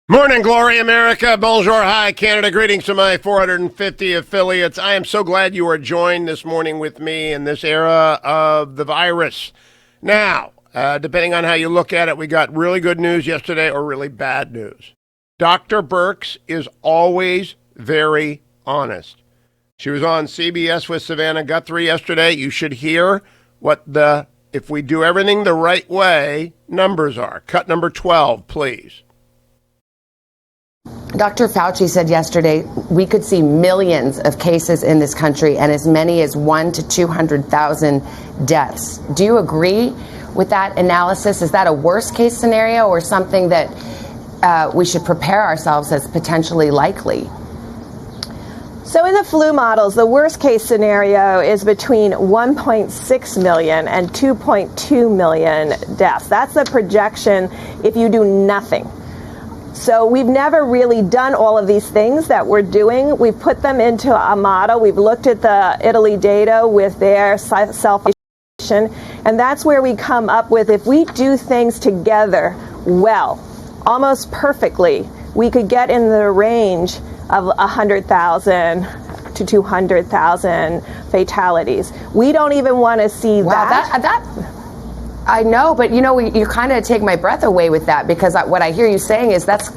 Morning, glory, America. Bonjour, hi, Canada. Greetings to my 450 affiliates. I am so glad you are joined this morning with me in this era of the virus. Now, depending on how you look at it, we got really good news yesterday or really bad news. Dr. Birx is always very honest. She was on CBS with Savannah Guthrie yesterday. You should hear what if we do everything the right way, numbers are. Cut number 12, please. Dr. Fauci said yesterday we could see millions of cases in this country and as many as 1 to 200,000 deaths. Do you agree with that analysis? Is that a worst case scenario or something that we should prepare ourselves as potentially likely? So in the flu models, the worst case scenario is between 1.6 million and 2.2 million deaths. That's the projection if you do nothing. So we've never really done all of these things that we're doing. We've put them into a model. We've looked at the Italy data with their self-isolation, and that's where we come up with, if we do things together well, almost perfectly, we could get in the range of 100,000 to 200,000 fatalities. We don't even want to see that. I know, but you kind of take my breath away with that, because what I hear you saying is that's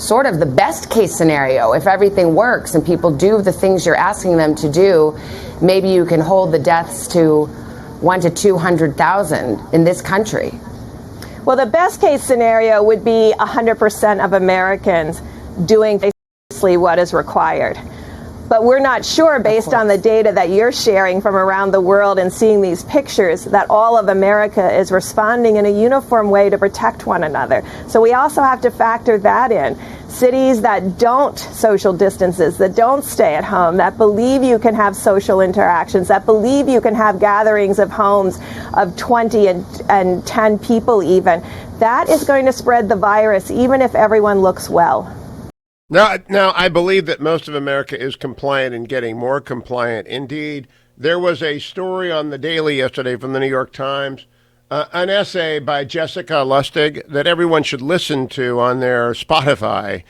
sort of the best case scenario. If everything works and people do the things you're asking them to do, maybe you can hold the deaths to 1 to 200,000 in this country. Well, the best case scenario would be 100% of Americans doing basically what is required. But we're not sure, based on the data that you're sharing from around the world and seeing these pictures, that all of America is responding in a uniform way to protect one another. So we also have to factor that in. Cities that don't social distances, that don't stay at home, that believe you can have social interactions, that believe you can have gatherings of homes of 20 and 10 people even, that is going to spread the virus even if everyone looks well. Now, I believe that most of America is compliant and getting more compliant. Indeed, there was a story on the Daily yesterday from the New York Times, an essay by Jessica Lustig that everyone should listen to on their Spotify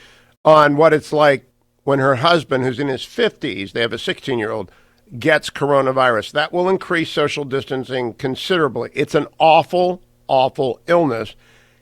on what it's like when her husband, who's in his 50s, they have a 16-year-old, gets coronavirus. That will increase social distancing considerably. It's an awful, awful illness.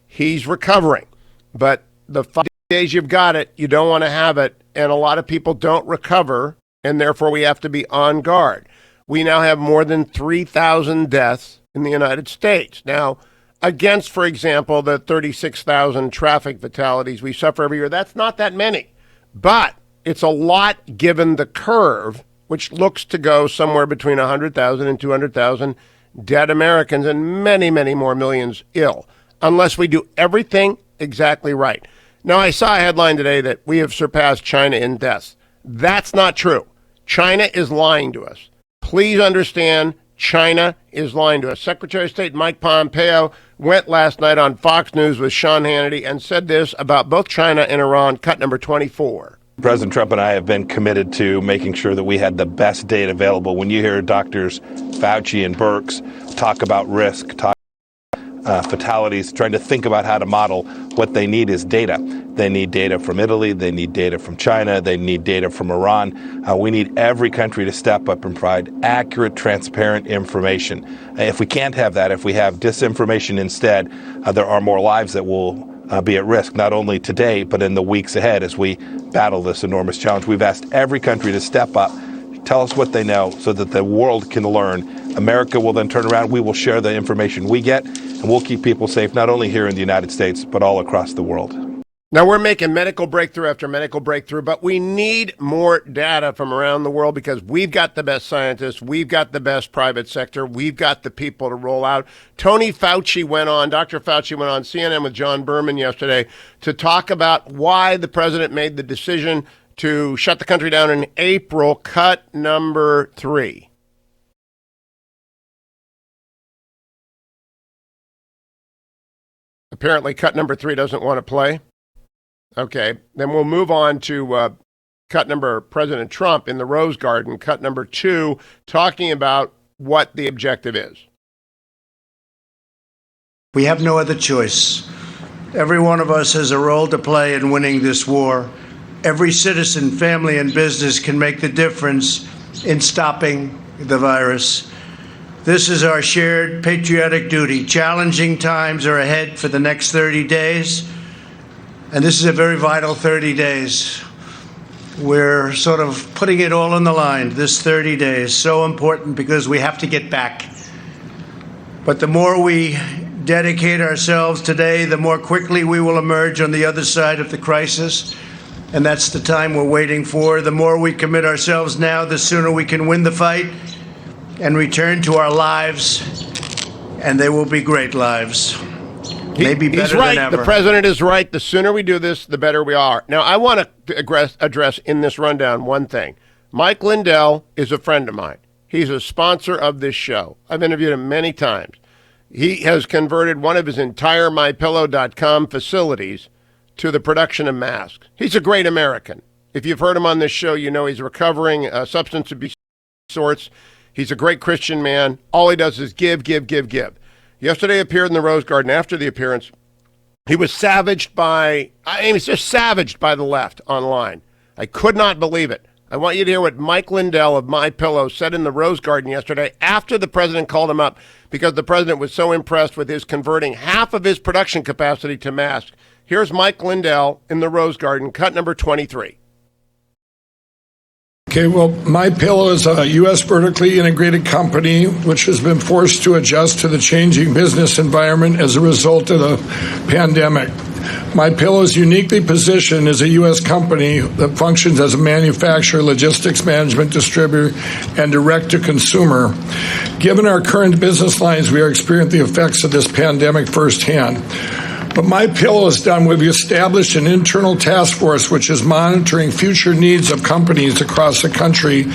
He's recovering, but the days you've got it, you don't want to have it, and a lot of people don't recover, and therefore we have to be on guard. We now have more than 3,000 deaths in the United States. Now, against, for example, the 36,000 traffic fatalities we suffer every year, that's not that many, but it's a lot given the curve, which looks to go somewhere between 100,000 and 200,000 dead Americans and many, many more millions ill, unless we do everything exactly right. Now, I saw a headline today that we have surpassed China in deaths. That's not true. China is lying to us. Please understand, China is lying to us. Secretary of State Mike Pompeo went last night on Fox News with Sean Hannity and said this about both China and Iran, cut number 24. President Trump and I have been committed to making sure that we had the best data available. When you hear doctors Fauci and Birx talk about risk, fatalities, trying to think about how to model, what they need is data. They need data from Italy, they need data from China, they need data from Iran. We need every country to step up and provide accurate, transparent information. If we can't have that, if we have disinformation instead, there are more lives that will be at risk, not only today, but in the weeks ahead as we battle this enormous challenge. We've asked every country to step up, tell us what they know so that the world can learn. America will then turn around. We will share the information we get, and we'll keep people safe, not only here in the United States, but all across the world. Now, we're making medical breakthrough after medical breakthrough, but we need more data from around the world because we've got the best scientists, we've got the best private sector, we've got the people to roll out. Dr. Fauci went on CNN with John Berman yesterday to talk about why the president made the decision to shut the country down in April, cut number 3. Apparently, cut number 3 doesn't want to play. Okay, then we'll move on to cut number President Trump in the Rose Garden, cut number 2, talking about what the objective is. We have no other choice Every one of us has a role to play in winning this war. Every citizen, family, and business can make the difference in stopping the virus. This is our shared patriotic duty. Challenging times are ahead for the next 30 days, and this is a very vital 30 days. We're sort of putting it all on the line. This 30 days, so important because we have to get back. But the more we dedicate ourselves today, the more quickly we will emerge on the other side of the crisis. And that's the time we're waiting for. The more we commit ourselves now, the sooner we can win the fight and return to our lives. And they will be great lives. Maybe better He's right. than ever. The president is right. The sooner we do this, the better we are. Now, I want to address in this rundown one thing. Mike Lindell is a friend of mine. He's a sponsor of this show. I've interviewed him many times. He has converted one of his entire MyPillow.com facilities to the production of masks. He's a great American. If you've heard him on this show, you know he's recovering substance abuse sorts. He's a great Christian man. All he does is give, give, give, give. Yesterday appeared in the Rose Garden. After the appearance, he was savaged by, he was just savaged by the left online. I could not believe it. I want you to hear what Mike Lindell of MyPillow said in the Rose Garden yesterday after the president called him up because the president was so impressed with his converting half of his production capacity to masks. Here's Mike Lindell in the Rose Garden, cut number 23. Okay, well, MyPillow is a U.S. vertically integrated company which has been forced to adjust to the changing business environment as a result of the pandemic. MyPillow is uniquely positioned as a U.S. company that functions as a manufacturer, logistics management distributor, and direct-to-consumer. Given our current business lines, we are experiencing the effects of this pandemic firsthand. But MyPillow has done, we've established an internal task force which is monitoring future needs of companies across the country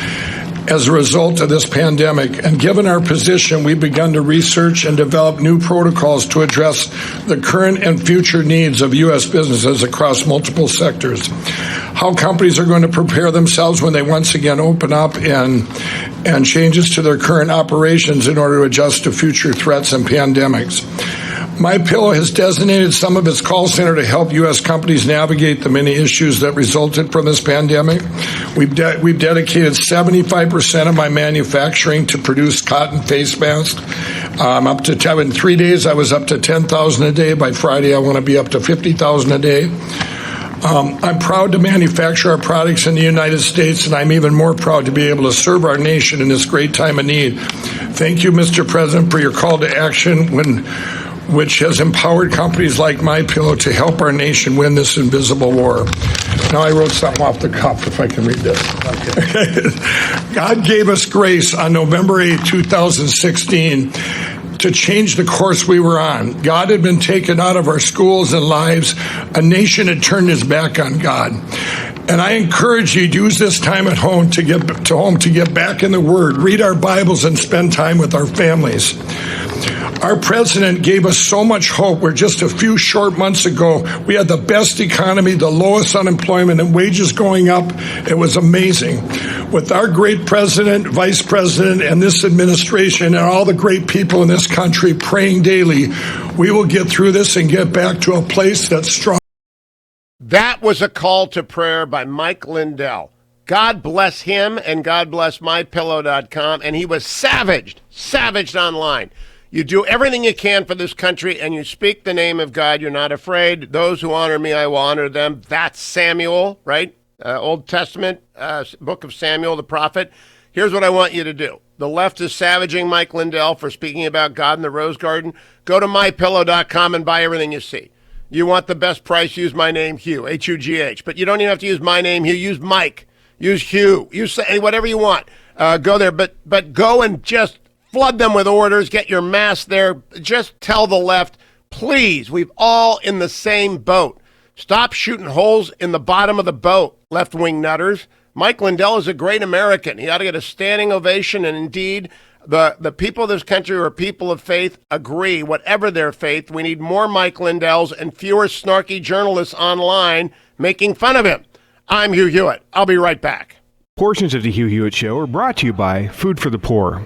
as a result of this pandemic. And given our position, we've begun to research and develop new protocols to address the current and future needs of U.S. businesses across multiple sectors. How companies are going to prepare themselves when they once again open up and changes to their current operations in order to adjust to future threats and pandemics. MyPillow has designated some of its call center to help U.S. companies navigate the many issues that resulted from this pandemic. We've dedicated 75% of my manufacturing to produce cotton face masks. In 3 days, I was up to 10,000 a day. By Friday, I want to be up to 50,000 a day. I'm proud to manufacture our products in the United States, and I'm even more proud to be able to serve our nation in this great time of need. Thank you, Mr. President, for your call to action which has empowered companies like MyPillow to help our nation win this invisible war. Now I wrote something off the cuff, if I can read this. Okay. God gave us grace on November 8, 2016, to change the course we were on. God had been taken out of our schools and lives. A nation had turned its back on God. And I encourage you to use this time at home to get back in the Word, read our Bibles, and spend time with our families. Our president gave us so much hope where just a few short months ago, we had the best economy, the lowest unemployment, and wages going up. It was amazing. With our great president, vice president, and this administration, and all the great people in this country praying daily, we will get through this and get back to a place that's strong. That was a call to prayer by Mike Lindell. God bless him and God bless MyPillow.com. And he was savaged online. You do everything you can for this country, and you speak the name of God. You're not afraid. Those who honor me, I will honor them. That's Samuel, right? Old Testament, book of Samuel, the prophet. Here's what I want you to do. The left is savaging Mike Lindell for speaking about God in the Rose Garden. Go to MyPillow.com and buy everything you see. You want the best price, use my name, Hugh, H-U-G-H. But you don't even have to use my name, Hugh. Use Mike. Use Hugh. Use whatever you want. Go there, but go and just flood them with orders, get your mass there. Just tell the left, please, we've all in the same boat. Stop shooting holes in the bottom of the boat, left-wing nutters. Mike Lindell is a great American. He ought to get a standing ovation, and indeed, the people of this country who are people of faith agree, whatever their faith, we need more Mike Lindells and fewer snarky journalists online making fun of him. I'm Hugh Hewitt. I'll be right back. Portions of the Hugh Hewitt Show are brought to you by Food for the Poor.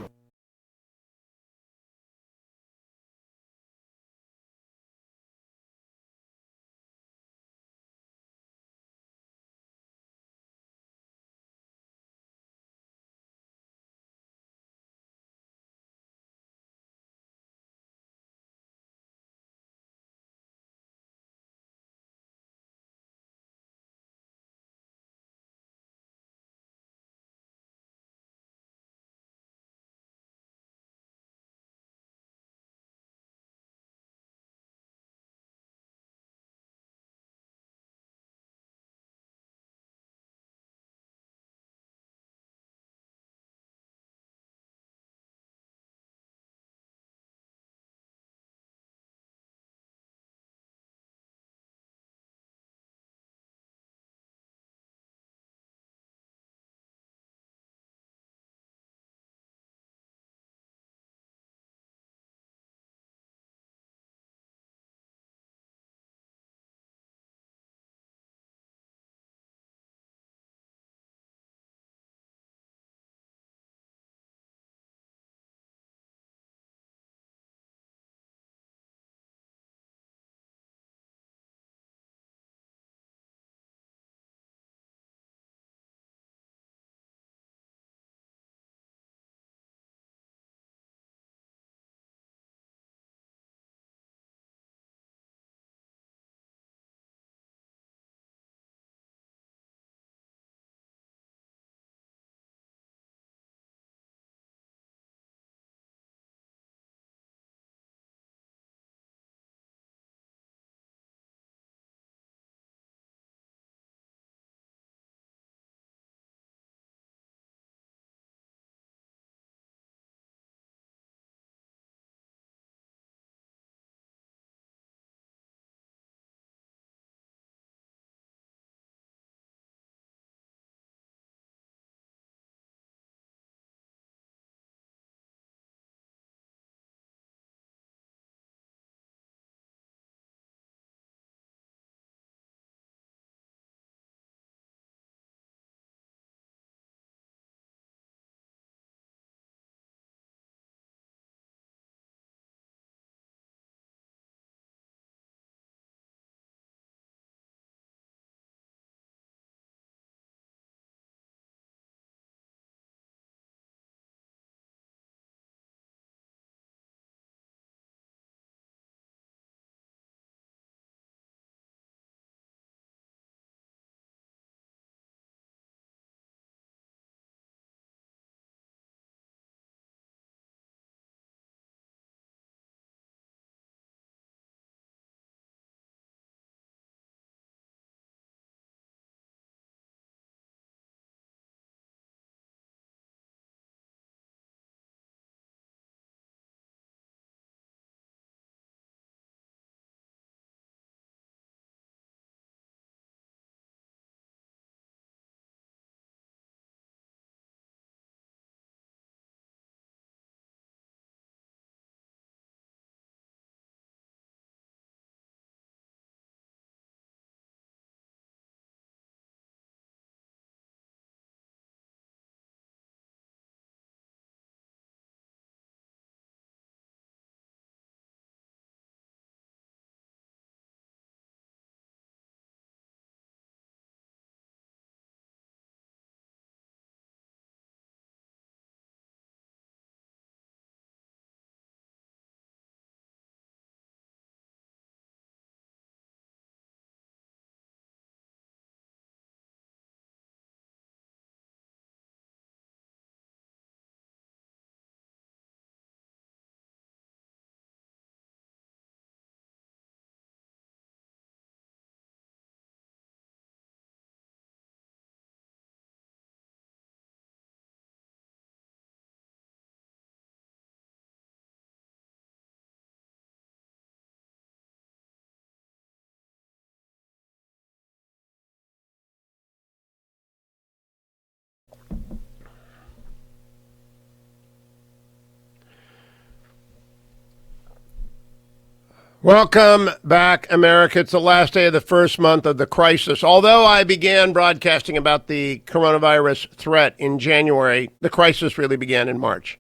Welcome back, America. It's the last day of the first month of the crisis. Although I began broadcasting about the coronavirus threat in January, the crisis really began in March.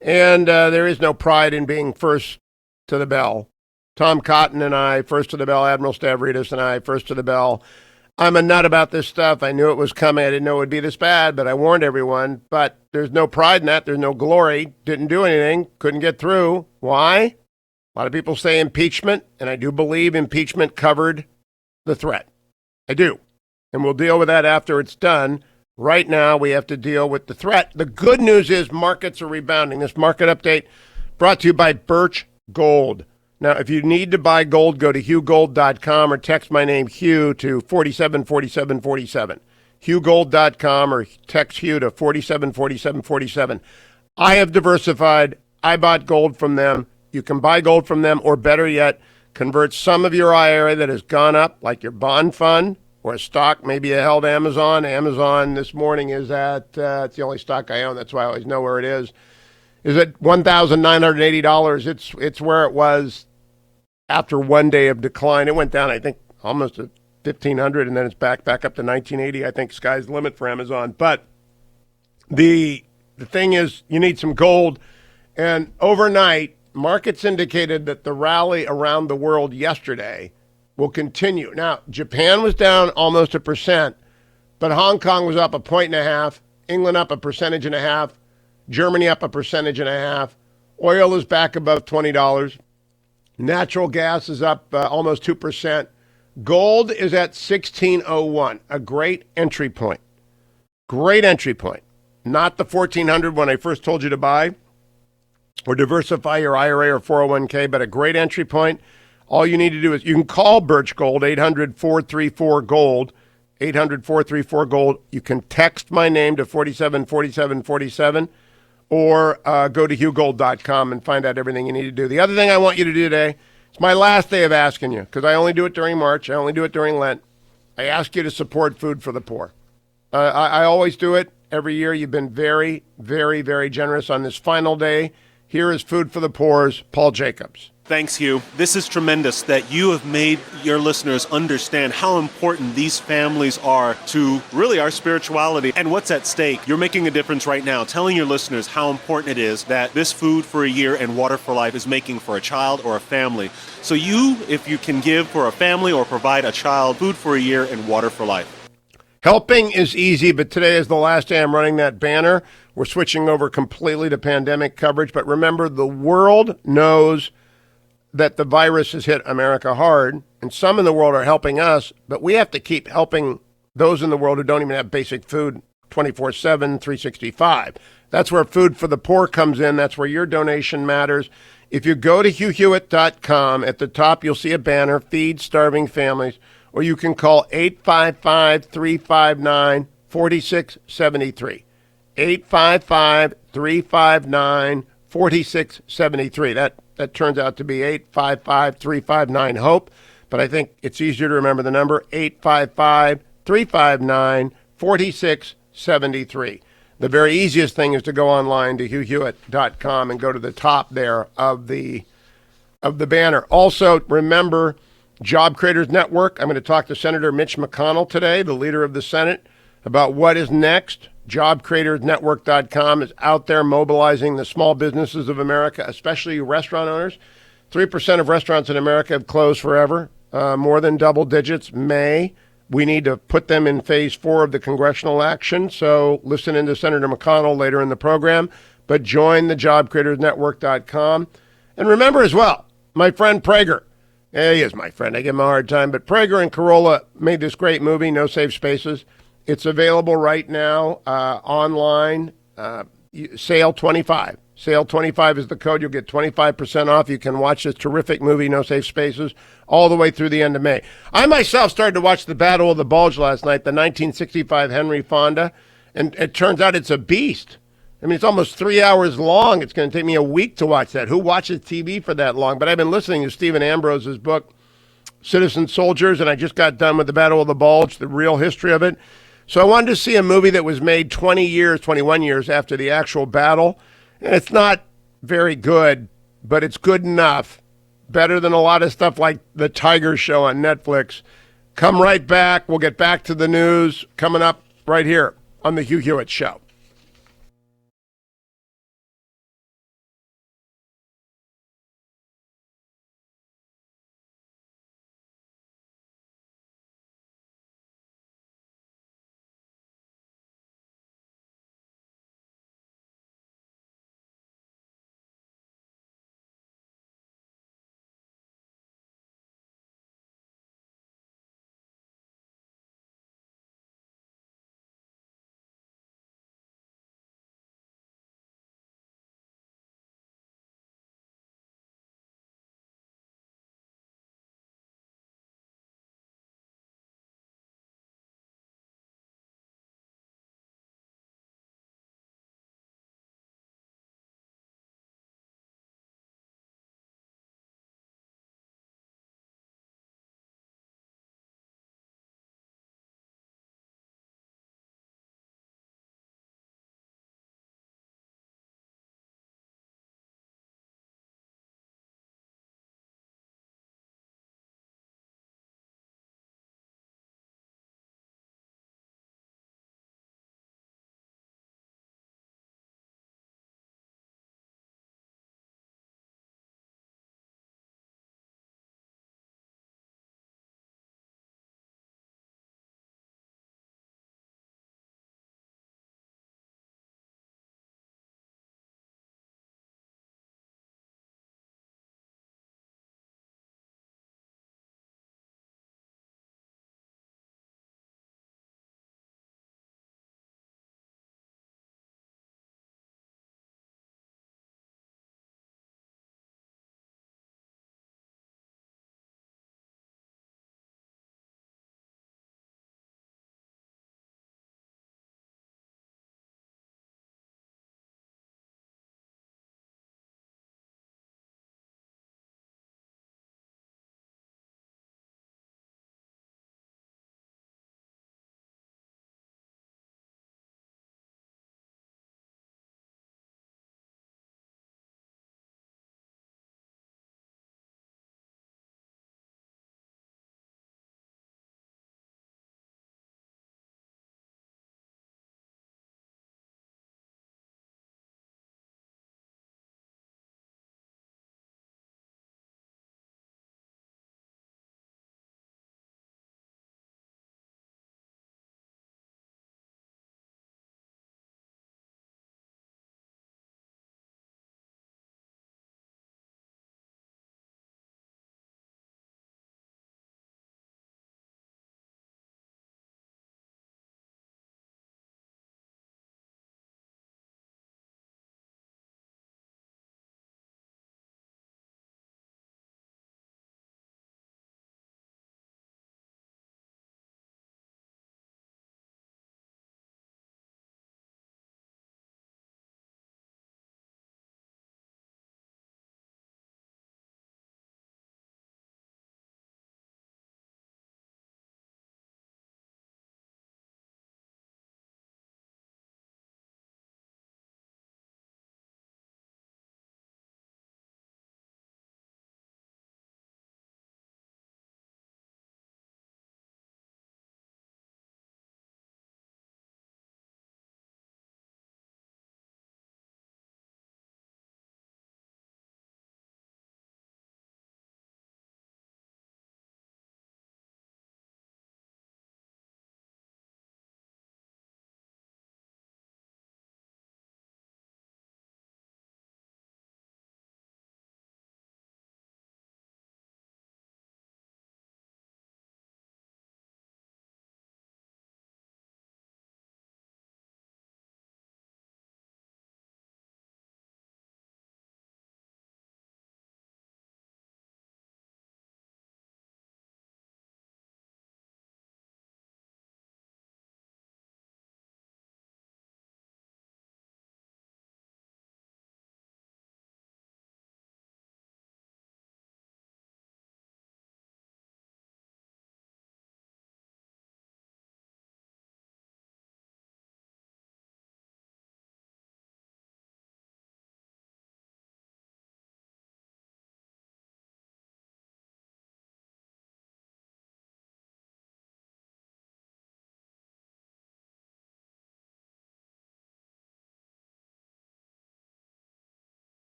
And there is no pride in being first to the bell. Tom Cotton and I, first to the bell. Admiral Stavridis and I, first to the bell. I'm a nut about this stuff. I knew it was coming. I didn't know it would be this bad, but I warned everyone. But there's no pride in that. There's no glory. Didn't do anything. Couldn't get through. Why? A lot of people say impeachment, and I do believe impeachment covered the threat. I do. And we'll deal with that after it's done. Right now, we have to deal with the threat. The good news is markets are rebounding. This market update brought to you by Birch Gold. Now, if you need to buy gold, go to hughgold.com or text my name, Hugh, to 474747. hughgold.com or text Hugh to 474747. I have diversified. I bought gold from them. You can buy gold from them, or better yet, convert some of your IRA that has gone up, like your bond fund or a stock. Maybe you held Amazon. Amazon this morning is at, it's the only stock I own. That's why I always know where it is at $1,980. It's where it was after one day of decline. It went down, I think, almost to 1,500, and then it's back up to 1,980. I think sky's the limit for Amazon. But the thing is, you need some gold. And overnight, markets indicated that the rally around the world yesterday will continue. Now, Japan was down almost 1%, but Hong Kong was up 1.5%, England up 1.5%, Germany up 1.5%. Oil is back above $20. Natural gas is up almost 2%. Gold is at 1601, a great entry point. Great entry point. Not the 1400 when I first told you to buy or diversify your IRA or 401k, but a great entry point. All you need to do is you can call Birch Gold, 800-434-GOLD, 800-434-GOLD. You can text my name to 474747 or go to hughgold.com and find out everything you need to do. The other thing I want you to do today, it's my last day of asking you, because I only do it during March. I only do it during Lent. I ask you to support Food for the Poor. I always do it every year. You've been very, very, very generous on this final day. Here is Food for the Poor's Paul Jacobs. Thanks, Hugh. This is tremendous that you have made your listeners understand how important these families are to really our spirituality and what's at stake. You're making a difference right now, telling your listeners how important it is that this Food for a Year and Water for Life is making for a child or a family. So you, if you can give for a family or provide a child Food for a Year and Water for Life. Helping is easy, but today is the last day I'm running that banner. We're switching over completely to pandemic coverage. But remember, the world knows that the virus has hit America hard, and some in the world are helping us, but we have to keep helping those in the world who don't even have basic food 24/7, 365. That's where Food for the Poor comes in. That's where your donation matters. If you go to hughhewitt.com, at the top you'll see a banner, Feed Starving Families, or you can call 855-359-4673. 855-359-4673. That turns out to be 855-359-HOPE, but I think it's easier to remember the number, 855-359-4673. The very easiest thing is to go online to hughhewitt.com and go to the top there of the banner. Also, remember, Job Creators Network. I'm going to talk to Senator Mitch McConnell today, the leader of the Senate, about what is next. JobCreatorsNetwork.com is out there mobilizing the small businesses of America, especially restaurant owners. 3% of restaurants in America have closed forever, more than double digits. We need to put them in phase 4 of the congressional action. So listen in to Senator McConnell later in the program, but join the JobCreatorsNetwork.com. And remember as well, my friend Prager. Yeah, he is my friend. I give him a hard time. But Prager and Carolla made this great movie, No Safe Spaces. It's available right now online. Sale 25. Sale 25 is the code. You'll get 25% off. You can watch this terrific movie, No Safe Spaces, all the way through the end of May. I myself started to watch The Battle of the Bulge last night, the 1965 Henry Fonda, and it turns out it's a beast. I mean, it's almost 3 hours long. It's going to take me a week to watch that. Who watches TV for that long? But I've been listening to Stephen Ambrose's book, Citizen Soldiers, and I just got done with The Battle of the Bulge, the real history of it. So I wanted to see a movie that was made 21 years after the actual battle. And it's not very good, but it's good enough better than a lot of stuff like the Tiger Show on Netflix. Come right back. We'll get back to the news coming up right here on the Hugh Hewitt Show.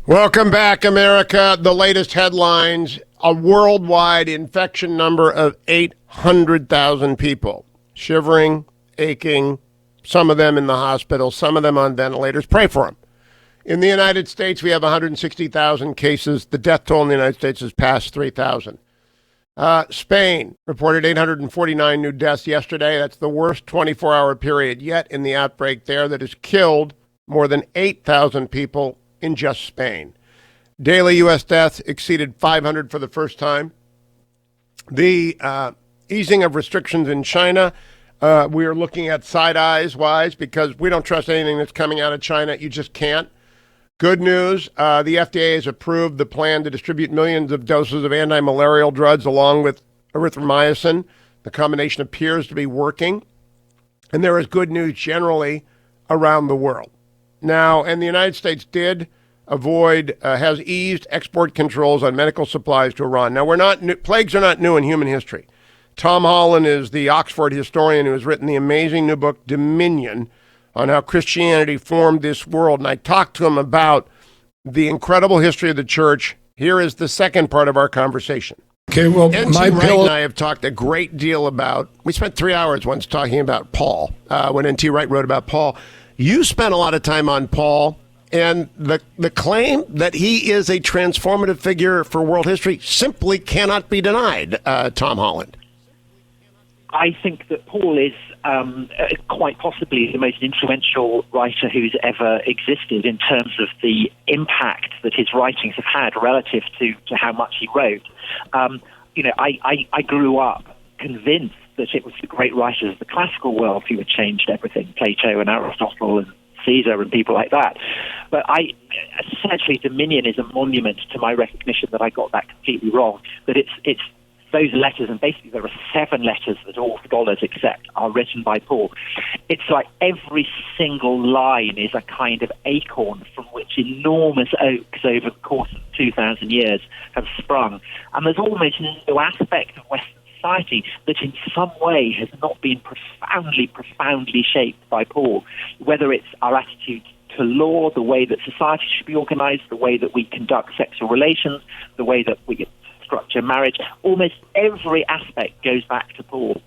Welcome back, America. The latest headlines, a worldwide infection number of 800,000 people. Shivering, aching, some of them in the hospital, some of them on ventilators. Pray for them. In the United States, we have 160,000 cases. The death toll in the United States has passed 3,000. Spain reported 849 new deaths yesterday. That's the worst 24-hour period yet in the outbreak there that has killed more than 8,000 people in just Spain. Daily U.S. deaths exceeded 500 for the first time. The easing of restrictions in China, we are looking at side eyes wise because we don't trust anything that's coming out of China. You just can't. Good news, the FDA has approved the plan to distribute millions of doses of anti-malarial drugs along with erythromycin. The combination appears to be working. And there is good news generally around the world. Now, and the United States has eased export controls on medical supplies to Iran. Now, plagues are not new in human history. Tom Holland is the Oxford historian who has written the amazing new book, Dominion, on how Christianity formed this world. And I talked to him about the incredible history of the church. Here is the second part of our conversation. Okay, well, N.T. Wright and I have talked a great deal about, we spent 3 hours once talking about Paul, when N.T. Wright wrote about Paul. You spent a lot of time on Paul, and the claim that he is a transformative figure for world history simply cannot be denied, Tom Holland. I think that Paul is quite possibly the most influential writer who's ever existed in terms of the impact that his writings have had relative to how much he wrote. I grew up convinced that it was the great writers of the classical world who had changed everything, Plato and Aristotle and Caesar and people like that. But essentially, Dominion is a monument to my recognition that I got that completely wrong, that it's those letters, and basically there are 7 letters that all scholars accept are written by Paul. It's like every single line is a kind of acorn from which enormous oaks over the course of 2,000 years have sprung. And there's almost no aspect of Western society that in some way has not been profoundly shaped by Paul, whether it's our attitude to law, the way that society should be organized, the way that we conduct sexual relations, the way that we structure marriage. Almost every aspect goes back to Paul.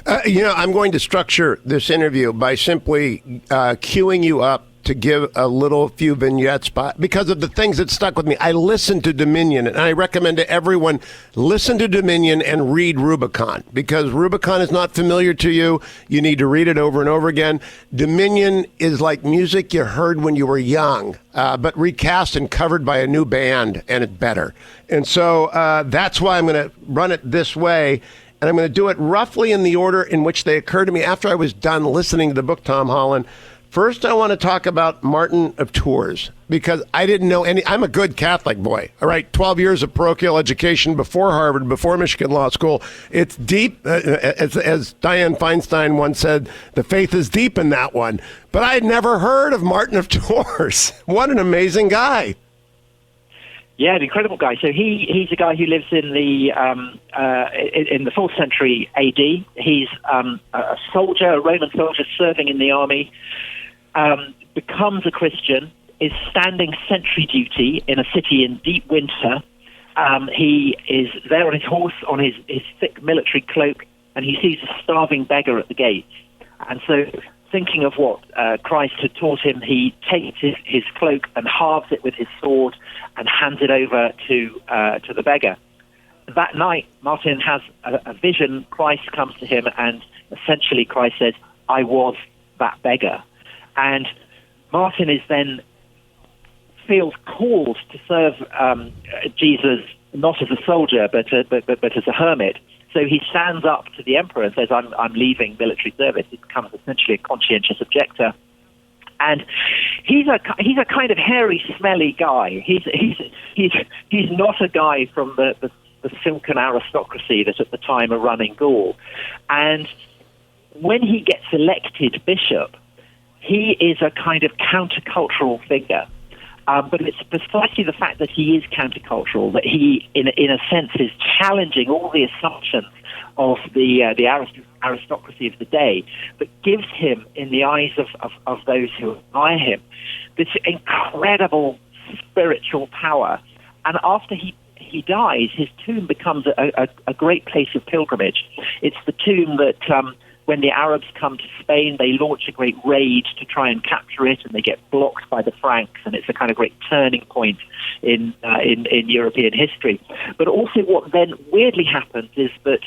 I'm going to structure this interview by simply queuing you up to give a few vignettes because of the things that stuck with me. I listened to Dominion, and I recommend to everyone, listen to Dominion and read Rubicon, because Rubicon is not familiar to you. You need to read it over and over again. Dominion is like music you heard when you were young, but recast and covered by a new band, and it's better. And so that's why I'm going to run it this way, and I'm going to do it roughly in the order in which they occurred to me after I was done listening to the book, Tom Holland. First, I want to talk about Martin of Tours, because I didn't know any. I'm a good Catholic boy. All right, 12 years of parochial education before Harvard, before Michigan Law School. It's deep, as Dianne Feinstein once said, the faith is deep in that one. But I had never heard of Martin of Tours. What an amazing guy. Yeah, an incredible guy. So he's a guy who lives in the 4th century AD. He's a soldier, a Roman soldier serving in the army. Becomes a Christian, is standing sentry duty in a city in deep winter. He is there on his horse, on his thick military cloak, and he sees a starving beggar at the gates. And so, thinking of what Christ had taught him, he takes his cloak and halves it with his sword and hands it over to the beggar. That night, Martin has a vision. Christ comes to him, and essentially Christ says, "I was that beggar." And Martin is then feels called to serve Jesus not as a soldier but as a hermit. So he stands up to the emperor and says, "I'm leaving military service." He becomes essentially a conscientious objector. And he's a kind of hairy, smelly guy. He's not a guy from the silken aristocracy that at the time are running Gaul. And when he gets elected bishop, he is a kind of countercultural figure. But it's precisely the fact that he is countercultural, that he, in a sense, is challenging all the assumptions of the aristocracy of the day, that gives him, in the eyes of those who admire him, this incredible spiritual power. And after he dies, his tomb becomes a great place of pilgrimage. It's the tomb that when the Arabs come to Spain, they launch a great raid to try and capture it, and they get blocked by the Franks, and it's a kind of great turning point in European history. But also what then weirdly happens is that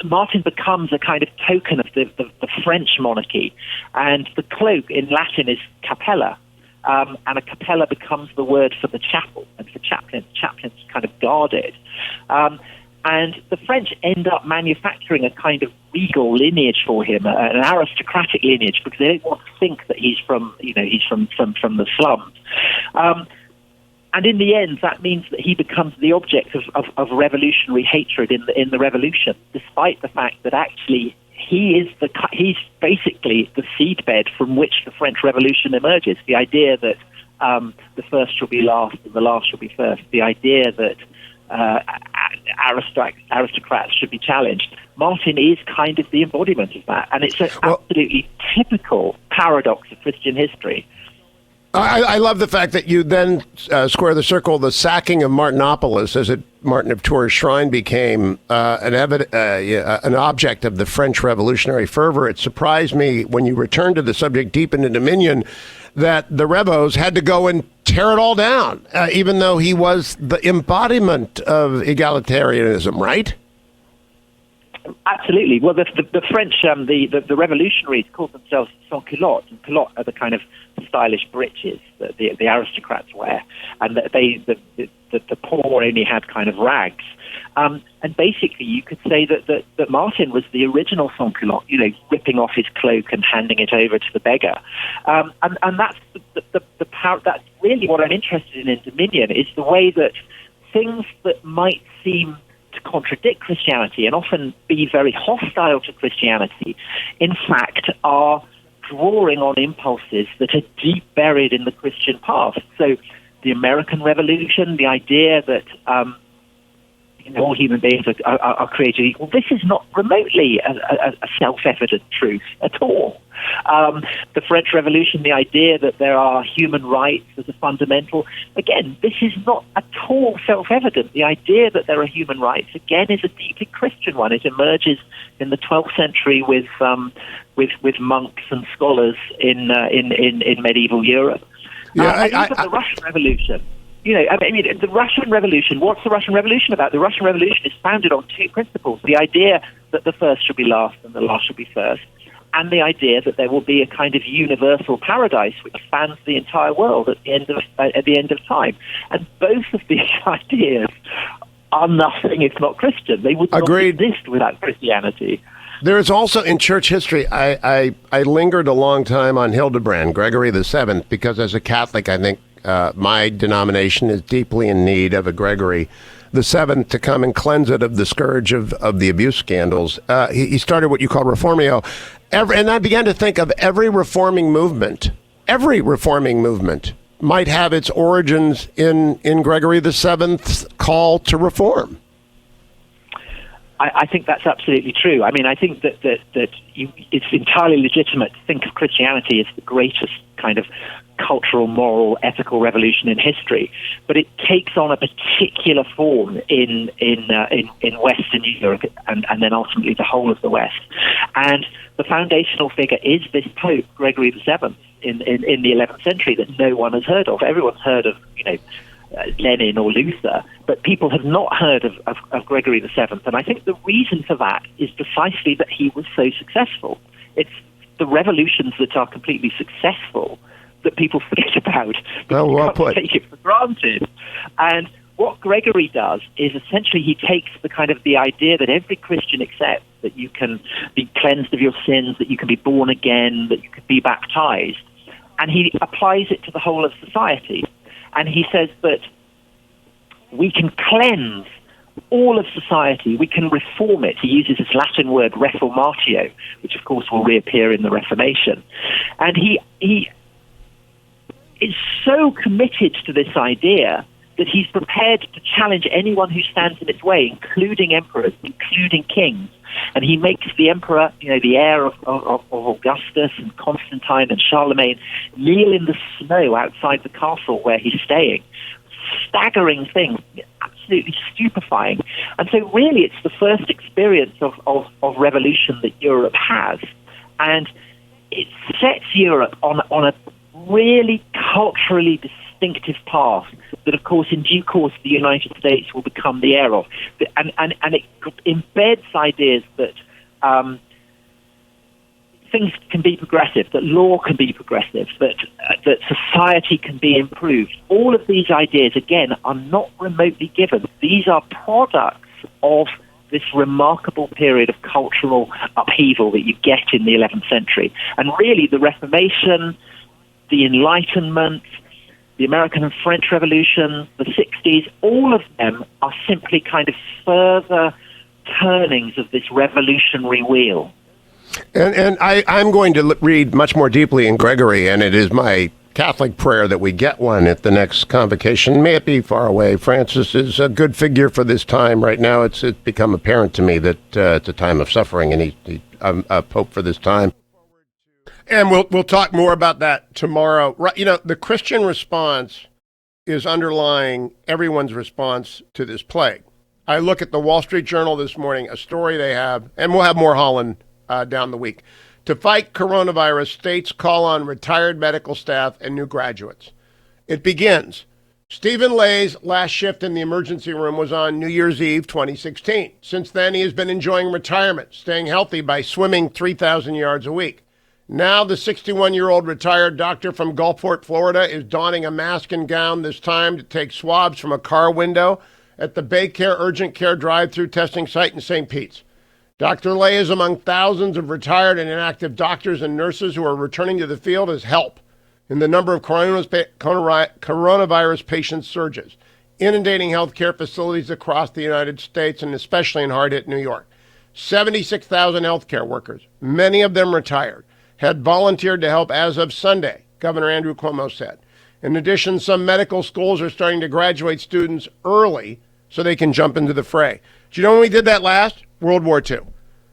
Martin becomes a kind of token of the French monarchy, and the cloak in Latin is capella, and a capella becomes the word for the chapel, and for chaplains. Chaplains kind of guard it. And the French end up manufacturing a kind of regal lineage for him, an aristocratic lineage, because they don't want to think that he's from the slums. And in the end, that means that he becomes the object of revolutionary hatred in the revolution, despite the fact that actually he's basically the seedbed from which the French Revolution emerges. The idea that the first shall be last and the last shall be first. The idea that aristocrats should be challenged. Martin is kind of the embodiment of that, and it's an absolutely typical paradox of Christian history. I love the fact that you then square the circle. The sacking of Martinopolis, as Martin of Tours' shrine became an object of the French revolutionary fervor. It surprised me when you returned to the subject deep into Dominion that the Revos had to go and tear it all down, even though he was the embodiment of egalitarianism, right? Absolutely. Well, the French, the revolutionaries called themselves sans-culottes, and culottes are the kind of stylish breeches that the aristocrats wear, and that the poor only had kind of rags. And basically, you could say that Martin was the original sans-culotte, ripping off his cloak and handing it over to the beggar. And that's the power. That's really what I'm interested in Dominion, is the way that things that might seem to contradict Christianity and often be very hostile to Christianity, in fact, are drawing on impulses that are deep buried in the Christian past. So the American Revolution, the idea that all human beings are created equal, this is not remotely a self-evident truth at all. The French Revolution, the idea that there are human rights as a fundamental, again, this is not at all self-evident. The idea that there are human rights, again, is a deeply Christian one. It emerges in the 12th century with monks and scholars in medieval Europe. The Russian Revolution. The Russian Revolution, what's the Russian Revolution about? The Russian Revolution is founded on two principles: the idea that the first should be last and the last should be first, and the idea that there will be a kind of universal paradise which spans the entire world at the end of time. And both of these ideas are nothing if not Christian. They would not exist without Christianity. There is also in church history, I lingered a long time on Hildebrand, Gregory VII, because as a Catholic, I think my denomination is deeply in need of a Gregory VII to come and cleanse it of the scourge of the abuse scandals. He started what you call Reformio. And I began to think of every reforming movement might have its origins in Gregory VII's call to reform. I think that's absolutely true. I mean, I think that it's entirely legitimate to think of Christianity as the greatest kind of cultural, moral, ethical revolution in history, but it takes on a particular form in Western Europe and then ultimately the whole of the West. And the foundational figure is this Pope, Gregory VII, in the 11th century that no one has heard of. Everyone's heard of, Lenin or Luther, but people have not heard of Gregory VII. And I think the reason for that is precisely that he was so successful. It's the revolutions that are completely successful that people forget about. Well put. Take it for granted. And what Gregory does is essentially he takes the idea that every Christian accepts, that you can be cleansed of your sins, that you can be born again, that you can be baptized, and he applies it to the whole of society. And he says that we can cleanse all of society, we can reform it. He uses this Latin word reformatio, which of course will reappear in the Reformation. And he is so committed to this idea that he's prepared to challenge anyone who stands in its way, including emperors, including kings. And he makes the emperor, the heir of Augustus and Constantine and Charlemagne, kneel in the snow outside the castle where he's staying. Staggering things, absolutely stupefying. And so really it's the first experience of revolution that Europe has. And it sets Europe on a really culturally distinctive path that, of course, in due course, the United States will become the heir of. And it embeds ideas that things can be progressive, that law can be progressive, that society can be improved. All of these ideas, again, are not remotely given. These are products of this remarkable period of cultural upheaval that you get in the 11th century. And really, the Reformation, the Enlightenment, the American and French Revolution, the 60s, all of them are simply kind of further turnings of this revolutionary wheel. And I'm going to read much more deeply in Gregory, and it is my Catholic prayer that we get one at the next convocation. May it be far away. Francis is a good figure for this time. Right now, it's become apparent to me that it's a time of suffering, and he's a pope for this time. And we'll talk more about that tomorrow. Right, the Christian response is underlying everyone's response to this plague. I look at the Wall Street Journal this morning, a story they have, and we'll have more Holland down the week. To fight coronavirus, states call on retired medical staff and new graduates. It begins. Stephen Lay's last shift in the emergency room was on New Year's Eve 2016. Since then, he has been enjoying retirement, staying healthy by swimming 3,000 yards a week. Now, the 61-year-old retired doctor from Gulfport, Florida, is donning a mask and gown this time to take swabs from a car window at the Baycare Urgent Care drive-through testing site in St. Pete's. Dr. Lay is among thousands of retired and inactive doctors and nurses who are returning to the field as help in the number of coronavirus patients surges, inundating healthcare facilities across the United States and especially in hard-hit New York. 76,000 healthcare workers, many of them retired, had volunteered to help as of Sunday, Governor Andrew Cuomo said. In addition, some medical schools are starting to graduate students early so they can jump into the fray. Do you know when we did that last? World War II. Do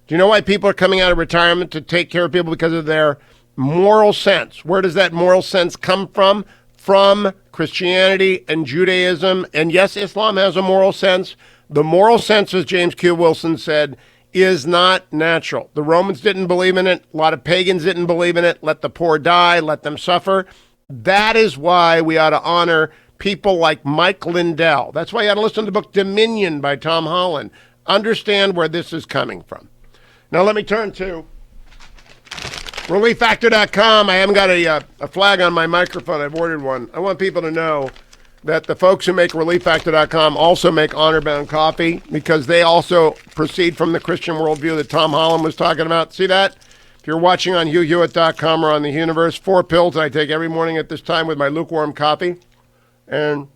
you know why people are coming out of retirement to take care of people? Because of their moral sense. Where does that moral sense come from? From Christianity and Judaism. And yes, Islam has a moral sense. The moral sense, as James Q. Wilson said, is not natural. The Romans didn't believe in it. A lot of pagans didn't believe in it. Let the poor die. Let them suffer. That is why we ought to honor people like Mike Lindell. That's why you ought to listen to the book Dominion by Tom Holland. Understand where this is coming from. Now let me turn to ReliefFactor.com. I haven't got a flag on my microphone. I've ordered one. I want people to know that the folks who make ReliefFactor.com also make Honor-Bound coffee because they also proceed from the Christian worldview that Tom Holland was talking about. See that? If you're watching on HughHewitt.com or on the Universe, 4 pills I take every morning at this time with my lukewarm coffee. And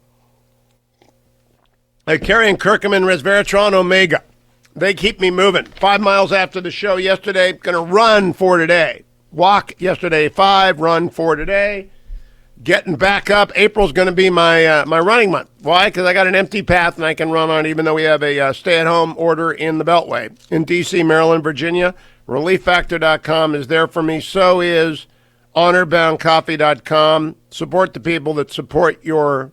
I carry in curcumin, resveratrol, omega. They keep me moving. 5 miles after the show yesterday, going to run 4 today. Walk yesterday 5, run 4 today. Getting back up. April's going to be my running month. Why? Because I got an empty path and I can run on it, even though we have a stay-at-home order in the Beltway. In D.C., Maryland, Virginia, ReliefFactor.com is there for me. So is HonorBoundCoffee.com. Support the people that support your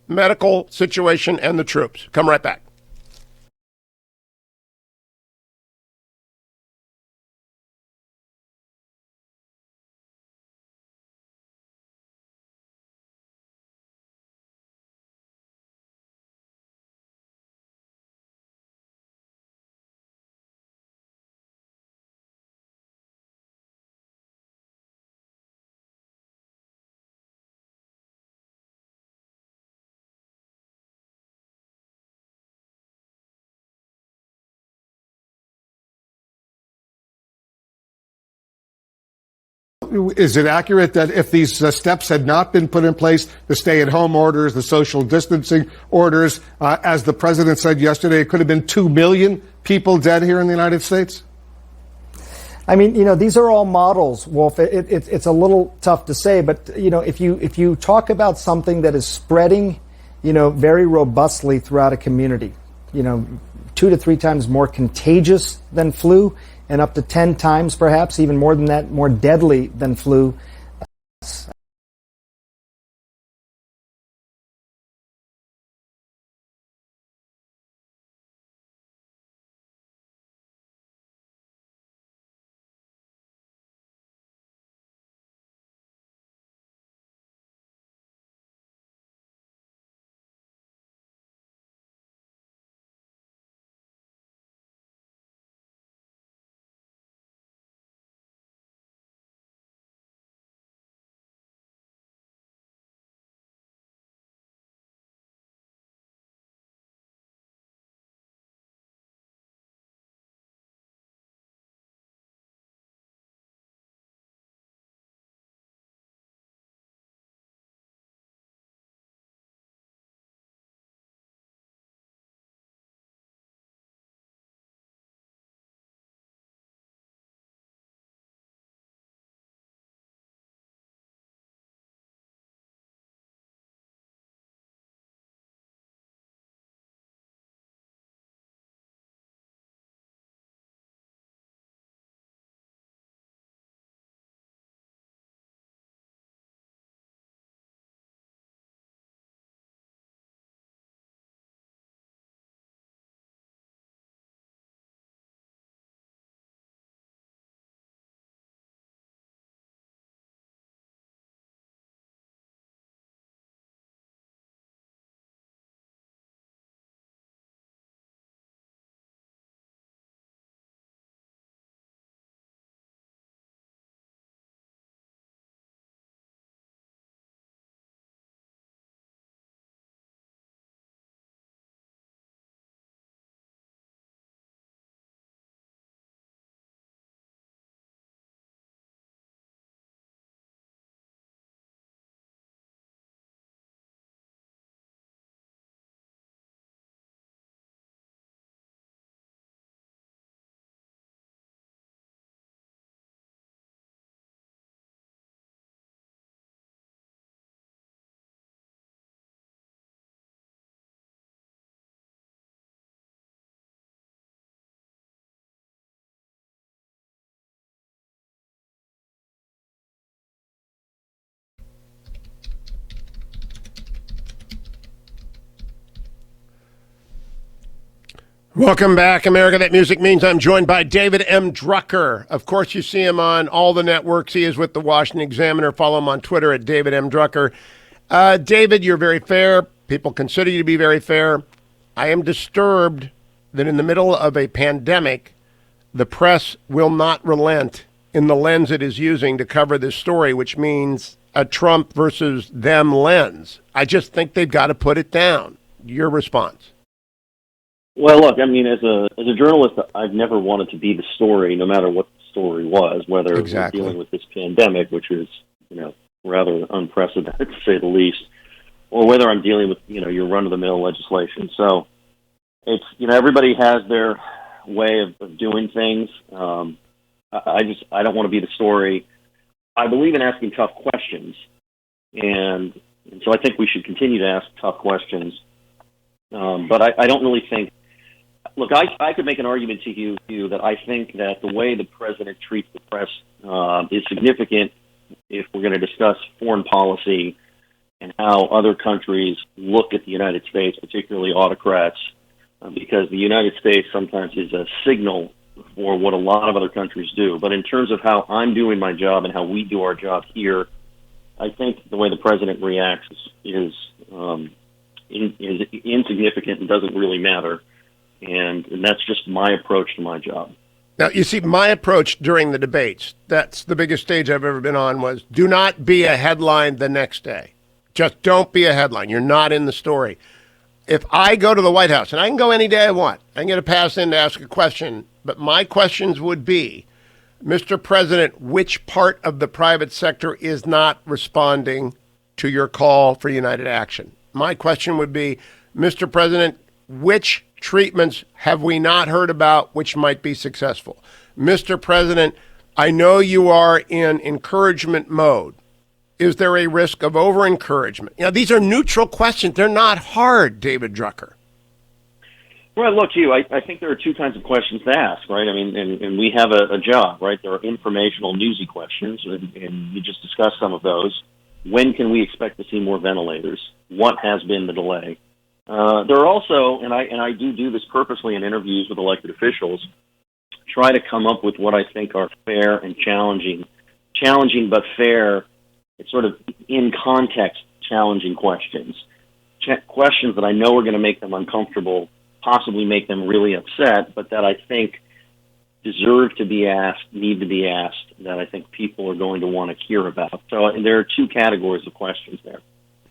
medical situation and the troops. Come right back. Is it accurate that if these steps had not been put in place, the stay-at-home orders, the social distancing orders, as the president said yesterday, it could have been 2 million people dead here in the United States? I mean, these are all models, Wolf. It's a little tough to say, but, if you talk about something that is spreading, very robustly throughout a community. 2 to 3 times more contagious than flu, and up to 10 times, perhaps even more than that, more deadly than flu. Welcome back, America. That music means I'm joined by David M. Drucker. Of course, you see him on all the networks. He is with the Washington Examiner. Follow him on Twitter at David M. Drucker. David, you're very fair. People consider you to be very fair. I am disturbed that in the middle of a pandemic, the press will not relent in the lens it is using to cover this story, which means a Trump versus them lens. I just think they've got to put it down. Your response? Well, look, I mean, as a journalist, I've never wanted to be the story, no matter what the story was, whether we're dealing with this pandemic, which is, rather unprecedented, to say the least, or whether I'm dealing with, your run-of-the-mill legislation. So it's, everybody has their way of doing things. I don't want to be the story. I believe in asking tough questions, and so I think we should continue to ask tough questions. But I don't really think. Look, I could make an argument to you that I think that the way the president treats the press is significant if we're going to discuss foreign policy and how other countries look at the United States, particularly autocrats, because the United States sometimes is a signal for what a lot of other countries do. But in terms of how I'm doing my job and how we do our job here, I think the way the president reacts is insignificant and doesn't really matter. And that's just my approach to my job. Now, you see, my approach during the debates, that's the biggest stage I've ever been on, was do not be a headline the next day. Just don't be a headline. You're not in the story. If I go to the White House, and I can go any day I want, I can get a pass in to ask a question, but my questions would be, Mr. President, which part of the private sector is not responding to your call for united action? My question would be, Mr. President, which treatments have we not heard about which might be successful? Mr. President, I know you are in encouragement mode. is there a risk of over-encouragement? These are neutral questions. They're not hard, David Drucker. Well, look, Hugh, I think there are two kinds of questions to ask, right? I mean, and we have a job, right? There are informational, newsy questions, and you just discussed some of those. When can we expect to see more ventilators? What has been the delay? There are also, and I do this purposely in interviews with elected officials, try to come up with what I think are fair and challenging but fair. It's sort of in context challenging questions. Questions that I know are going to make them uncomfortable, possibly make them really upset, but that I think deserve to be asked, need to be asked, that I think people are going to want to hear about. So there are two categories of questions there.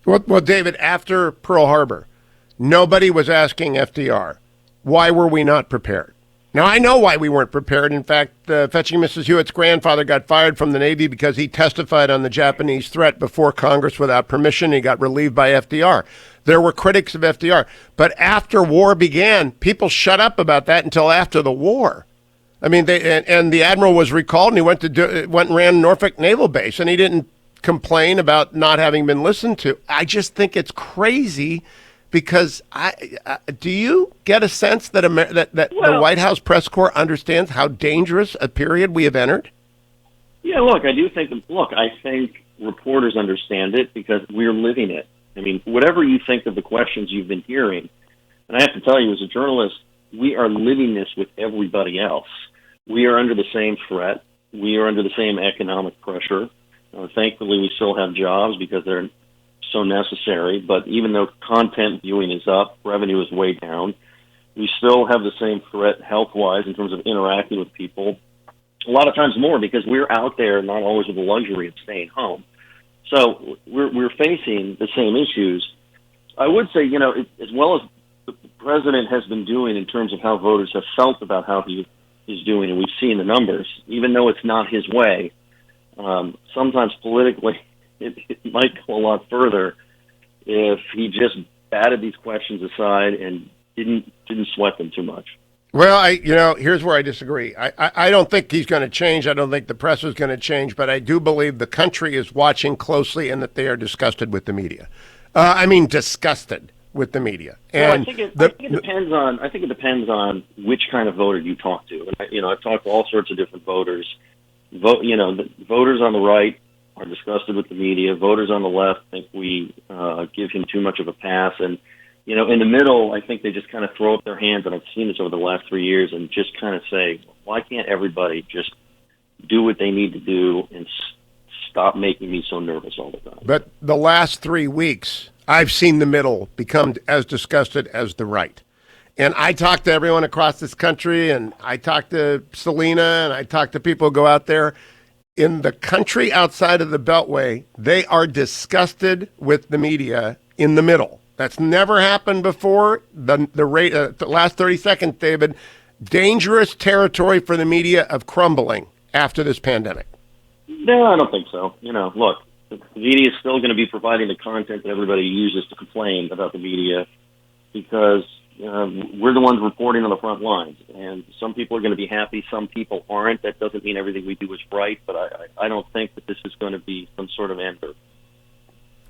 Well, David, after Pearl Harbor, nobody was asking FDR, why were we not prepared? Now, I know why we weren't prepared. In fact, Fetching Mrs. Hewitt's grandfather got fired from the Navy because he testified on the Japanese threat before Congress without permission. He got relieved by FDR. There were critics of FDR. But after war began, people shut up about that until after the war. I mean, and the admiral was recalled, and he went and ran Norfolk Naval Base, and he didn't complain about not having been listened to. I just think it's crazy. Because do you get a sense that the White House press corps understands how dangerous a period we have entered? Yeah, look, I think reporters understand it because we're living it. I mean, whatever you think of the questions you've been hearing, and I have to tell you, as a journalist, we are living this with everybody else. We are under the same threat. We are under the same economic pressure. Thankfully, we still have jobs because they're so necessary, but even though content viewing is up, revenue is way down, we still have the same threat health-wise in terms of interacting with people, a lot of times more because we're out there not always with the luxury of staying home. So we're facing the same issues. I would say, as well as the president has been doing in terms of how voters have felt about how he is doing, and we've seen the numbers, even though it's not his way, sometimes politically, it might go a lot further if he just batted these questions aside and didn't sweat them too much. Well, here's where I disagree. I don't think he's going to change. I don't think the press is going to change, but I do believe the country is watching closely and that they are disgusted with the media. Disgusted with the media. And I think it depends on which kind of voter you talk to. And I've talked to all sorts of different voters. The voters on the right are disgusted with the media. Voters on the left think we give him too much of a pass. And, in the middle, I think they just kind of throw up their hands, and I've seen this over the last 3 years, and just kind of say, why can't everybody just do what they need to do and stop making me so nervous all the time? But the last 3 weeks, I've seen the middle become as disgusted as the right. And I talk to everyone across this country, and I talk to Selena, and I talk to people who go out there. In the country outside of the Beltway, they are disgusted with the media in the middle. That's never happened before. The last 30 seconds, David, dangerous territory for the media of crumbling after this pandemic. No, I don't think so. Look, the media is still going to be providing the content that everybody uses to complain about the media because we're the ones reporting on the front lines, and some people are going to be happy, some people aren't. That doesn't mean everything we do is right, but I don't think that this is going to be some sort of answer.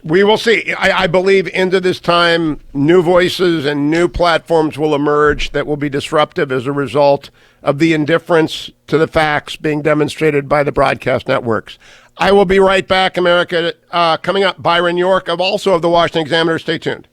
We will see. I believe into this time, new voices and new platforms will emerge that will be disruptive as a result of the indifference to the facts being demonstrated by the broadcast networks. I will be right back, America. Coming up, Byron York, also of the Washington Examiner. Stay tuned.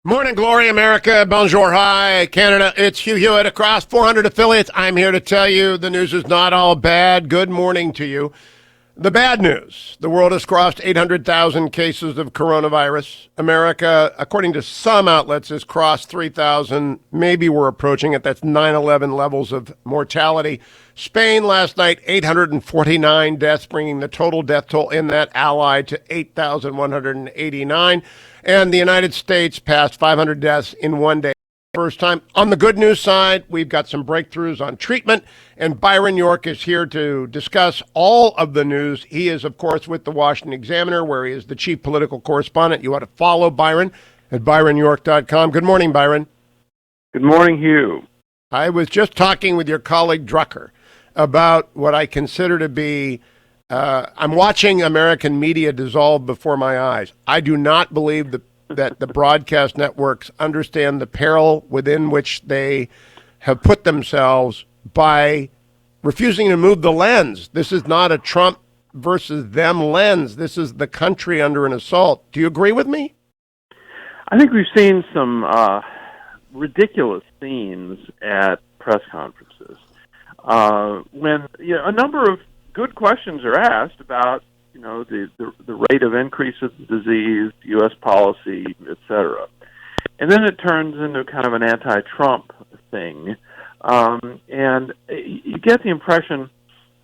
Morning, glory, America. Bonjour, hi, Canada. It's Hugh Hewitt across 400 affiliates. I'm here to tell you the news is not all bad. Good morning to you. The bad news. The world has crossed 800,000 cases of coronavirus. America, according to some outlets, has crossed 3,000. Maybe we're approaching it. That's 9/11 levels of mortality. Spain last night, 849 deaths, bringing the total death toll in that ally to 8,189. And the United States passed 500 deaths in one day. First time. On the good news side, we've got some breakthroughs on treatment, and Byron York is here to discuss all of the news. He is, of course, with the Washington Examiner, where he is the chief political correspondent. You ought to follow Byron at byronyork.com. Good morning, Byron. Good morning, Hugh. I was just talking with your colleague Drucker about what I consider to be I'm watching American media dissolve before my eyes. I do not believe that the broadcast networks understand the peril within which they have put themselves by refusing to move the lens. This is not a Trump versus them lens. This is the country under an assault. Do you agree with me? I think we've seen some ridiculous scenes at press conferences when a number of good questions are asked about the rate of increase of the disease, U.S. policy, et cetera. And then it turns into kind of an anti-Trump thing. And you get the impression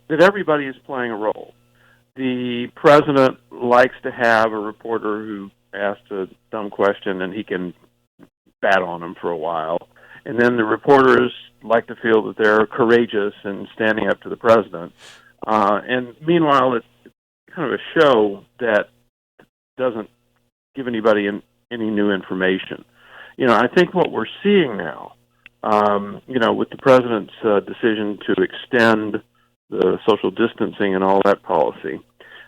that everybody is playing a role. The president likes to have a reporter who asks a dumb question and he can bat on him for a while. And then the reporters like to feel that they're courageous and standing up to the president. And meanwhile, it's kind of a show that doesn't give anybody any new information. I think what we're seeing now, with the president's decision to extend the social distancing and all that policy,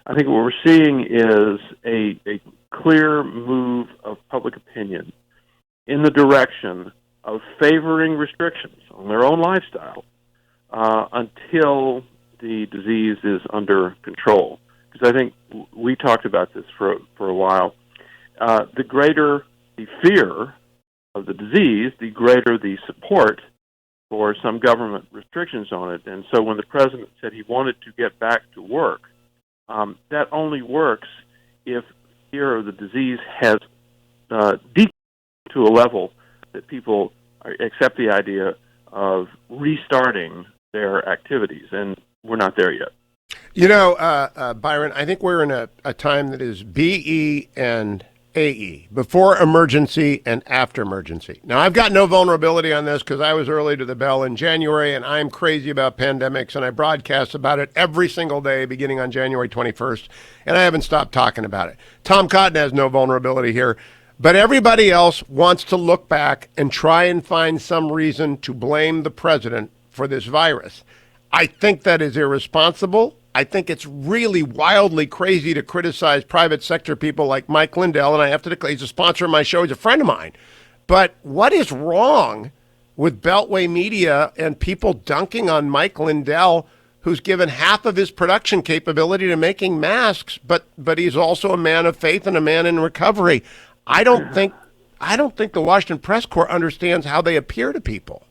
I think what we're seeing is a clear move of public opinion in the direction of favoring restrictions on their own lifestyle until the disease is under control. Because I think we talked about this for a while. The greater the fear of the disease, the greater the support for some government restrictions on it. And so when the president said he wanted to get back to work, that only works if fear of the disease has decreased to a level that people accept the idea of restarting their activities. And we're not there yet. Byron, I think we're in a time that is BE and AE, before emergency and after emergency. Now, I've got no vulnerability on this because I was early to the bell in January, and I'm crazy about pandemics, and I broadcast about it every single day beginning on January 21st, and I haven't stopped talking about it. Tom Cotton has no vulnerability here, but everybody else wants to look back and try and find some reason to blame the president for this virus. I think that is irresponsible. I think it's really wildly crazy to criticize private sector people like Mike Lindell, and I have to declare he's a sponsor of my show. He's a friend of mine. But what is wrong with Beltway Media and people dunking on Mike Lindell, who's given half of his production capability to making masks, but he's also a man of faith and a man in recovery? I don't think the Washington Press Corps understands how they appear to people.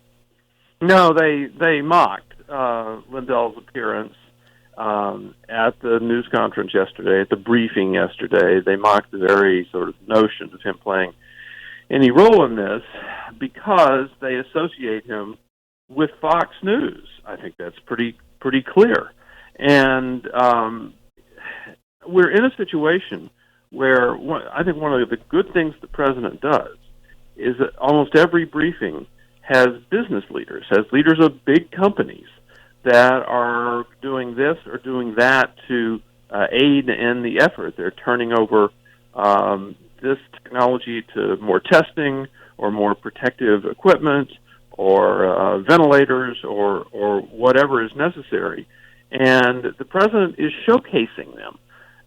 No, they mocked Lindell's appearance at the news conference yesterday, at the briefing yesterday. They mocked the very sort of notion of him playing any role in this because they associate him with Fox News. I think that's pretty clear. And we're in a situation where I think one of the good things the president does is that almost every briefing has business leaders, has leaders of big companies that are doing this or doing that to aid in the effort. They're turning over this technology to more testing or more protective equipment or ventilators or whatever is necessary. And the president is showcasing them.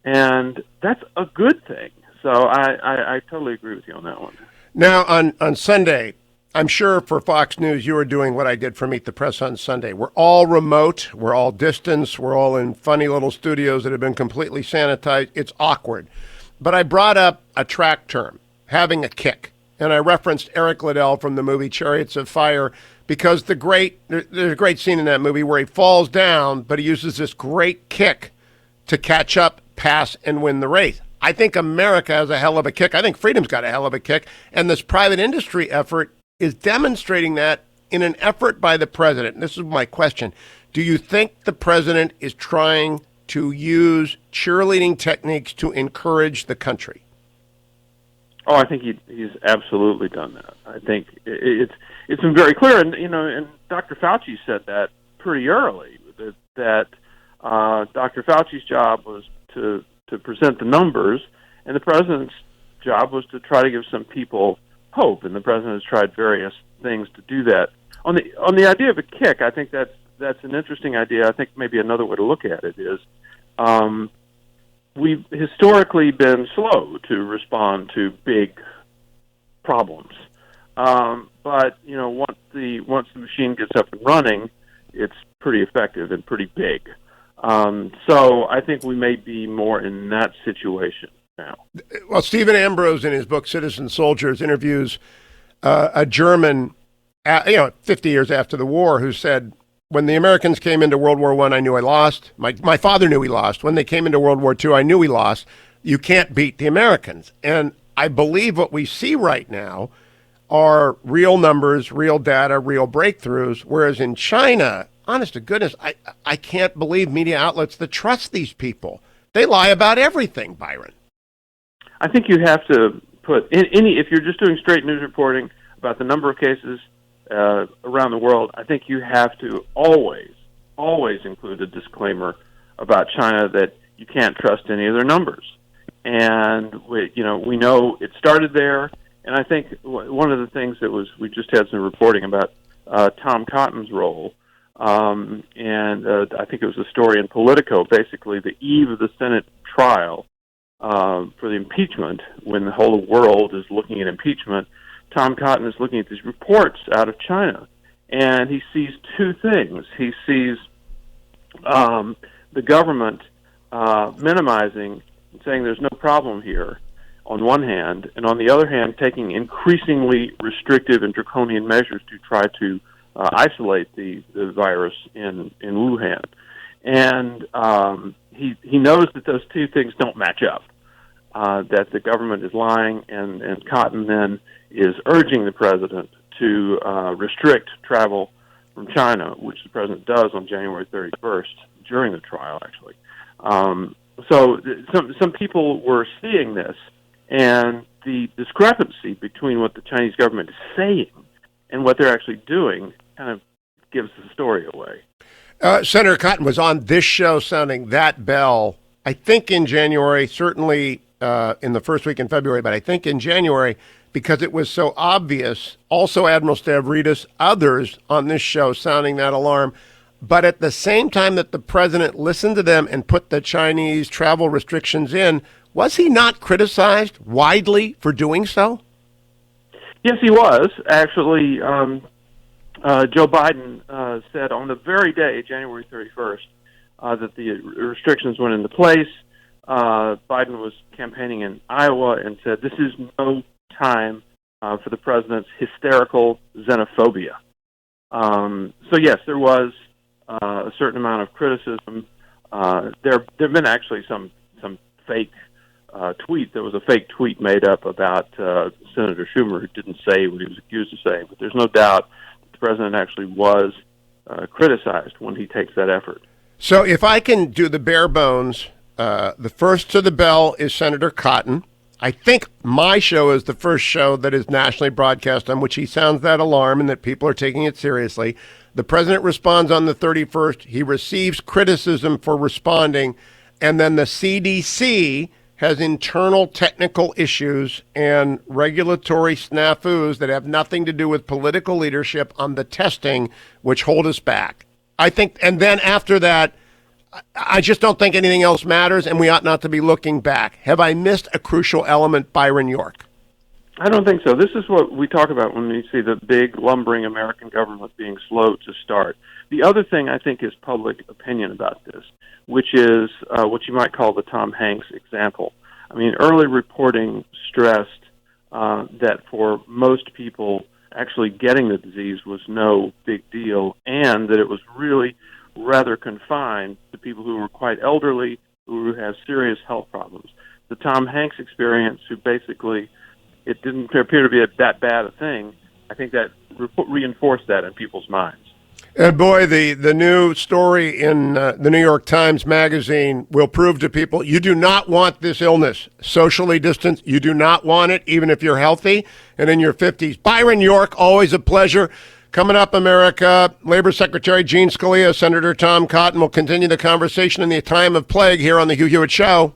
And that's a good thing. So I totally agree with you on that one. Now, on Sunday, I'm sure for Fox News, you were doing what I did for Meet the Press on Sunday. We're all remote. We're all distance. We're all in funny little studios that have been completely sanitized. It's awkward. But I brought up a track term, having a kick. And I referenced Eric Liddell from the movie Chariots of Fire because there's a great scene in that movie where he falls down, but he uses this great kick to catch up, pass, and win the race. I think America has a hell of a kick. I think freedom's got a hell of a kick. And this private industry effort is demonstrating that in an effort by the president. And this is my question. Do you think the president is trying to use cheerleading techniques to encourage the country? Oh, I think he's absolutely done that. I think it's been very clear, and Dr. Fauci said that pretty early that Dr. Fauci's job was to present the numbers, and the president's job was to try to give some people hope. And the president has tried various things to do that. On the idea of a kick, I think that's an interesting idea. I think maybe another way to look at it is we've historically been slow to respond to big problems. But once the machine gets up and running, it's pretty effective and pretty big. So I think we may be more in that situation now. Well, Stephen Ambrose, in his book Citizen Soldiers, interviews a German, 50 years after the war, who said, when the Americans came into World War I knew I lost. My father knew he lost. When they came into World War II, I knew we lost. You can't beat the Americans. And I believe what we see right now are real numbers, real data, real breakthroughs, whereas in China, honest to goodness, I can't believe media outlets that trust these people. They lie about everything, Byron. I think you have to put if you're just doing straight news reporting about the number of cases around the world, I think you have to always include a disclaimer about China that you can't trust any of their numbers. And we know it started there. And I think one of the things we just had some reporting about Tom Cotton's role. And I think it was a story in Politico, basically the eve of the Senate trial for the impeachment, when the whole world is looking at impeachment. Tom Cotton is looking at these reports out of China, and he sees two things. He sees the government minimizing and saying there's no problem here on one hand, and on the other hand, taking increasingly restrictive and draconian measures to try to isolate the virus in Wuhan. And he knows that those two things don't match up, that the government is lying, and Cotton then is urging the president to restrict travel from China, which the president does on January 31st during the trial, actually. So some people were seeing this, and the discrepancy between what the Chinese government is saying and what they're actually doing kind of gives the story away. Senator Cotton was on this show sounding that bell, I think in January, certainly in the first week in February, but I think in January, because it was so obvious. Also, Admiral Stavridis, others on this show sounding that alarm. But at the same time that the president listened to them and put the Chinese travel restrictions in, was he not criticized widely for doing so? Yes, he was. Actually, Joe Biden said on the very day, January 31st, that the restrictions went into place. Biden was campaigning in Iowa and said, this is no time for the president's hysterical xenophobia. So, yes, there was a certain amount of criticism. There have been actually some fake tweet. There was a fake tweet made up about Senator Schumer, who didn't say what he was accused of saying. But there's no doubt that the president actually was criticized when he takes that effort. So if I can do the bare bones, the first to the bell is Senator Cotton. I think my show is the first show that is nationally broadcast on which he sounds that alarm and that people are taking it seriously. The president responds on the 31st. He receives criticism for responding. And then the CDC has internal technical issues and regulatory snafus that have nothing to do with political leadership on the testing, which hold us back. I think, and then after that, I just don't think anything else matters, and we ought not to be looking back. Have I missed a crucial element, Byron York? I don't think so. This is what we talk about when we see the big, lumbering American government being slow to start. The other thing I think is public opinion about this, which is what you might call the Tom Hanks example. I mean, early reporting stressed that for most people, actually getting the disease was no big deal, and that it was really rather confined to people who were quite elderly, who have serious health problems. The Tom Hanks experience, who basically it didn't appear to be that bad a thing, I think that reinforced that in people's minds. And boy, the new story in the New York Times Magazine will prove to people you do not want this illness. Socially distanced, you do not want it, even if you're healthy and in your 50s. Byron York, always a pleasure. Coming up, America, Labor Secretary Eugene Scalia, Senator Tom Cotton will continue the conversation in the time of plague here on the Hugh Hewitt Show.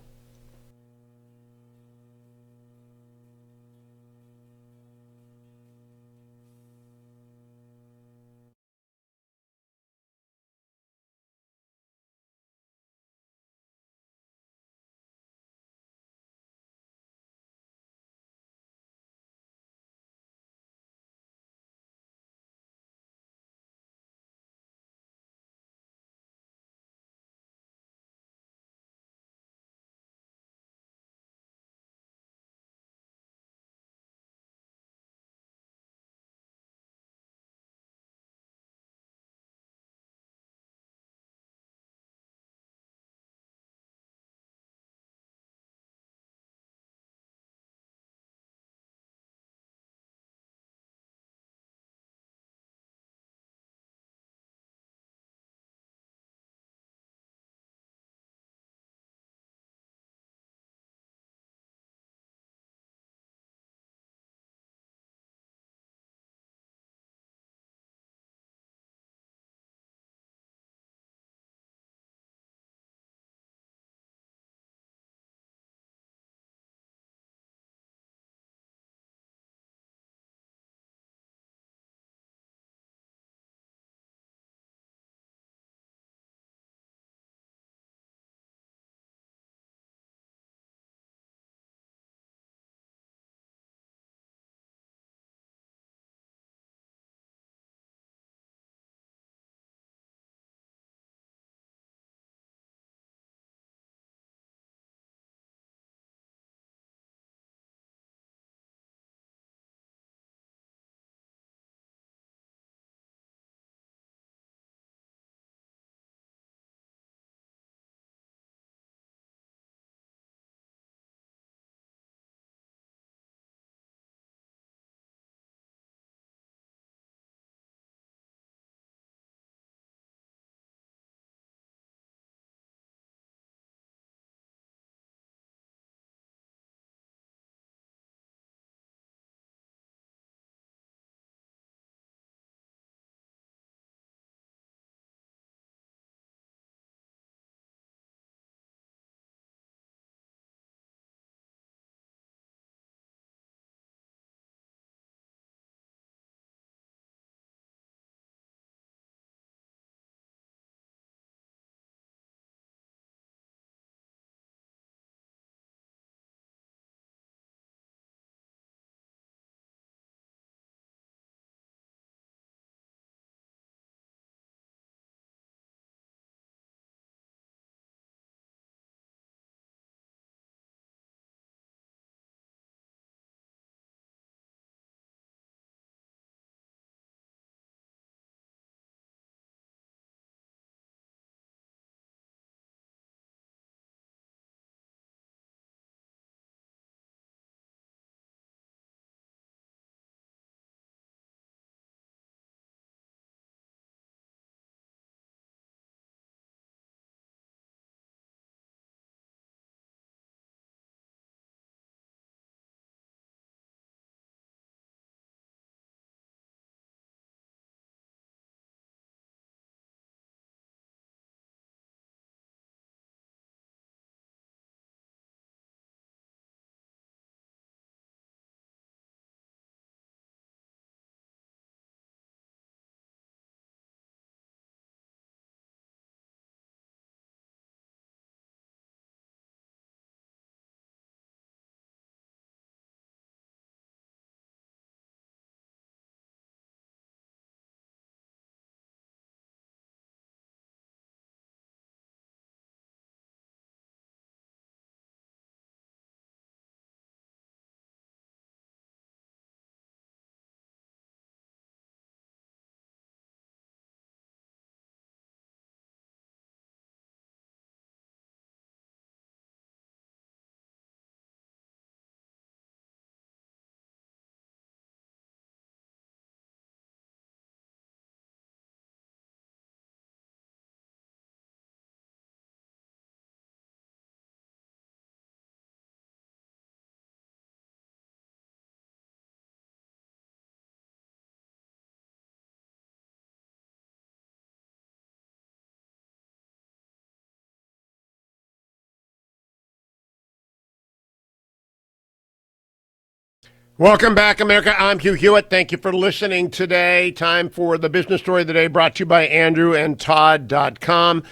Welcome back, America. I'm Hugh Hewitt. Thank you for listening today. Time for the business story of the day, brought to you by AndrewandTodd.com.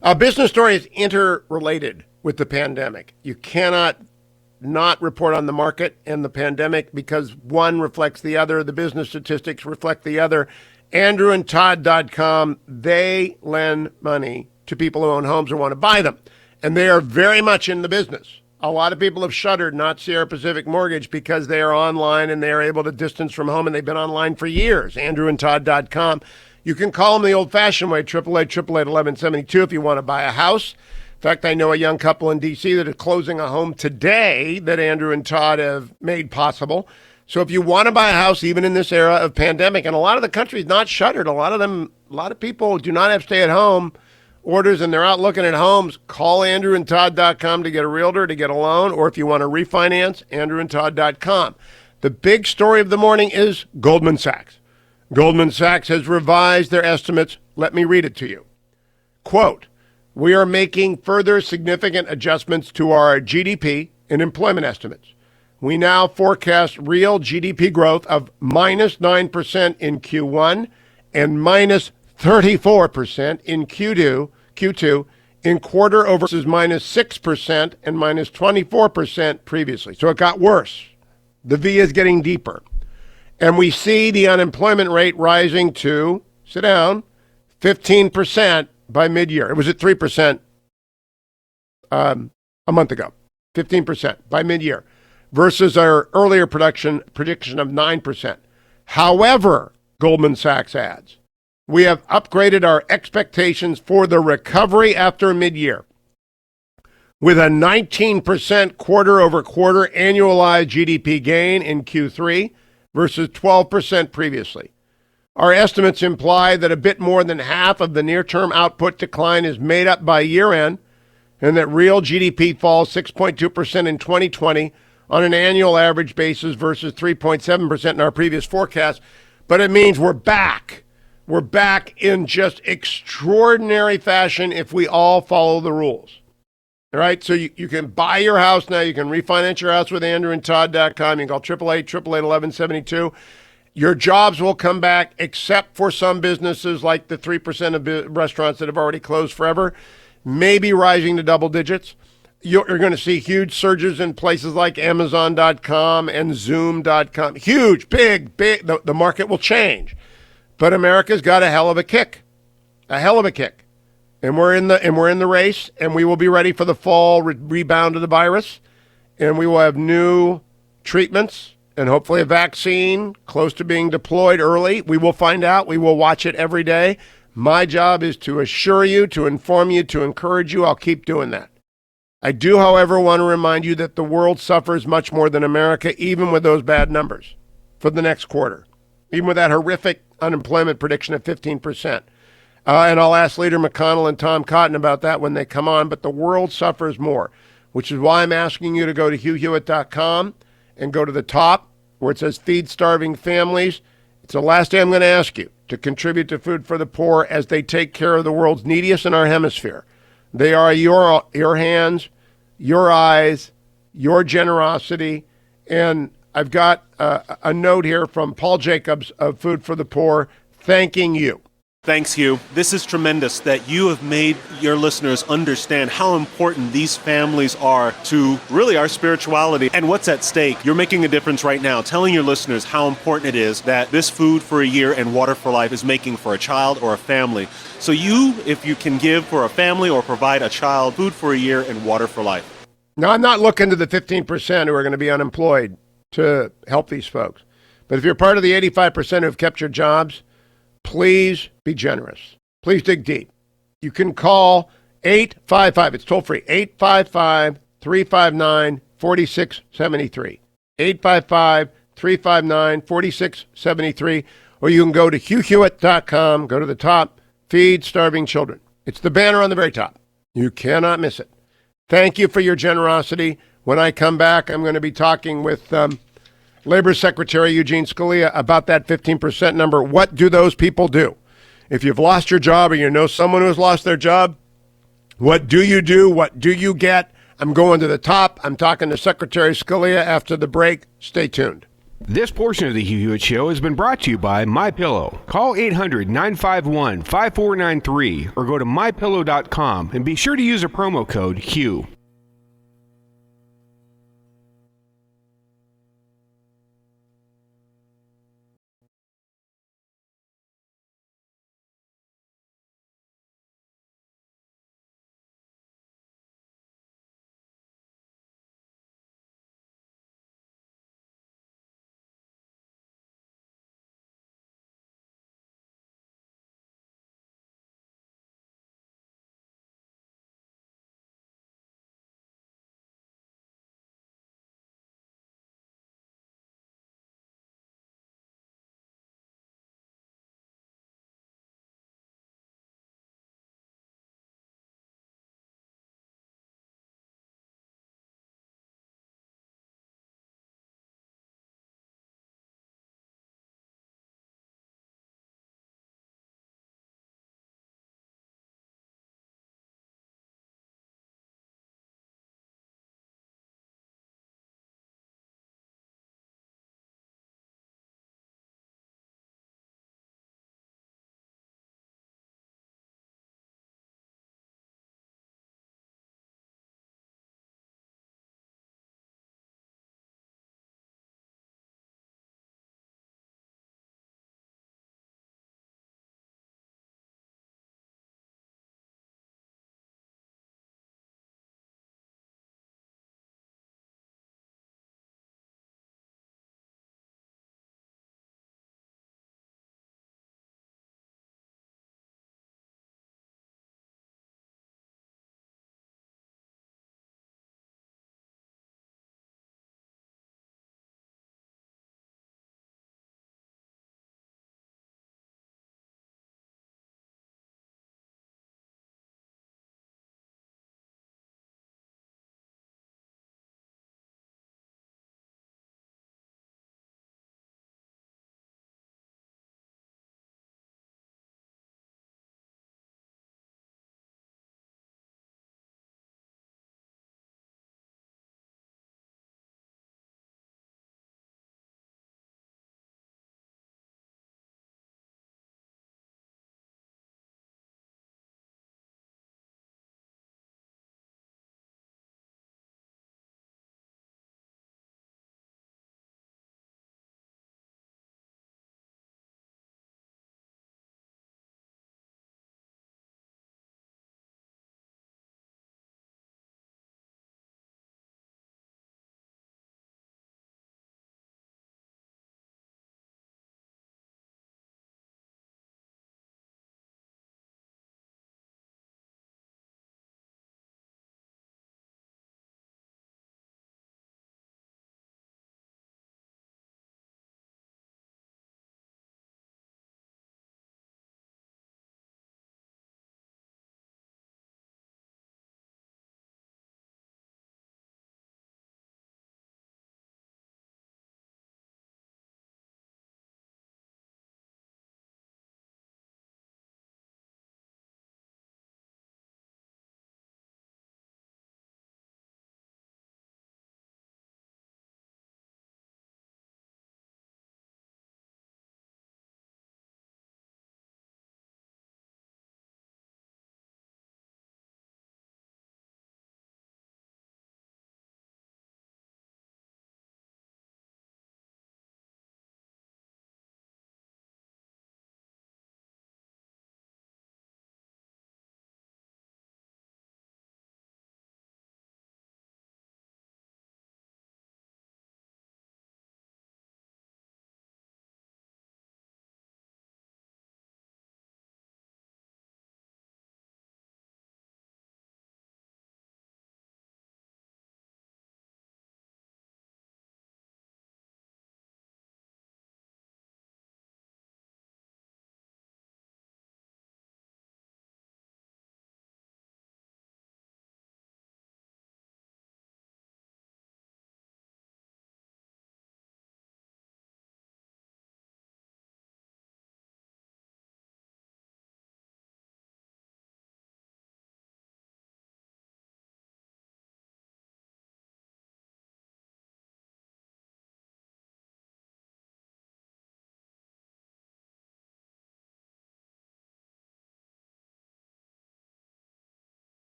A business story is interrelated with the pandemic. You cannot not report on the market and the pandemic because one reflects the other. The business statistics reflect the other. AndrewandTodd.com, they lend money to people who own homes or want to buy them. And they are very much in the business. A lot of people have shuttered, not Sierra Pacific Mortgage, because they are online and they are able to distance from home, and they've been online for years. AndrewandTodd.com. You can call them the old-fashioned way, 888-888-1172 if you want to buy a house. In fact, I know a young couple in D.C. that are closing a home today that Andrew and Todd have made possible. So if you want to buy a house, even in this era of pandemic, and a lot of the country is not shuttered, a lot of people do not have stay-at-home orders and they're out looking at homes, call AndrewandTodd.com to get a realtor, to get a loan, or if you want to refinance, AndrewandTodd.com. The big story of the morning is Goldman Sachs. Goldman Sachs has revised their estimates. Let me read it to you. Quote, "We are making further significant adjustments to our GDP and employment estimates. We now forecast real GDP growth of minus 9% in Q1 and minus 34% in Q2 in quarter over versus minus 6% and minus 24% previously." So it got worse. The V is getting deeper. And we see the unemployment rate rising to, sit down, 15% by mid-year. It was at 3% a month ago. 15% by mid-year versus our earlier prediction of 9%. However, Goldman Sachs adds, we have upgraded our expectations for the recovery after mid-year with a 19% quarter-over-quarter annualized GDP gain in Q3 versus 12% previously. Our estimates imply that a bit more than half of the near-term output decline is made up by year-end and that real GDP falls 6.2% in 2020 on an annual average basis versus 3.7% in our previous forecast. But it means we're back. We're back in just extraordinary fashion if we all follow the rules. All right, so you can buy your house now. You can refinance your house with AndrewandTodd.com. You can call 888-888-1172. Your jobs will come back, except for some businesses like the 3% of restaurants that have already closed forever, maybe rising to double digits. You're going to see huge surges in places like Amazon.com and Zoom.com. Huge, big. The market will change. But America's got a hell of a kick. And we're in the race, and we will be ready for the fall rebound of the virus, and we will have new treatments and hopefully a vaccine close to being deployed early. We will find out. We will watch it every day. My job is to assure you, to inform you, to encourage you. I'll keep doing that. I do, however, want to remind you that the world suffers much more than America, even with those bad numbers for the next quarter, even with that horrific unemployment prediction of 15%. And I'll ask Leader McConnell and Tom Cotton about that when they come on, but the world suffers more, which is why I'm asking you to go to HughHewitt.com and go to the top where it says Feed Starving Families. It's the last day I'm going to ask you to contribute to Food for the Poor as they take care of the world's neediest in our hemisphere. They are your hands, your eyes, your generosity. And I've got a note here from Paul Jacobs of Food for the Poor thanking you. Thanks, Hugh. This is tremendous that you have made your listeners understand how important these families are to really our spirituality and what's at stake. You're making a difference right now, telling your listeners how important it is that this Food for a Year and Water for Life is making for a child or a family. So you, if you can give for a family or provide a child Food for a Year and Water for Life. Now, I'm not looking to the 15% who are going to be unemployed to help these folks. But if you're part of the 85% who have kept your jobs, please be generous. Please dig deep. You can call 855. It's toll free. 855-359-4673. 855-359-4673. Or you can go to HughHewitt.com. Go to the top. Feed Starving Children. It's the banner on the very top. You cannot miss it. Thank you for your generosity. When I come back, I'm going to be talking with Labor Secretary Eugene Scalia about that 15% number. What do those people do? If you've lost your job or you know someone who has lost their job, what do you do? What do you get? I'm going to the top. I'm talking to Secretary Scalia after the break. Stay tuned. This portion of the Hugh Hewitt Show has been brought to you by MyPillow. Call 800-951-5493 or go to mypillow.com and be sure to use a promo code HUGH.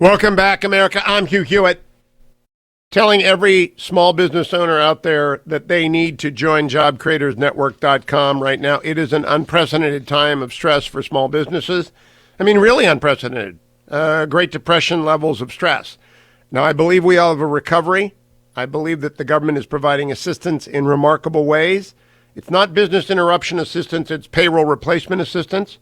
Welcome back, America. I'm Hugh Hewitt, telling every small business owner out there that they need to join JobCreatorsNetwork.com right now. It is an unprecedented time of stress for small businesses. I mean, really unprecedented. Great Depression levels of stress. Now, I believe we all have a recovery. I believe that the government is providing assistance in remarkable ways. It's not business interruption assistance, it's payroll replacement assistance.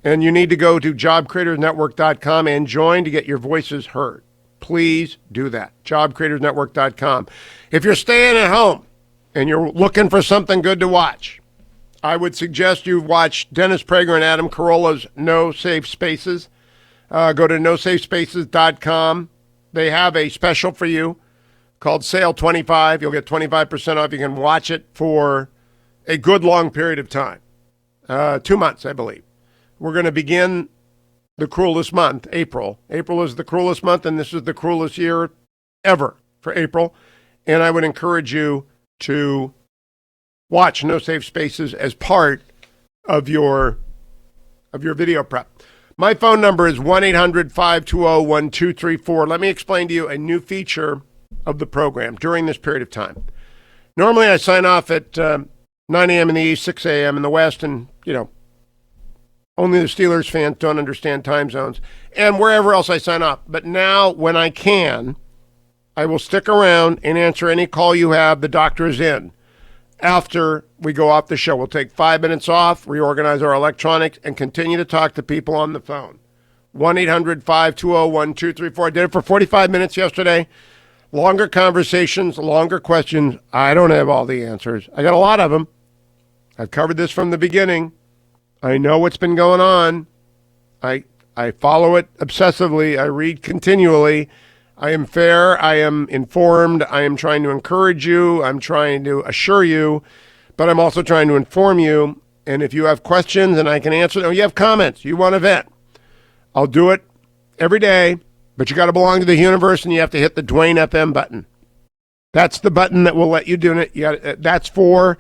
And you need to go to JobCreatorsNetwork.com and join to get your voices heard. Please do that. JobCreatorsNetwork.com. If you're staying at home and you're looking for something good to watch, I would suggest you watch Dennis Prager and Adam Carolla's No Safe Spaces. Go to NoSafeSpaces.com. They have a special for you called Sale 25. You'll get 25% off. You can watch it for a good long period of time. 2 months, I believe. We're going to begin the cruelest month, April. April is the cruelest month, and this is the cruelest year ever for April. And I would encourage you to watch No Safe Spaces as part of your video prep. My phone number is 1-800-520-1234. Let me explain to you a new feature of the program during this period of time. Normally, I sign off at 9 a.m. in the East, 6 a.m. in the West, and, only the Steelers fans don't understand time zones, and wherever else I sign off. But now, when I can, I will stick around and answer any call you have. The doctor is in. After we go off the show, we'll take 5 minutes off, reorganize our electronics, and continue to talk to people on the phone. 1-800-520-1234. I did it for 45 minutes yesterday. Longer conversations, longer questions. I don't have all the answers. I got a lot of them. I've covered this from the beginning. I know what's been going on. I follow it obsessively. I read continually. I am fair. I am informed. I am trying to encourage you. I'm trying to assure you, but I'm also trying to inform you. And if you have questions and I can answer them, you have comments, you want to vent, I'll do it every day, but you got to belong to the universe and you have to hit the Dwayne FM button. That's the button that will let you do it. That's for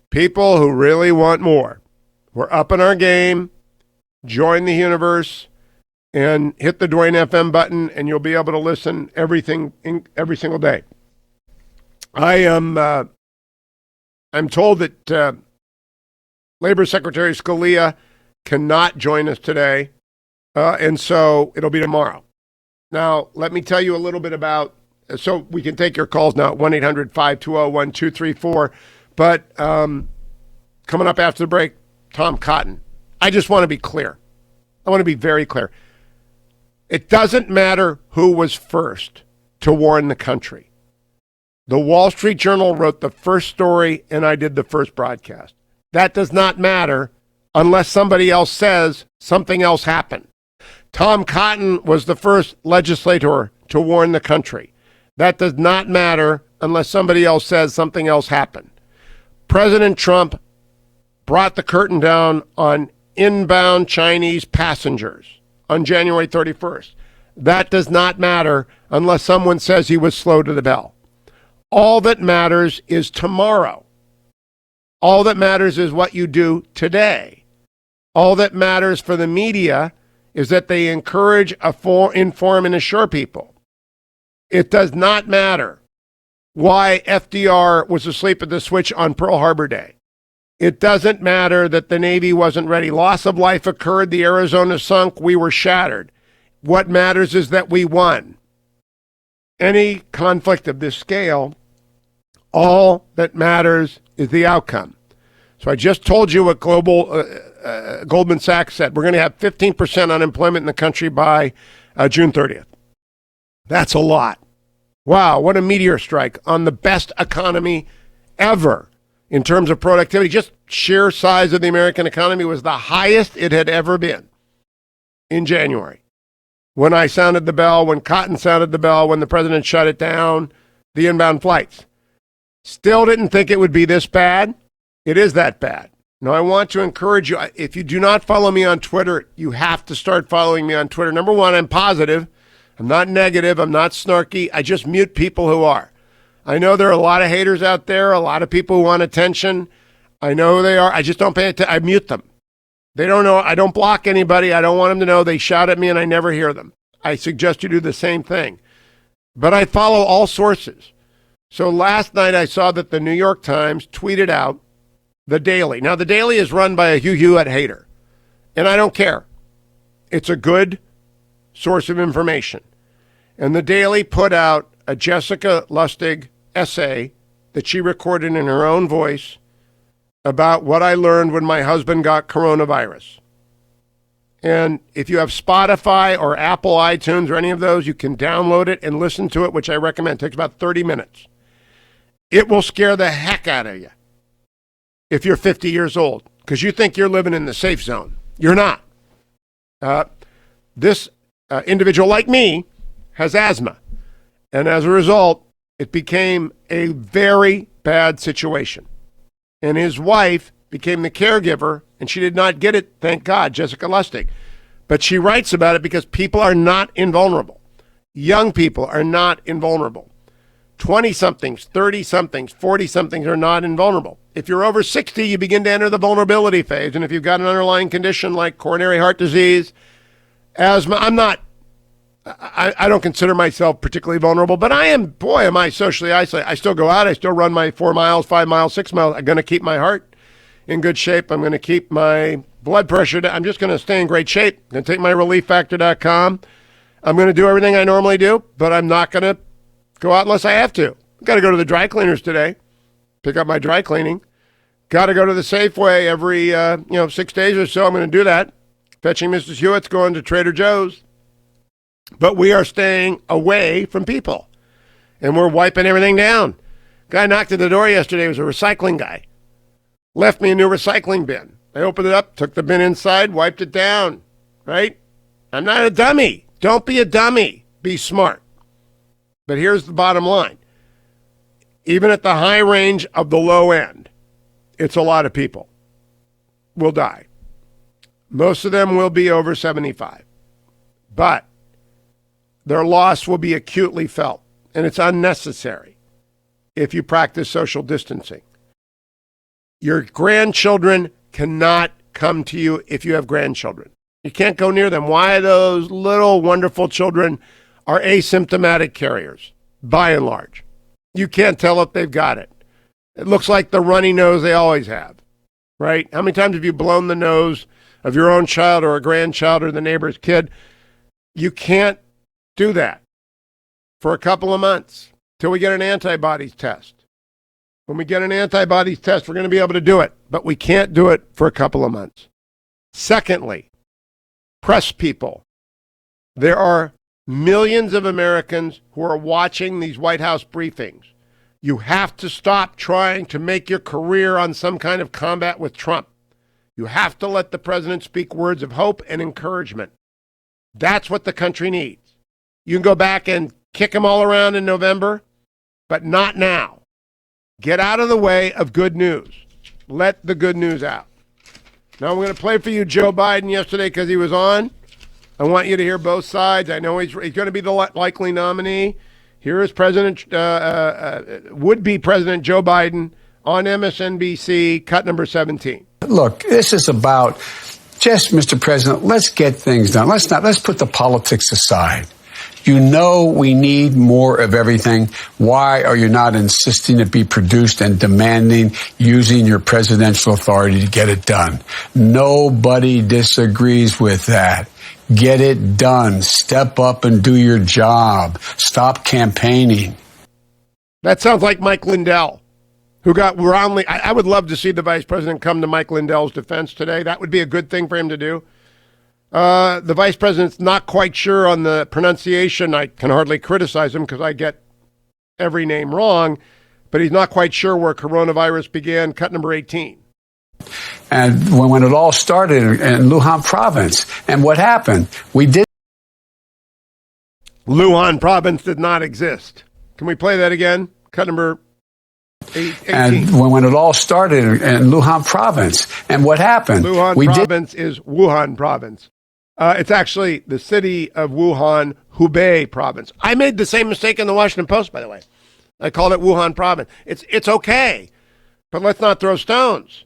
people who really want more. We're upping our game. Join the universe and hit the Dwayne FM button, and you'll be able to listen every single day. I'm told that Labor Secretary Scalia cannot join us today, and so it'll be tomorrow. Now, let me tell you a little bit about, so we can take your calls now at 1-800-520-1234, but coming up after the break, Tom Cotton. I just want to be clear. I want to be very clear. It doesn't matter who was first to warn the country. The Wall Street Journal wrote the first story and I did the first broadcast. That does not matter unless somebody else says something else happened. Tom Cotton was the first legislator to warn the country. That does not matter unless somebody else says something else happened. President Trump brought the curtain down on inbound Chinese passengers on January 31st. That does not matter unless someone says he was slow to the bell. All that matters is tomorrow. All that matters is what you do today. All that matters for the media is that they encourage, inform, and assure people. It does not matter why FDR was asleep at the switch on Pearl Harbor Day. It doesn't matter that the Navy wasn't ready. Loss of life occurred. The Arizona sunk. We were shattered. What matters is that we won. Any conflict of this scale, all that matters is the outcome. So I just told you what Goldman Sachs said. We're going to have 15% unemployment in the country by June 30th. That's a lot. Wow, what a meteor strike on the best economy ever. In terms of productivity, just sheer size of the American economy was the highest it had ever been in January. When I sounded the bell, when Cotton sounded the bell, when the president shut it down, the inbound flights. Still didn't think it would be this bad. It is that bad. Now, I want to encourage you, if you do not follow me on Twitter, you have to start following me on Twitter. Number one, I'm positive. I'm not negative. I'm not snarky. I just mute people who are. I know there are a lot of haters out there, a lot of people who want attention. I know who they are. I just don't pay attention. I mute them. They don't know. I don't block anybody. I don't want them to know. They shout at me and I never hear them. I suggest you do the same thing. But I follow all sources. So last night I saw that the New York Times tweeted out the Daily. Now, the Daily is run by a Hugh Hewitt hater, and I don't care. It's a good source of information. And the Daily put out a Jessica Lustig essay that she recorded in her own voice about what I learned when my husband got coronavirus. And if you have Spotify or Apple iTunes or any of those, you can download it and listen to it, which I recommend. It takes about 30 minutes. It will scare the heck out of you if you're 50 years old, because you think you're living in the safe zone. You're not. This individual, like me, has asthma. And as a result, it became a very bad situation. And his wife became the caregiver, and she did not get it, thank God, Jessica Lustig. But she writes about it because people are not invulnerable. Young people are not invulnerable. 20-somethings, 30-somethings, 40-somethings are not invulnerable. If you're over 60, you begin to enter the vulnerability phase. And if you've got an underlying condition like coronary heart disease, asthma, I don't consider myself particularly vulnerable, but I am, boy, am I socially isolated. I still go out. I still run my 4 miles, 5 miles, 6 miles. I'm going to keep my heart in good shape. I'm going to keep my blood pressure down. I'm just going to stay in great shape. I'm going to take my relieffactor.com. I'm going to do everything I normally do, but I'm not going to go out unless I have to. I've got to go to the dry cleaners today, pick up my dry cleaning. Got to go to the Safeway every 6 days or so. I'm going to do that. Fetching Mrs. Hewitt's, going to Trader Joe's. But we are staying away from people, and we're wiping everything down. Guy knocked at the door yesterday. It was a recycling guy. Left me a new recycling bin. I opened it up, took the bin inside, wiped it down, right? I'm not a dummy. Don't be a dummy. Be smart. But here's the bottom line. Even at the high range of the low end, it's a lot of people will die. Most of them will be over 75. But their loss will be acutely felt, and it's unnecessary if you practice social distancing. Your grandchildren cannot come to you if you have grandchildren. You can't go near them. Why? Those little wonderful children are asymptomatic carriers, by and large. You can't tell if they've got it. It looks like the runny nose they always have, right? How many times have you blown the nose of your own child or a grandchild or the neighbor's kid? You can't do that for a couple of months till we get an antibodies test. When we get an antibodies test, we're going to be able to do it, but we can't do it for a couple of months. Secondly, press people. There are millions of Americans who are watching these White House briefings. You have to stop trying to make your career on some kind of combat with Trump. You have to let the president speak words of hope and encouragement. That's what the country needs. You can go back and kick them all around in November, but not now. Get out of the way of good news. Let the good news out. Now, I'm going to play for you Joe Biden yesterday because he was on. I want you to hear both sides. I know he's going to be the likely nominee. Here is would-be President Joe Biden on MSNBC, cut number 17. Look, this is about just, Mr. President, let's get things done. Let's put the politics aside. You know we need more of everything. Why are you not insisting it be produced and demanding using your presidential authority to get it done? Nobody disagrees with that. Get it done. Step up and do your job. Stop campaigning. That sounds like Mike Lindell, who got roundly. I would love to see the vice president come to Mike Lindell's defense today. That would be a good thing for him to do. The vice president's not quite sure on the pronunciation. I can hardly criticize him because I get every name wrong, but he's not quite sure where coronavirus began, cut number 18. And when it all started in Luhan province, and what happened? Luhan province did not exist. Can we play that again? Cut number 18. And when it all started in Luhan province, and what happened? Luhan province is Wuhan province. It's actually the city of Wuhan, Hubei province. I made the same mistake in the Washington Post, by the way. I called it Wuhan province. It's okay, but let's not throw stones.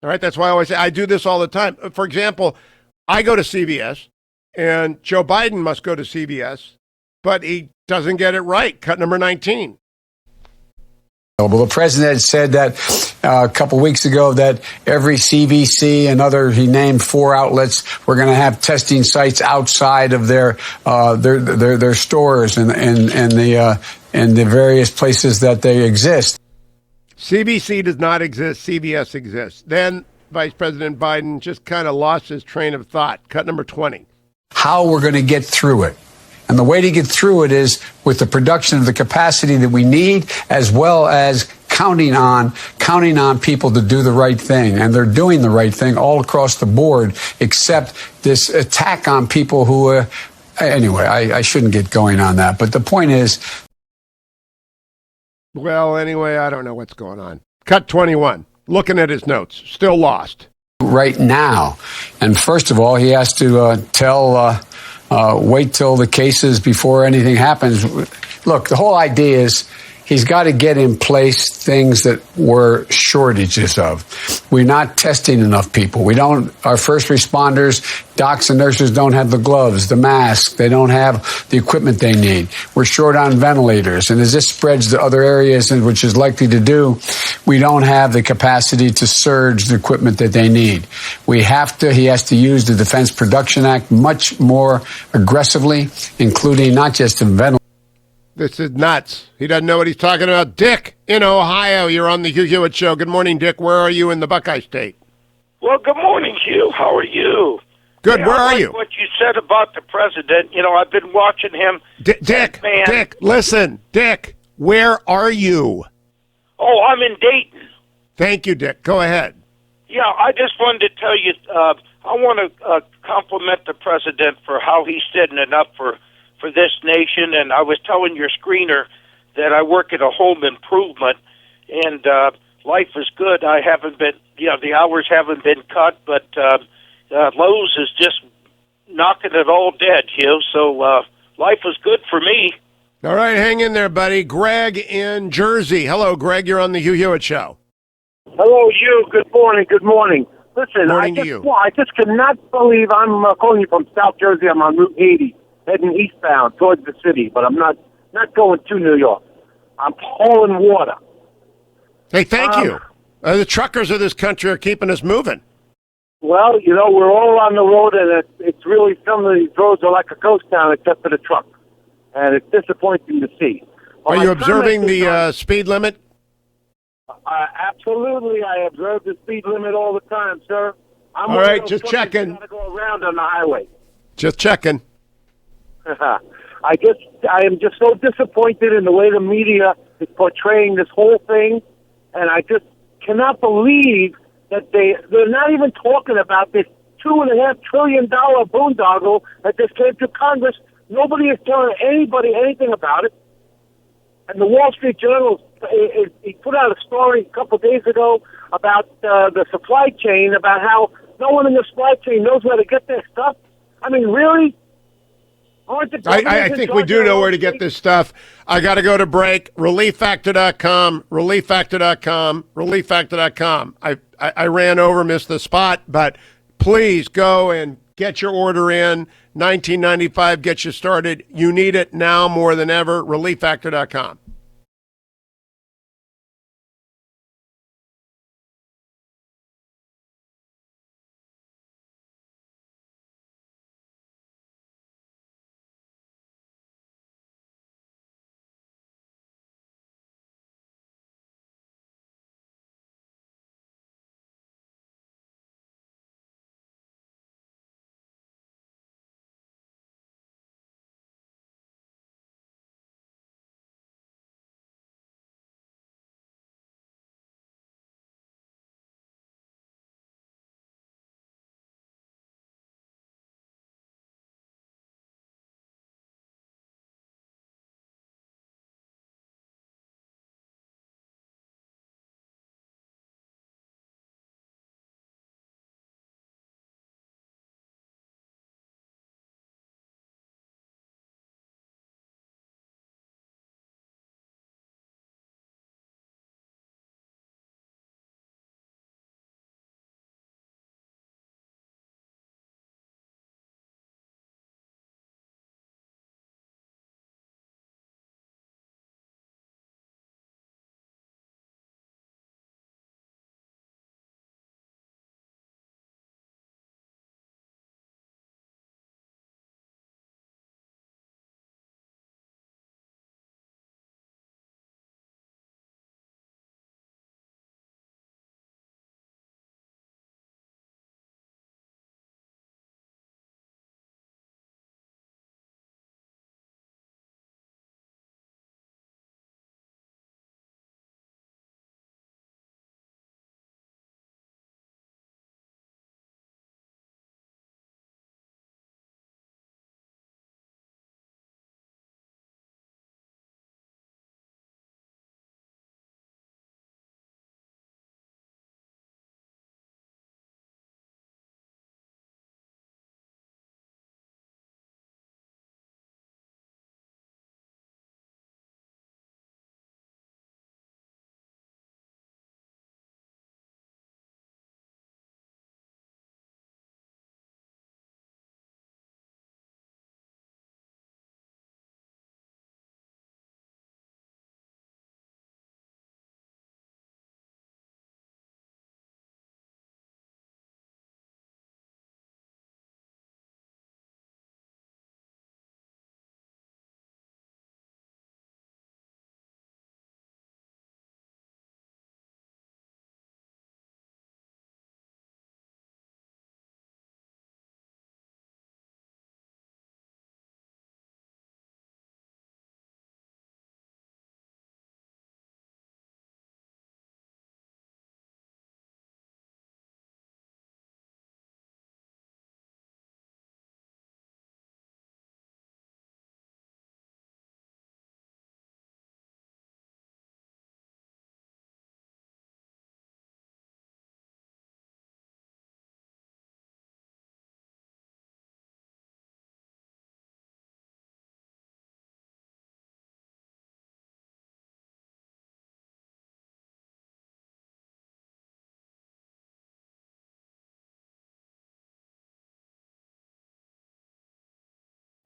All right, that's why I always say I do this all the time. For example, I go to CVS, And Joe Biden must go to CBS, but he doesn't get it right. Cut number 19. Well, the president said that a couple weeks ago that every CBC and other, he named 4 outlets, were going to have testing sites outside of their stores and the various places that they exist. CBC does not exist. CBS exists. Then Vice President Biden just kind of lost his train of thought. Cut number 20. How we're going to get through it. And the way to get through it is with the production of the capacity that we need, as well as counting on people to do the right thing. And they're doing the right thing all across the board, except this attack on people who, anyway, I shouldn't get going on that. But the point is. Well, anyway, I don't know what's going on. Cut 21. Looking at his notes. Still lost. Right now. And first of all, he has to wait till the cases before anything happens. Look, the whole idea is he's got to get in place things that we're shortages of. We're not testing enough people. Our first responders, docs and nurses don't have the gloves, the masks. They don't have the equipment they need. We're short on ventilators. And as this spreads to other areas, and which is likely to do, we don't have the capacity to surge the equipment that they need. He has to use the Defense Production Act much more aggressively, including not just in ventilators. This is nuts. He doesn't know what he's talking about. Dick in Ohio, you're on the Hugh Hewitt Show. Good morning, Dick. Where are you in the Buckeye State? Well, good morning, Hugh. How are you? Good. Where are you? What you said about the president. You know, I've been watching him. Dick, listen. Dick, where are you? Oh, I'm in Dayton. Thank you, Dick. Go ahead. Yeah, I just wanted to tell you, I want to compliment the president for how he's setting it up for this nation. And I was telling your screener that I work at a home improvement, and life is good. I haven't been, the hours haven't been cut, but Lowe's is just knocking it all dead, Hugh. So life is good for me. All right, hang in there, buddy. Greg in Jersey. Hello, Greg. You're on the Hugh Hewitt Show. Hello, Hugh. Good morning. Good morning. Listen, morning to you. I just cannot believe I'm calling you from South Jersey. I'm on Route 80. Heading eastbound towards the city, but I'm not going to New York. I'm hauling water. Hey, thank you. The truckers of this country are keeping us moving. Well, we're all on the road, and it's really, some of these roads are like a ghost town except for the truck, and it's disappointing to see. Are you observing the speed limit? Absolutely, I observe the speed limit all the time, sir. All right, just checking. Got to go around on the highway. Just checking. I am just so disappointed in the way the media is portraying this whole thing, and I just cannot believe that they're not even talking about this $2.5 trillion boondoggle that just came to Congress. Nobody is telling anybody anything about it. And the Wall Street Journal, he put out a story a couple of days ago about the supply chain, about how no one in the supply chain knows where to get their stuff. I mean, really? I think we do know where to get this stuff. I got to go to break. ReliefFactor.com, ReliefFactor.com, ReliefFactor.com. I ran over, missed the spot, but please go and get your order in. $19.95 gets you started. You need it now more than ever. ReliefFactor.com.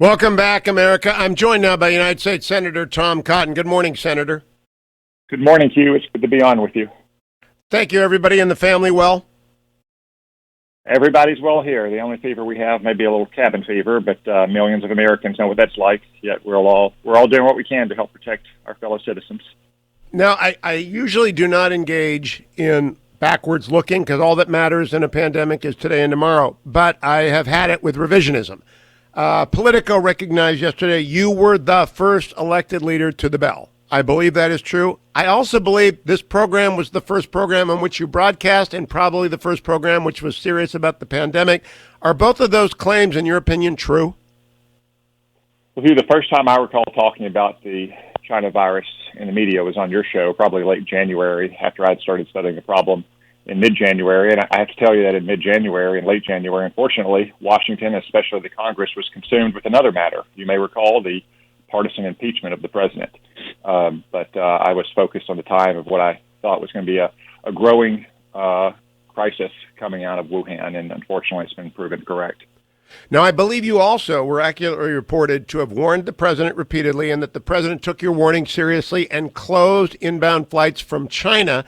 Welcome back, America. I'm joined now by United States Senator Tom Cotton. Good morning, Senator. Good morning, Hugh. It's good to be on with you. Thank you. Everybody in the family well? Everybody's well here. The only fever we have may be a little cabin fever, but millions of Americans know what that's like. Yet we're all doing what we can to help protect our fellow citizens. Now, I usually do not engage in backwards looking because all that matters in a pandemic is today and tomorrow. But I have had it with revisionism. Politico recognized yesterday you were the first elected leader to the bell. I believe that is true. I also believe this program was the first program on which you broadcast and probably the first program which was serious about the pandemic. Are both of those claims, in your opinion, true? Well, Hugh, the first time I recall talking about the China virus in the media was on your show, probably late January, after I'd started studying the problem in mid-January. And I have to tell you that in mid-January and late January, unfortunately, Washington, especially the Congress, was consumed with another matter. You may recall the partisan impeachment of the president. But I was focused on the time of what I thought was going to be a growing crisis coming out of Wuhan, and unfortunately it's been proven correct. Now, I believe you also were accurately reported to have warned the president repeatedly and that the president took your warning seriously and closed inbound flights from China,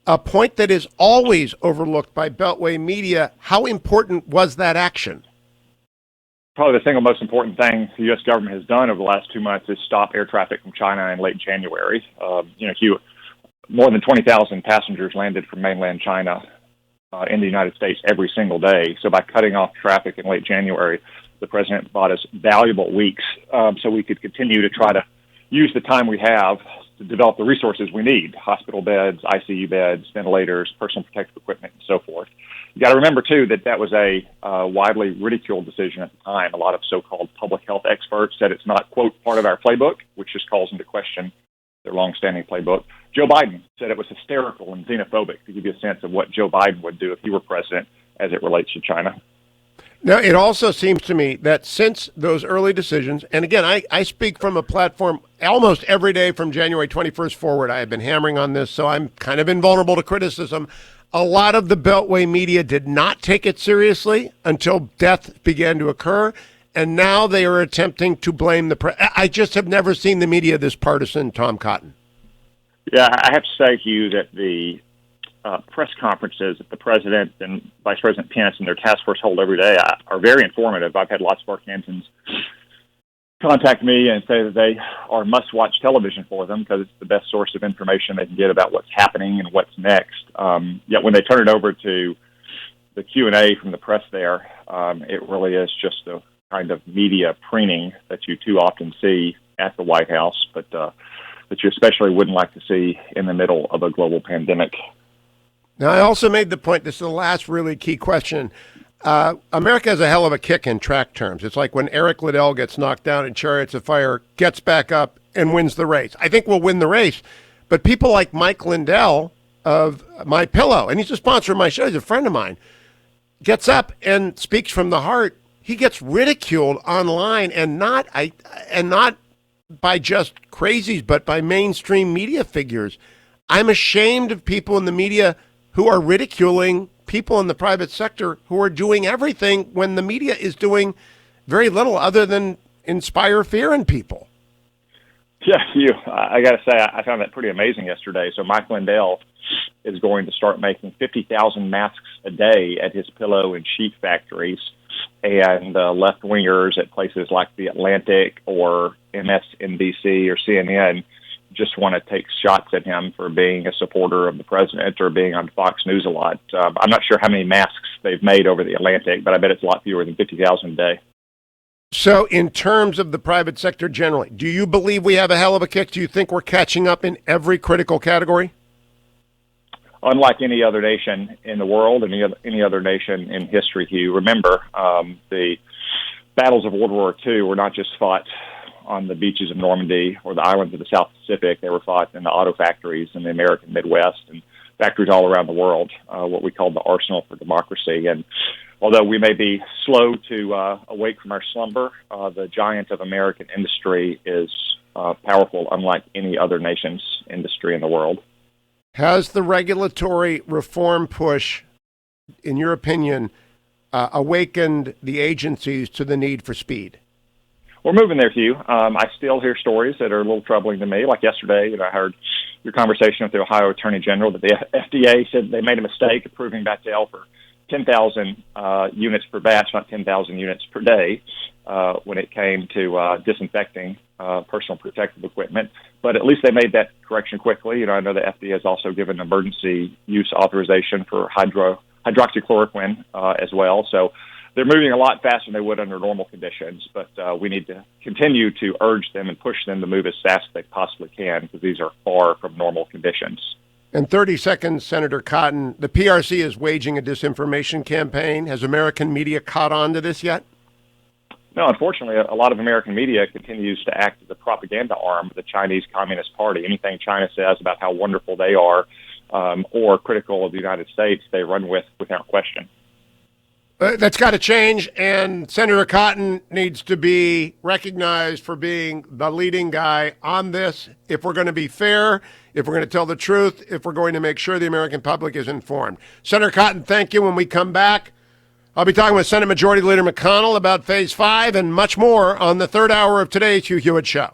a point that is always overlooked by Beltway media. How important was that action? Probably the single most important thing the U.S. government has done over the last 2 months is stop air traffic from China in late January. More than 20,000 passengers landed from mainland China in the United States every single day. So by cutting off traffic in late January, the president bought us valuable weeks so we could continue to try to use the time we have to develop the resources we need: hospital beds, ICU beds, ventilators, personal protective equipment, and so forth. You got to remember, too, that was a widely ridiculed decision at the time. A lot of so-called public health experts said it's not, quote, part of our playbook, which just calls into question their longstanding playbook. Joe Biden said it was hysterical and xenophobic, to give you a sense of what Joe Biden would do if he were president as it relates to China. Now, it also seems to me that since those early decisions, and again, I speak from a platform almost every day from January 21st forward. I have been hammering on this, so I'm kind of invulnerable to criticism. A lot of the Beltway media did not take it seriously until death began to occur, and now they are attempting to blame the I just have never seen the media this partisan, Tom Cotton. Yeah, I have to say, Hugh, that the press conferences that the president and Vice President Pence and their task force hold every day are very informative. I've had lots of Arkansans contact me and say that they are must-watch television for them because it's the best source of information they can get about what's happening and what's next. Yet when they turn it over to the Q&A from the press there, it really is just the kind of media preening that you too often see at the White House, but that you especially wouldn't like to see in the middle of a global pandemic. Now, I also made the point, this is the last really key question. America has a hell of a kick in track terms. It's like when Eric Liddell gets knocked down in Chariots of Fire, gets back up, and wins the race. I think we'll win the race. But people like Mike Lindell of My Pillow, and he's a sponsor of my show, he's a friend of mine, gets up and speaks from the heart. He gets ridiculed online, and not by just crazies, but by mainstream media figures. I'm ashamed of people in the media who are ridiculing people in the private sector who are doing everything when the media is doing very little other than inspire fear in people. Yeah, Hugh, I got to say, I found that pretty amazing yesterday. So Mike Lindell is going to start making 50,000 masks a day at his pillow and sheet factories, and left-wingers at places like The Atlantic or MSNBC or CNN just want to take shots at him for being a supporter of the president or being on Fox News a lot. I'm not sure how many masks they've made over the Atlantic, but I bet it's a lot fewer than 50,000 a day. So in terms of the private sector generally, do you believe we have a hell of a kick? Do you think we're catching up in every critical category? Unlike any other nation in the world and any other nation in history, Hugh, remember the battles of World War II were not just fought on the beaches of Normandy or the islands of the South Pacific. They were fought in the auto factories in the American Midwest and factories all around the world, what we call the arsenal for democracy. And although we may be slow to awake from our slumber, the giant of American industry is powerful, unlike any other nation's industry in the world. Has the regulatory reform push, in your opinion, awakened the agencies to the need for speed? we're moving there, Hugh. I still hear stories that are a little troubling to me. Like yesterday, I heard your conversation with the Ohio Attorney General that the FDA said they made a mistake approving Bactel for 10,000 units per batch, not 10,000 units per day, when it came to disinfecting personal protective equipment. But at least they made that correction quickly. I know the FDA has also given emergency use authorization for hydroxychloroquine as well. So they're moving a lot faster than they would under normal conditions, but we need to continue to urge them and push them to move as fast as they possibly can, because these are far from normal conditions. In 30 seconds, Senator Cotton, the PRC is waging a disinformation campaign. Has American media caught on to this yet? No, unfortunately, a lot of American media continues to act as a propaganda arm of the Chinese Communist Party. Anything China says about how wonderful they are or critical of the United States, they run with without question. That's got to change, and Senator Cotton needs to be recognized for being the leading guy on this. If we're going to be fair, if we're going to tell the truth, if we're going to make sure the American public is informed. Senator Cotton, thank you. When we come back, I'll be talking with Senate Majority Leader McConnell about Phase 5 and much more on the third hour of today's Hugh Hewitt Show.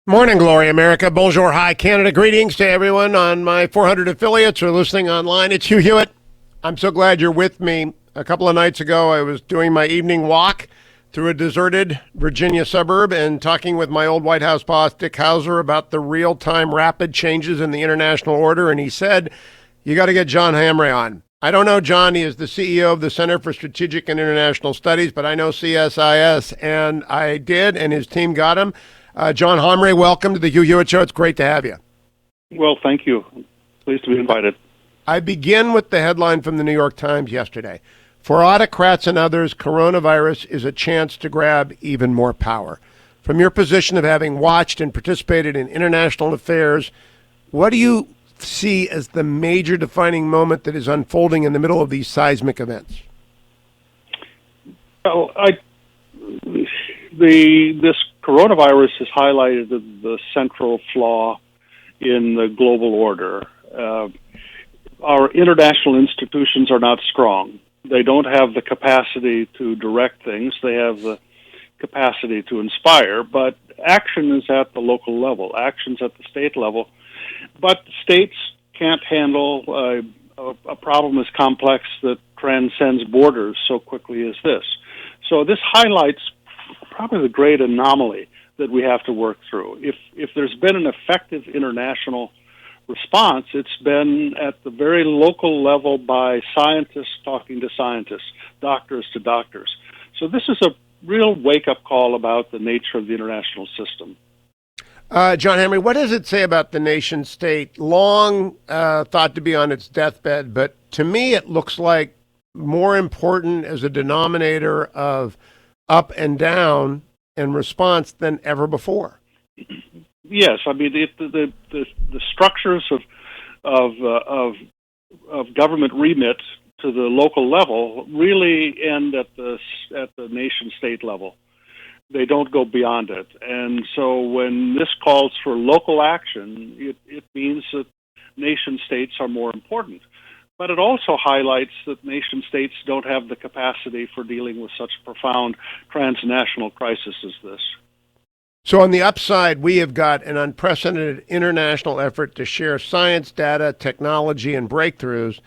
Morning, Glory America. Bonjour, hi, Canada. Greetings to everyone on my 400 affiliates or listening online. It's Hugh Hewitt. I'm so glad you're with me. A couple of nights ago, I was doing my evening walk through a deserted Virginia suburb and talking with my old White House boss, Dick Hauser, about the real-time rapid changes in the international order. And he said, you got to get John Hamre on. I don't know John. He is the CEO of the Center for Strategic and International Studies, but I know CSIS, and I did, and his team got him. John Hamre, welcome to the Hugh Hewitt Show. It's great to have you. Well, thank you. Pleased to be invited. I begin with the headline from the New York Times yesterday. For autocrats and others, coronavirus is a chance to grab even more power. From your position of having watched and participated in international affairs, what do you see as the major defining moment that is unfolding in the middle of these seismic events? Well, this coronavirus has highlighted the central flaw in the global order. Our international institutions are not strong. They don't have the capacity to direct things. They have the capacity to inspire, but action is at the local level. Action's at the state level. But states can't handle a problem as complex that transcends borders so quickly as this. So this highlights probably the great anomaly that we have to work through. If there's been an effective international response, it's been at the very local level by scientists talking to scientists, doctors to doctors. So this is a real wake-up call about the nature of the international system. John Hamre, what does it say about the nation state? Long thought to be on its deathbed, but to me it looks like more important as a denominator of up and down in response than ever before. Yes, I mean the structures of government remit to the local level really end at the nation state level. They don't go beyond it, and so when this calls for local action, it means that nation states are more important. But it also highlights that nation states don't have the capacity for dealing with such profound transnational crisis as this. So on the upside, we have got an unprecedented international effort to share science, data, technology, and breakthroughs.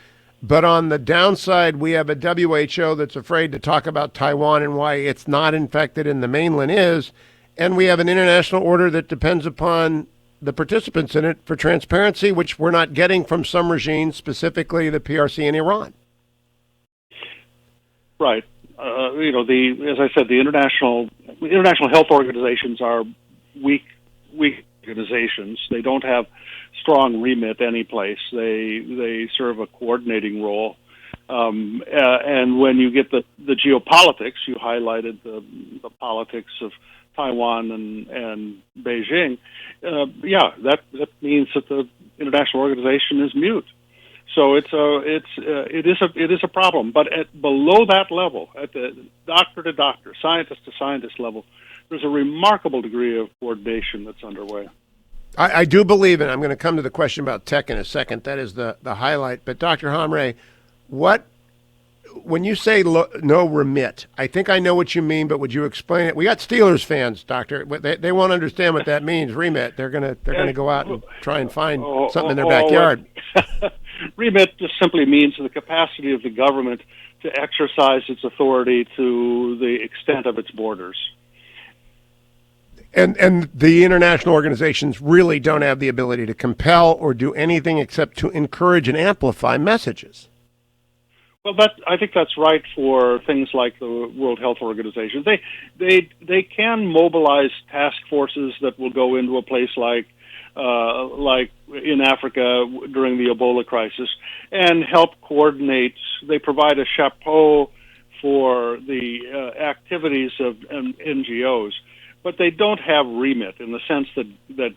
But on the downside, we have a WHO that's afraid to talk about Taiwan and why it's not infected and the mainland is. And we have an international order that depends upon the participants in it for transparency, which we're not getting from some regimes, specifically the PRC in Iran. Right. As I said, the international health organizations are weak organizations. They don't have strong remit any place. They serve a coordinating role. And when you get the geopolitics, you highlighted the politics of Taiwan and Beijing. That means that the international organization is mute. So it is a problem. But below that level, at the doctor to doctor, scientist to scientist level, there's a remarkable degree of coordination that's underway. I do believe, and I'm going to come to the question about tech in a second. That is the highlight. But Dr. Hamre, when you say no remit, I think I know what you mean, but would you explain it? We got Steelers fans, Doctor. They won't understand what that means. Remit. They're gonna go out and try and find something in their backyard. Remit just simply means the capacity of the government to exercise its authority to the extent of its borders. And the international organizations really don't have the ability to compel or do anything except to encourage and amplify messages. Well, I think that's right for things like the World Health Organization. They can mobilize task forces that will go into a place like in Africa during the Ebola crisis and help coordinate. They provide a chapeau for the activities of NGOs, but they don't have remit in the sense that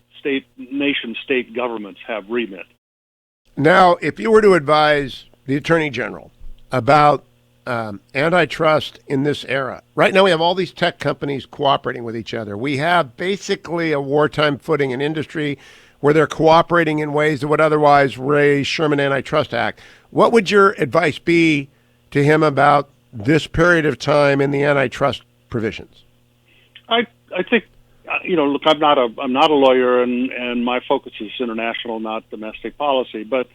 nation-state governments have remit. Now, if you were to advise the Attorney General about antitrust in this era. Right now we have all these tech companies cooperating with each other. We have basically a wartime footing in industry where they're cooperating in ways that would otherwise raise Sherman Antitrust Act. What would your advice be to him about this period of time in the antitrust provisions? I think look, I'm not a lawyer, and my focus is international, not domestic policy. But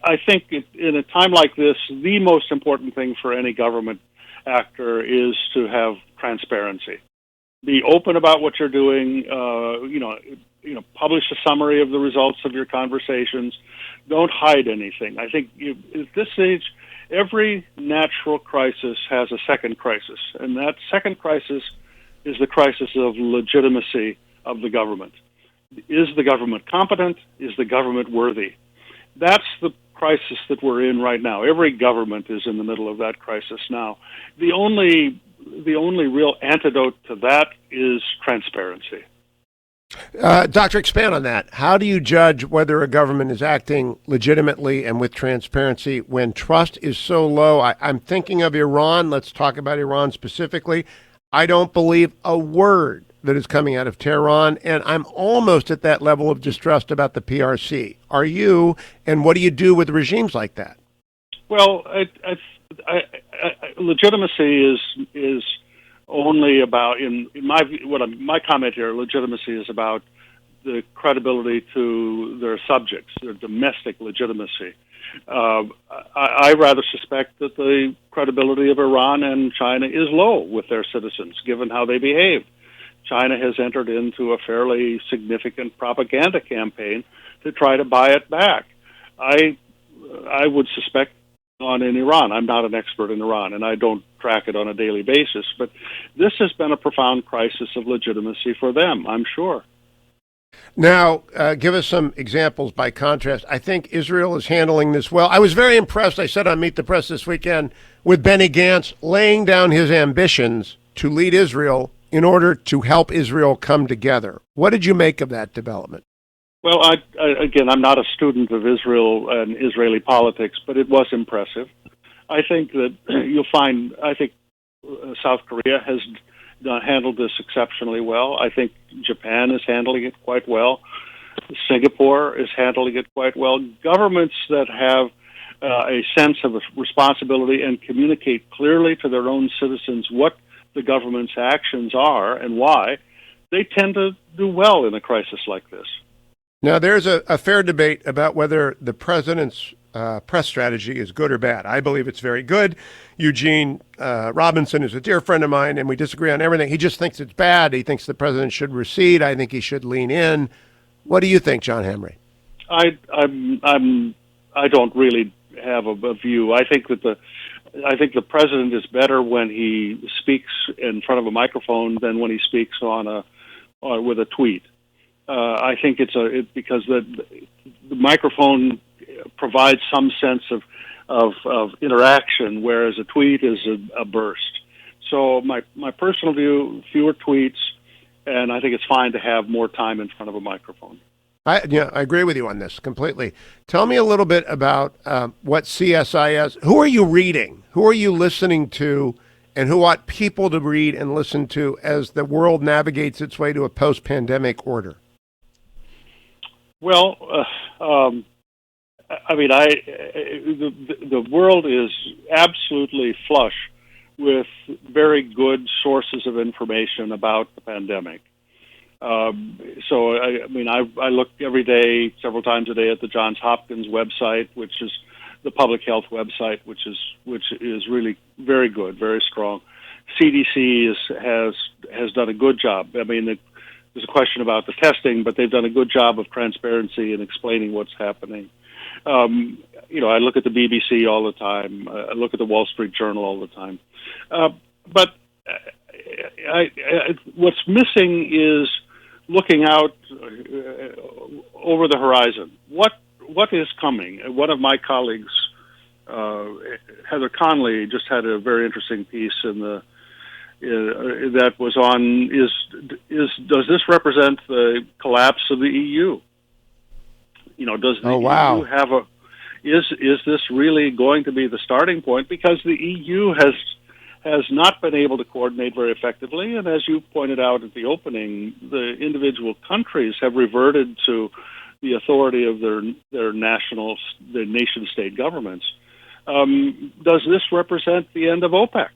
I think in a time like this, the most important thing for any government actor is to have transparency. Be open about what you're doing. Publish a summary of the results of your conversations. Don't hide anything. I think at this stage, every natural crisis has a second crisis, and that second crisis is the crisis of legitimacy of the government. Is the government competent? Is the government worthy? That's the crisis that we're in right now. Every government is in the middle of that crisis now. The only real antidote to that is transparency. Doctor, expand on that. How do you judge whether a government is acting legitimately and with transparency when trust is so low? I'm thinking of Iran. Let's talk about Iran specifically. I don't believe a word that is coming out of Tehran, and I'm almost at that level of distrust about the PRC. Are you, and what do you do with regimes like that? Well, legitimacy is only about, in my view, my comment here, legitimacy is about the credibility to their subjects, their domestic legitimacy. I rather suspect that the credibility of Iran and China is low with their citizens, given how they behave. China has entered into a fairly significant propaganda campaign to try to buy it back. I would suspect on in Iran. I'm not an expert in Iran, and I don't track it on a daily basis, but this has been a profound crisis of legitimacy for them, I'm sure. Now, give us some examples by contrast. I think Israel is handling this well. I was very impressed, I said on Meet the Press this weekend, with Benny Gantz laying down his ambitions to lead Israel in order to help Israel come together. What did you make of that development? Well, again, I'm not a student of Israel and Israeli politics, but it was impressive. I think that South Korea has handled this exceptionally well. I think Japan is handling it quite well. Singapore is handling it quite well. Governments that have a sense of responsibility and communicate clearly to their own citizens what the government's actions are and why, they tend to do well in a crisis like this. Now, there's a fair debate about whether the president's press strategy is good or bad. I believe it's very good. Eugene Robinson is a dear friend of mine, and we disagree on everything. He just thinks it's bad. He thinks the president should recede. I think he should lean in. What do you think, John Hamre? I don't really have a view. I think the president is better when he speaks in front of a microphone than when he speaks with a tweet. I think because the microphone provides some sense of interaction, whereas a tweet is a burst. So my personal view, fewer tweets, and I think it's fine to have more time in front of a microphone. I agree with you on this completely. Tell me a little bit about what CSIS, who are you reading? Who are you listening to? And who ought people to read and listen to as the world navigates its way to a post-pandemic order? Well, the world is absolutely flush with very good sources of information about the pandemic. I look every day, several times a day, at the Johns Hopkins website, which is the public health website, which is really very good, very strong. CDC has done a good job. I mean, there's a question about the testing, but they've done a good job of transparency and explaining what's happening. I look at the BBC all the time. I look at the Wall Street Journal all the time. But what's missing is looking out over the horizon. What is coming? One of my colleagues, Heather Conley, just had a very interesting piece that was on does this represent the collapse of the EU? Does the EU have is this really going to be the starting point? Because the EU has not been able to coordinate very effectively, and as you pointed out at the opening, the individual countries have reverted to the authority of their nation-state governments. Does this represent the end of OPEC?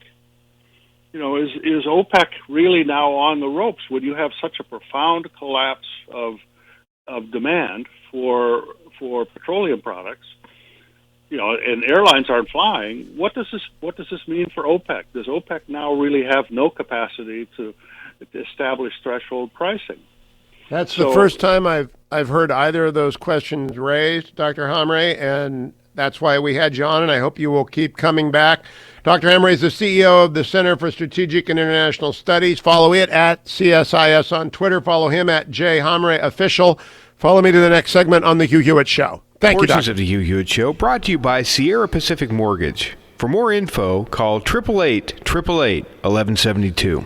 is OPEC really now on the ropes when you have such a profound collapse of demand for petroleum products? And airlines aren't flying. What does this mean for OPEC? Does OPEC now really have no capacity to establish threshold pricing? That's the first time I've heard either of those questions raised, Dr. Hamre, and that's why we had you on, and I hope you will keep coming back. Dr. Hamre is the CEO of the Center for Strategic and International Studies. Follow it at CSIS on Twitter. Follow him at jhamreofficial. Follow me to the next segment on The Hugh Hewitt Show. Thank you, Portions Doctor. of The Hugh Hewitt Show brought to you by Sierra Pacific Mortgage. For more info, call 888-888-1172.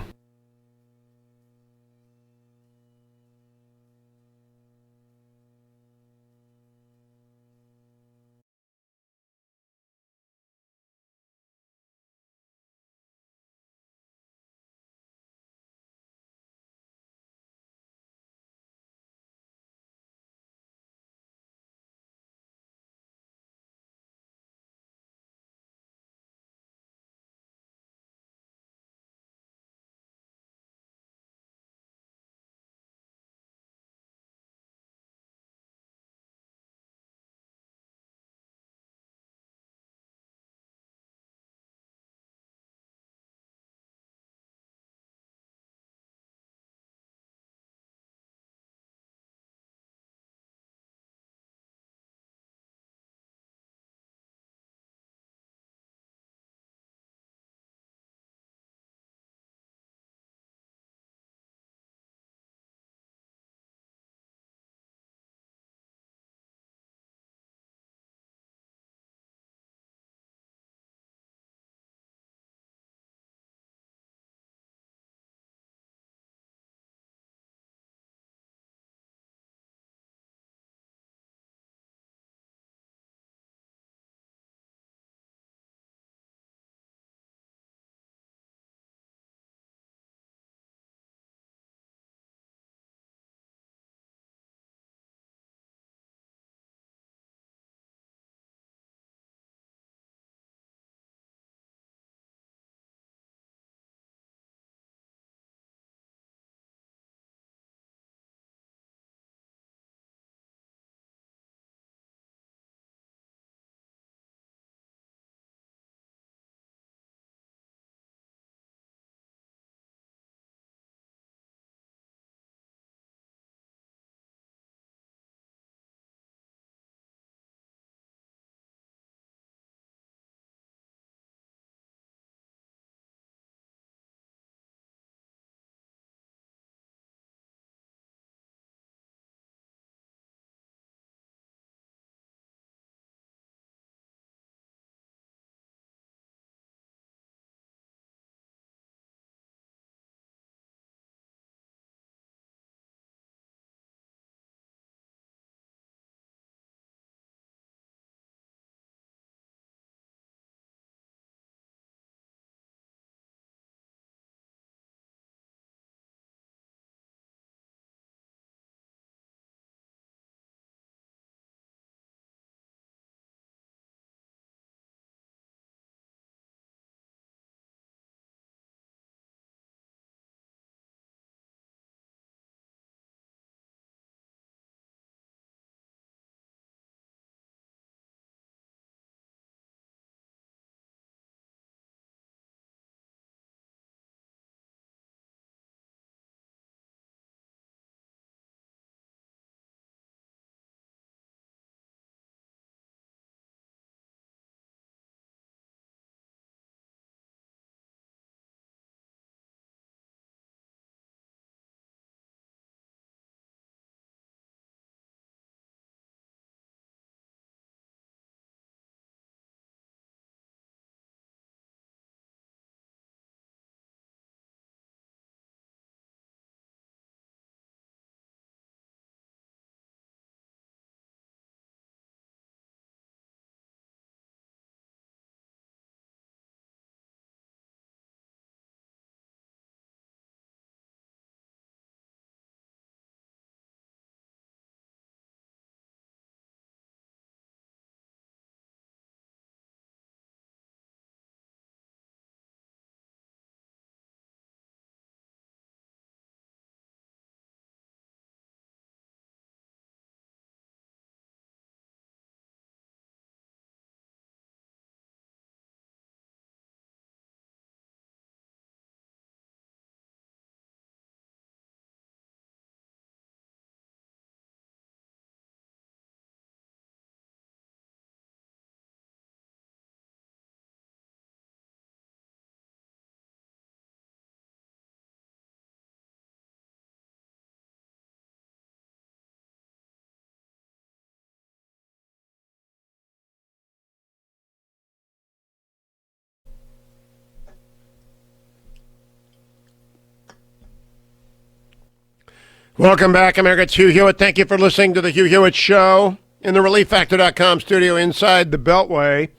Welcome back, America. It's Hugh Hewitt. Thank you for listening to the Hugh Hewitt Show in the ReliefFactor.com studio inside the Beltway.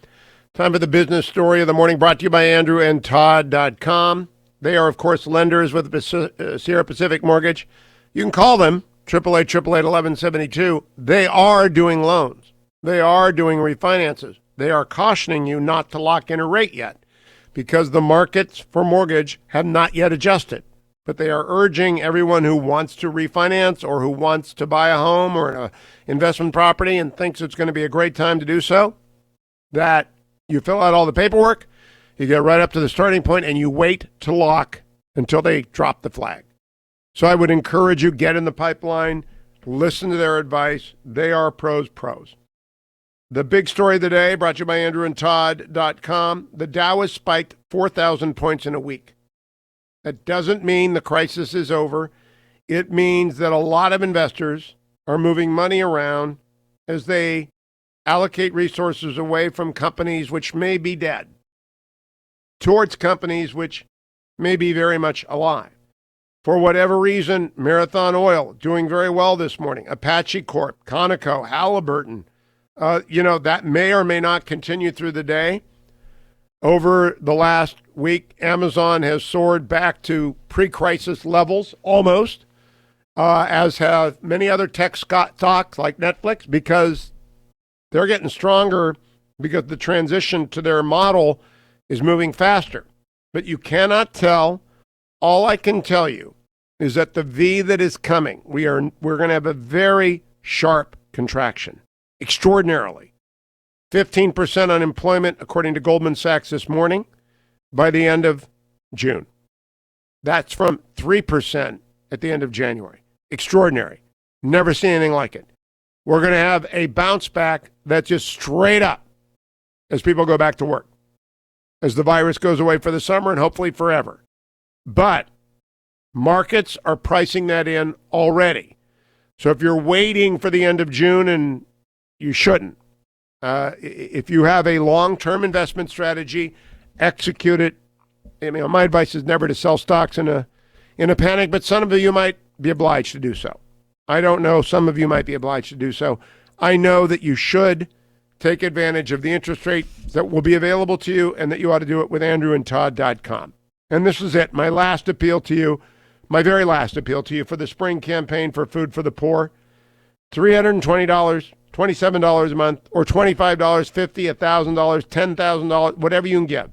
Time for the business story of the morning, brought to you by AndrewandTodd.com. They are, of course, lenders with Sierra Pacific Mortgage. You can call them, 888-888-1172. They are doing loans. They are doing refinances. They are cautioning you not to lock in a rate yet because the markets for mortgage have not yet adjusted. But they are urging everyone who wants to refinance or who wants to buy a home or an investment property and thinks it's going to be a great time to do so, that you fill out all the paperwork, you get right up to the starting point, and you wait to lock until they drop the flag. So I would encourage you, get in the pipeline, listen to their advice. They are pros. The big story of the day, brought to you by AndrewandTodd.com. The Dow has spiked 4,000 points in a week. That doesn't mean the crisis is over. It means that a lot of investors are moving money around as they allocate resources away from companies which may be dead towards companies which may be very much alive. For whatever reason, Marathon Oil doing very well this morning. Apache Corp, Conoco, Halliburton, that may or may not continue through the day. Over the last week, Amazon has soared back to pre-crisis levels, almost, as have many other tech stocks like Netflix, because they're getting stronger because the transition to their model is moving faster. But you cannot tell. All I can tell you is that the V that is coming, we're going to have a very sharp contraction, extraordinarily. 15% unemployment, according to Goldman Sachs this morning, by the end of June. That's from 3% at the end of January. Extraordinary. Never seen anything like it. We're going to have a bounce back that's just straight up as people go back to work, as the virus goes away for the summer and hopefully forever. But markets are pricing that in already. So if you're waiting for the end of June, and you shouldn't, if you have a long-term investment strategy, execute it. My advice is never to sell stocks in a panic, but some of you might be obliged to do so. I don't know. Some of you might be obliged to do so. I know that you should take advantage of the interest rate that will be available to you, and that you ought to do it with AndrewandTodd.com. And this is it. My last appeal to you, my very last appeal to you for the spring campaign for Food for the Poor. $320, $27 a month, or $25, $50, $1,000, $10,000, whatever you can give,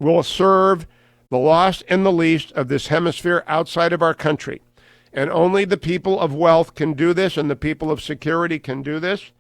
will serve the lost and the least of this hemisphere outside of our country. And only the people of wealth can do this, and the people of security can do this.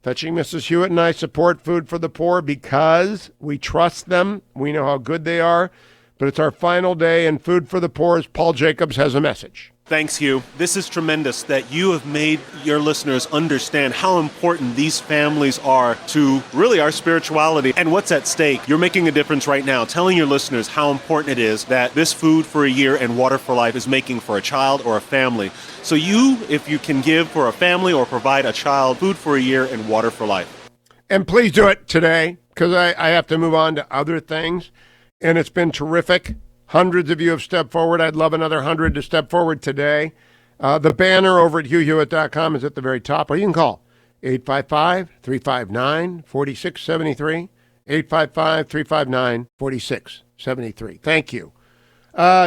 Fetching Mrs. Hewitt and I support Food for the Poor because we trust them. We know how good they are. But it's our final day, and Food for the Poor's Paul Jacobs has a message. Thanks, Hugh. This is tremendous that you have made your listeners understand how important these families are to really our spirituality and what's at stake. You're making a difference right now, telling your listeners how important it is that this Food for a Year and Water for Life is making for a child or a family. So you, if you can give for a family or provide a child Food for a Year and Water for Life. And please do it today, because I have to move on to other things. And it's been terrific. Hundreds of you have stepped forward. I'd love another 100 to step forward today. The banner over at HughHewitt.com is at the very top, or you can call 855-359-4673, 855-359-4673. Thank you.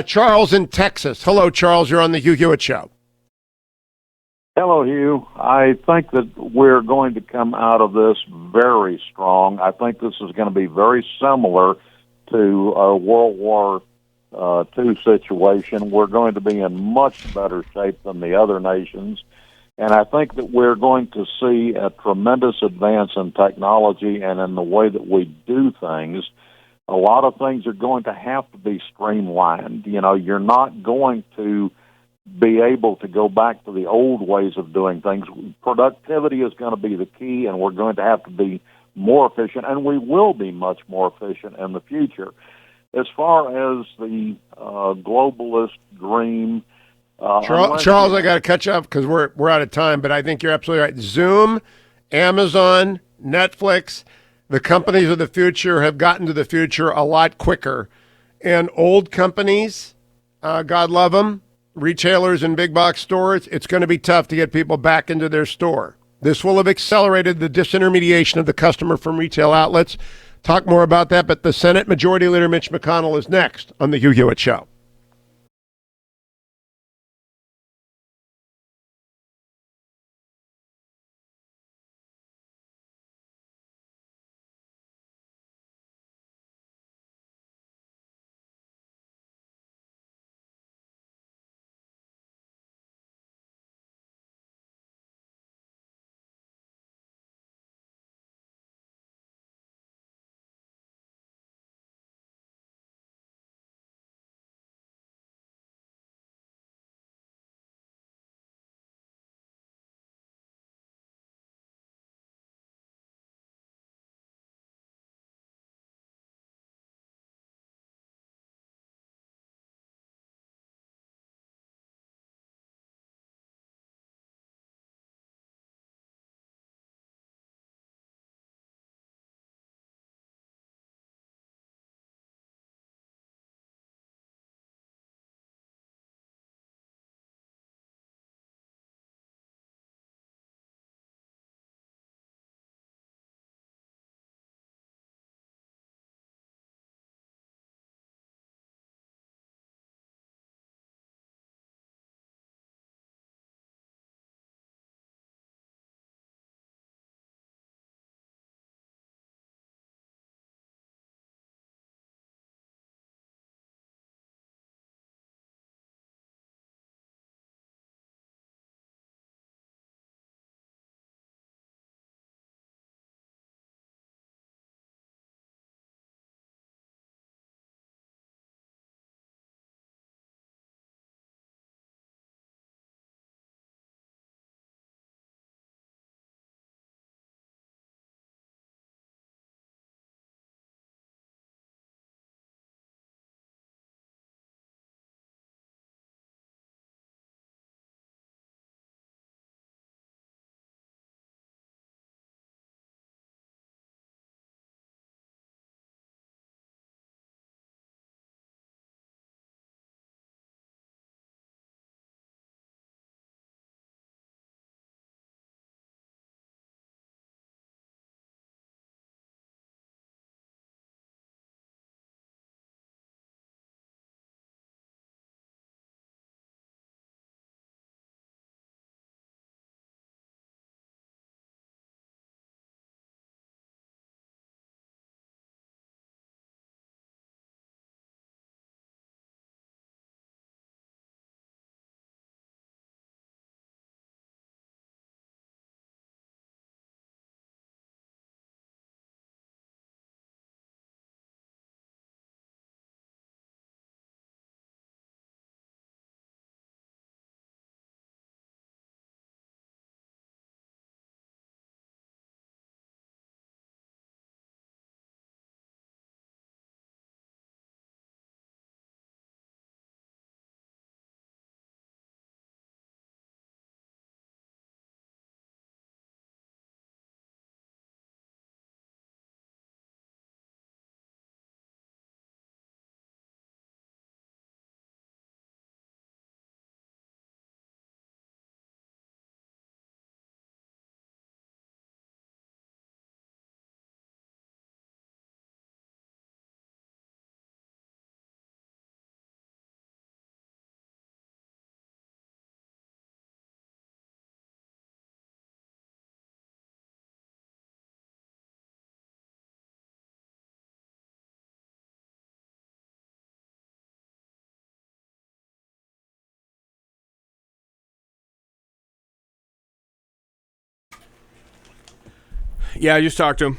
Charles in Texas. Hello, Charles. You're on the Hugh Hewitt Show. Hello, Hugh. I think that we're going to come out of this very strong. I think this is going to be very similar to a World War II situation. We're going to be in much better shape than the other nations. And I think that we're going to see a tremendous advance in technology and in the way that we do things. A lot of things are going to have to be streamlined. You're not going to be able to go back to the old ways of doing things. Productivity is going to be the key, and we're going to have to be more efficient, and we will be much more efficient in the future. As far as the globalist dream, Charles, I got to catch up because we're out of time, but I think you're absolutely right. Zoom, Amazon, Netflix, the companies of the future have gotten to the future a lot quicker, and old companies, God love them, retailers and big box stores, it's going to be tough to get people back into their store. This will have accelerated the disintermediation of the customer from retail outlets. Talk more about that, but the Senate Majority Leader Mitch McConnell is next on the Hugh Hewitt Show. Yeah, I just talked to him.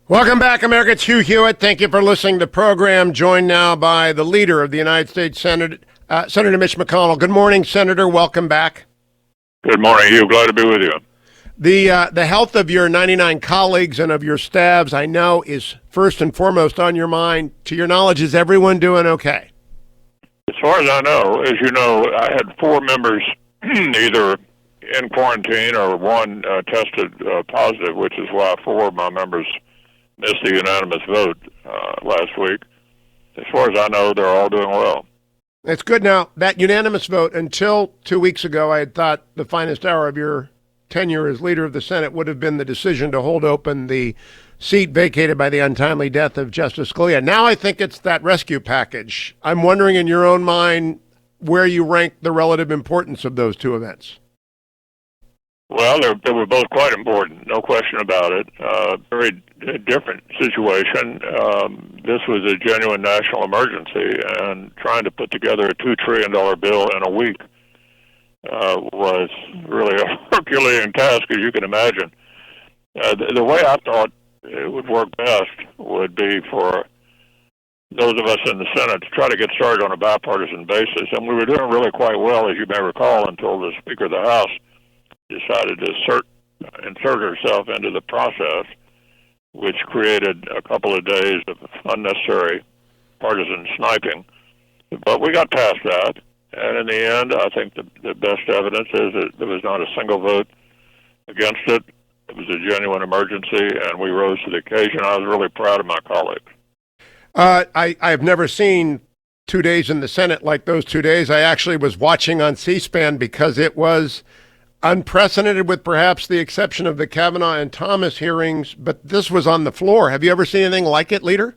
Welcome back, America. It's Hugh Hewitt. Thank you for listening to the program. Joined now by the leader of the United States Senate, Senator Mitch McConnell. Good morning, Senator. Welcome back. Good morning, Hugh. Glad to be with you. The health of your 99 colleagues and of your staffs, I know, is first and foremost on your mind. To your knowledge, is everyone doing okay? As far as I know, as you know, I had 4 members either in quarantine or one tested positive, which is why 4 of my members missed the unanimous vote last week. As far as I know, they're all doing well. It's good. Now, that unanimous vote, until 2 weeks ago, I had thought the finest hour of your tenure as leader of the Senate would have been the decision to hold open the seat vacated by the untimely death of Justice Scalia. Now I think it's that rescue package. I'm wondering in your own mind where you rank the relative importance of those 2 events. Well, they were both quite important, no question about it. Very different situation. This was a genuine national emergency, and trying to put together a $2 trillion bill in a week was really a Herculean task, as you can imagine. The way I thought it would work best would be for those of us in the Senate to try to get started on a bipartisan basis, and we were doing really quite well, as you may recall, until the Speaker of the House decided to insert herself into the process, which created a couple of days of unnecessary partisan sniping. But we got past that, and in the end, I think the best evidence is that there was not a single vote against it. It was a genuine emergency, and we rose to the occasion. I was really proud of my colleagues. I've never seen 2 days in the Senate like those 2 days. I actually was watching on C-SPAN because it was unprecedented, with perhaps the exception of the Kavanaugh and Thomas hearings, but this was on the floor. Have you ever seen anything like it, Leader?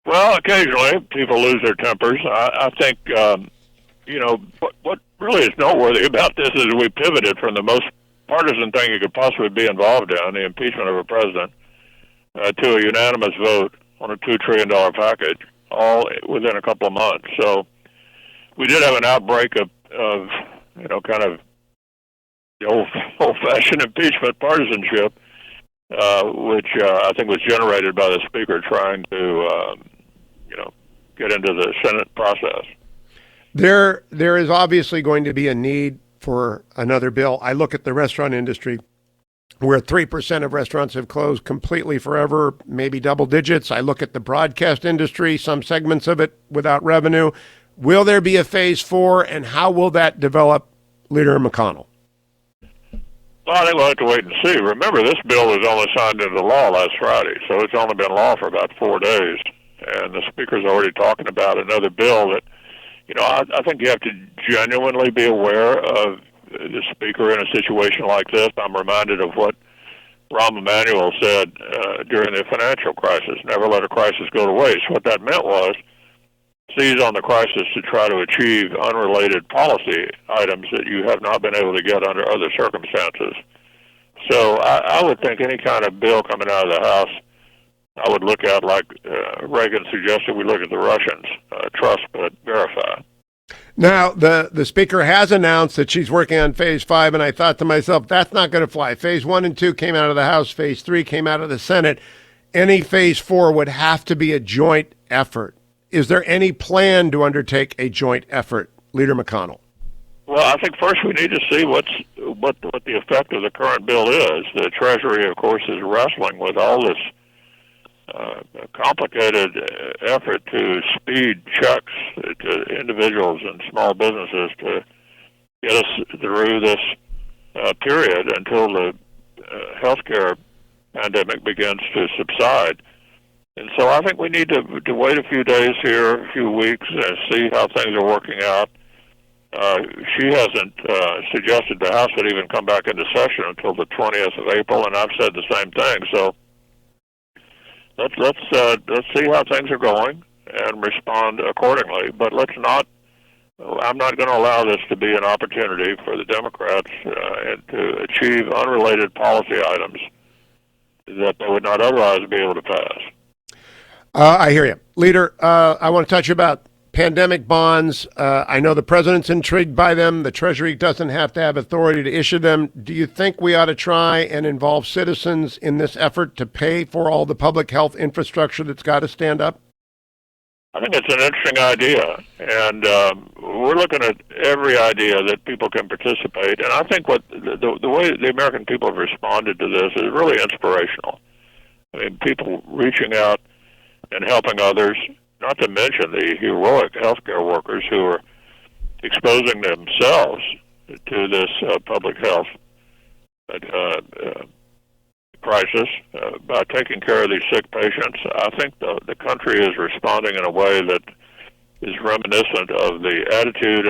Well, occasionally people lose their tempers. I think, what really is noteworthy about this is we pivoted from the most partisan thing you could possibly be involved in, the impeachment of a president, to a unanimous vote on a $2 trillion package, all within a couple of months. So we did have an outbreak of kind of the old-fashioned impeachment partisanship, which I think was generated by the Speaker trying to, get into the Senate process. There is obviously going to be a need for another bill. I look at the restaurant industry, where 3% of restaurants have closed completely forever, maybe double digits. I look at the broadcast industry, some segments of it without revenue. Will there be a phase 4, and how will that develop, Leader McConnell? Well, I think we'll have to wait and see. Remember, this bill was only signed into law last Friday, so it's only been law for about 4 days. And the Speaker's already talking about another bill that, I think you have to genuinely be aware of the Speaker in a situation like this. I'm reminded of what Rahm Emanuel said during the financial crisis: never let a crisis go to waste. What that meant was seize on the crisis to try to achieve unrelated policy items that you have not been able to get under other circumstances. So I would think any kind of bill coming out of the House, I would look at like Reagan suggested we look at the Russians, trust but verify. Now, the Speaker has announced that she's working on Phase 5, and I thought to myself, that's not going to fly. Phase 1 and 2 came out of the House. Phase 3 came out of the Senate. Any Phase 4 would have to be a joint effort. Is there any plan to undertake a joint effort, Leader McConnell? Well, I think first we need to see what the effect of the current bill is. The Treasury, of course, is wrestling with all this complicated effort to speed checks to individuals and small businesses to get us through this period until the healthcare pandemic begins to subside. And so I think we need to wait a few days here, a few weeks, and see how things are working out. She hasn't suggested the House would even come back into session until the 20th of April, and I've said the same thing. So let's see how things are going and respond accordingly. But I'm not going to allow this to be an opportunity for the Democrats to achieve unrelated policy items that they would not otherwise be able to pass. I hear you. Leader, I want to touch about pandemic bonds. I know the president's intrigued by them. The Treasury doesn't have to have authority to issue them. Do you think we ought to try and involve citizens in this effort to pay for all the public health infrastructure that's got to stand up? I think it's an interesting idea, and we're looking at every idea that people can participate. And I think what the way the American people have responded to this is really inspirational. I mean, people reaching out and helping others, not to mention the heroic healthcare workers who are exposing themselves to this public health crisis by taking care of these sick patients. I think the country is responding in a way that is reminiscent of the attitude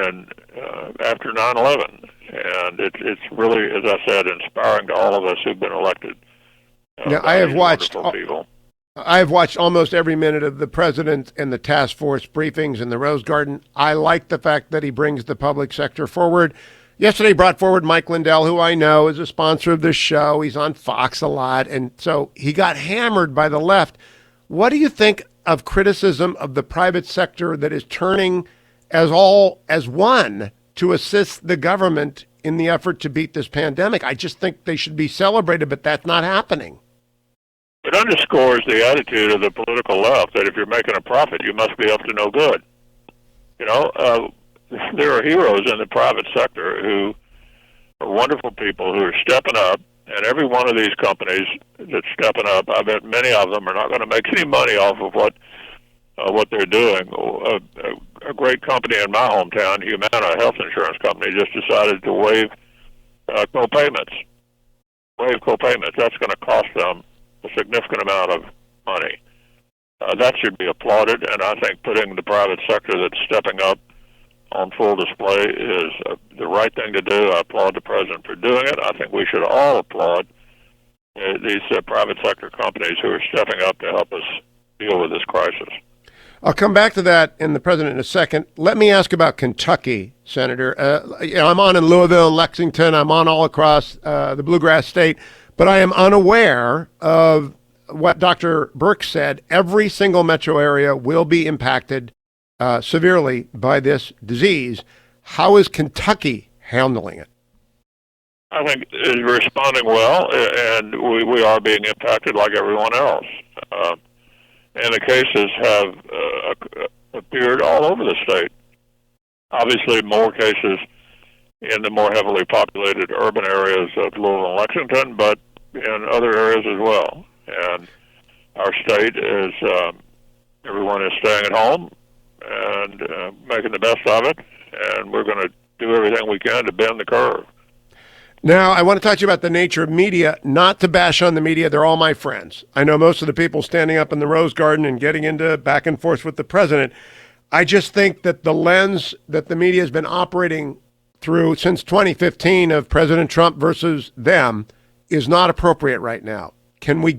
after 9/11, and it's really, as I said, inspiring to all of us who've been elected. Now, I have watched almost every minute of the president and the task force briefings in the Rose Garden. I like the fact that he brings the public sector forward. Yesterday brought forward Mike Lindell, who I know is a sponsor of this show. He's on Fox a lot, and so he got hammered by the left. What do you think of criticism of the private sector that is turning as one to assist the government in the effort to beat this pandemic? I just think they should be celebrated, but that's not happening. It underscores the attitude of the political left that if you're making a profit, you must be up to no good. You know, there are heroes in the private sector who are wonderful people who are stepping up, and every one of these companies that's stepping up, I bet many of them are not going to make any money off of what they're doing. A great company in my hometown, Humana, a health insurance company, just decided to waive co-payments. That's going to cost them a significant amount of money. That should be applauded, and I think putting the private sector that's stepping up on full display is the right thing to do. I applaud the president for doing it. I think we should all applaud these private sector companies who are stepping up to help us deal with this crisis. I'll come back to that in the president in a second. Let me ask about Kentucky, Senator. I'm on in Louisville, Lexington. I'm on all across the Bluegrass State, but I am unaware of what Dr. Burke said. Every single metro area will be impacted severely by this disease. How is Kentucky handling it? I think it's responding well, and we are being impacted like everyone else. And the cases have appeared all over the state. Obviously, more cases in the more heavily populated urban areas of Louisville and Lexington, but in other areas as well. And our state is, everyone is staying at home and making the best of it, and we're going to do everything we can to bend the curve. Now, I want to talk to you about the nature of media, not to bash on the media. They're all my friends. I know most of the people standing up in the Rose Garden and getting into back and forth with the president. I just think that the lens that the media has been operating through since 2015 of President Trump versus them is not appropriate right now. Can we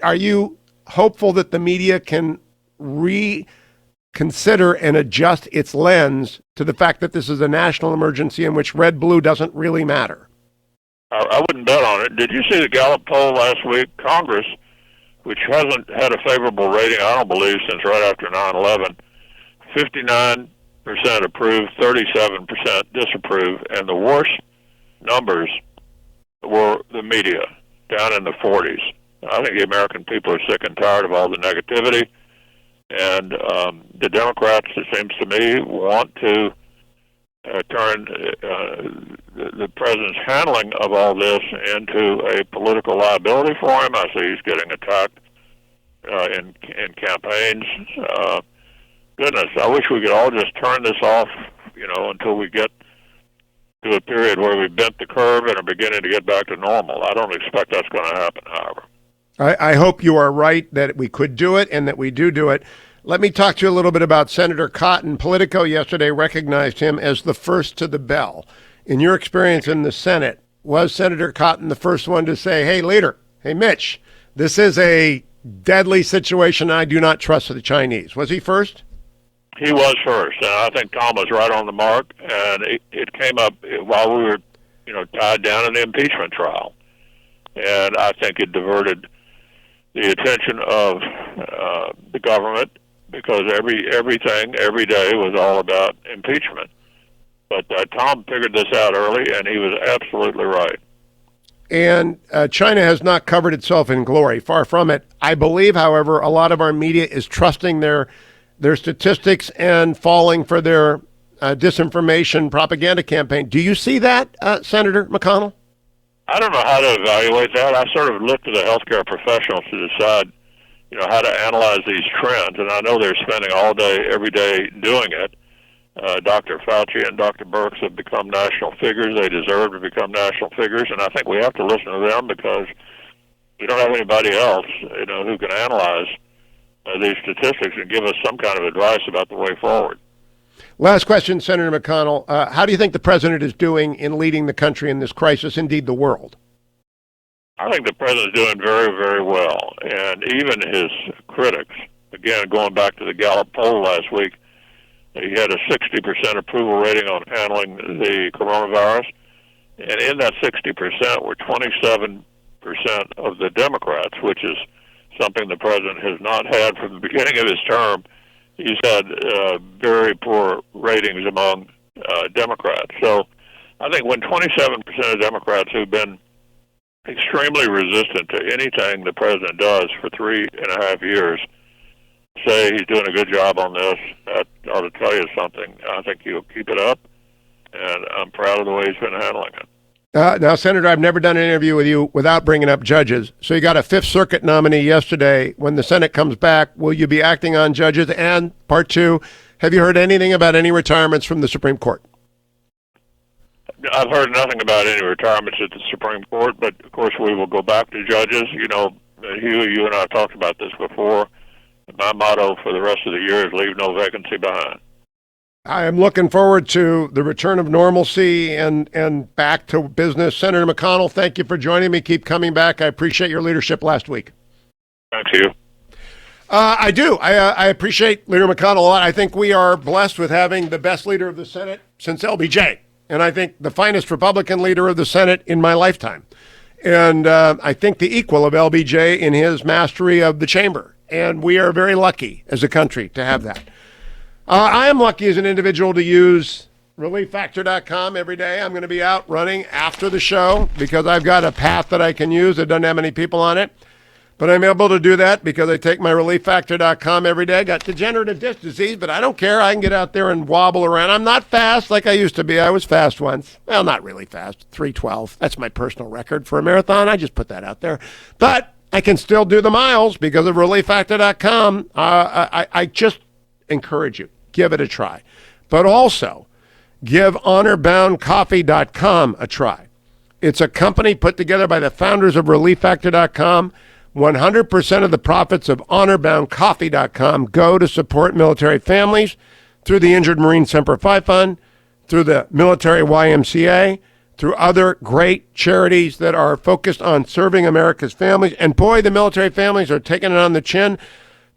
are you hopeful that the media can reconsider and adjust its lens to the fact that this is a national emergency in which red-blue doesn't really matter? I wouldn't bet on it. Did you see the Gallup poll last week? Congress, which hasn't had a favorable rating, I don't believe, since right after 9/11, 59% approved, 37% disapprove, and the worst numbers were the media, down in the 40s. I think the American people are sick and tired of all the negativity, and the Democrats, it seems to me, want to turn the president's handling of all this into a political liability for him. I see he's getting attacked in campaigns. Goodness, I wish we could all just turn this off, until we get to a period where we bent the curve and are beginning to get back to normal. I don't expect that's going to happen, however. I hope you are right that we could do it and that we do it. Let me talk to you a little bit about Senator Cotton. Politico yesterday recognized him as the first to the bell. In your experience in the Senate, was Senator Cotton the first one to say, hey, leader, hey, Mitch, this is a deadly situation. I do not trust the Chinese? Was he first? He was first, and I think Tom was right on the mark, and it came up while we were, tied down in the impeachment trial. And I think it diverted the attention of the government because everything every day was all about impeachment. But Tom figured this out early, and he was absolutely right. And China has not covered itself in glory. Far from it. I believe, however, a lot of our media is trusting their statistics and falling for their disinformation propaganda campaign. Do you see that, Senator McConnell? I don't know how to evaluate that. I sort of look to the healthcare professionals to decide, how to analyze these trends. And I know they're spending all day, every day doing it. Dr. Fauci and Dr. Birx have become national figures. They deserve to become national figures, and I think we have to listen to them because we don't have anybody else, who can analyze these statistics and give us some kind of advice about the way forward. Last question, Senator McConnell. How do you think the president is doing in leading the country in this crisis, indeed the world? I think the president's doing very, very well, and even his critics, again, going back to the Gallup poll last week, he had a 60% approval rating on handling the coronavirus, and in that 60% were 27% of the Democrats, which is something the president has not had from the beginning of his term. He's had very poor ratings among Democrats. So I think when 27% of Democrats who've been extremely resistant to anything the president does for 3.5 years say he's doing a good job on this, that ought to tell you something. I think he'll keep it up, and I'm proud of the way he's been handling it. Now, Senator, I've never done an interview with you without bringing up judges. So you got a Fifth Circuit nominee yesterday. When the Senate comes back, will you be acting on judges? And part two, have you heard anything about any retirements from the Supreme Court? I've heard nothing about any retirements at the Supreme Court, but of course we will go back to judges. Hugh, you and I have talked about this before. My motto for the rest of the year is leave no vacancy behind. I am looking forward to the return of normalcy and back to business. Senator McConnell, thank you for joining me. Keep coming back. I appreciate your leadership last week. Thank you. I do. I appreciate Leader McConnell a lot. I think we are blessed with having the best leader of the Senate since LBJ. And I think the finest Republican leader of the Senate in my lifetime. And I think the equal of LBJ in his mastery of the chamber. And we are very lucky as a country to have that. I am lucky as an individual to use ReliefFactor.com every day. I'm going to be out running after the show because I've got a path that I can use that doesn't have many people on it. But I'm able to do that because I take my ReliefFactor.com every day. Got degenerative disc disease, but I don't care. I can get out there and wobble around. I'm not fast like I used to be. I was fast once. Well, not really fast. 3:12. That's my personal record for a marathon. I just put that out there. But I can still do the miles because of ReliefFactor.com. I just encourage you. Give it a try. But also, give HonorBoundCoffee.com a try. It's a company put together by the founders of ReliefFactor.com. 100% of the profits of HonorBoundCoffee.com go to support military families through the Injured Marine Semper Fi Fund, through the Military YMCA, through other great charities that are focused on serving America's families. And boy, the military families are taking it on the chin.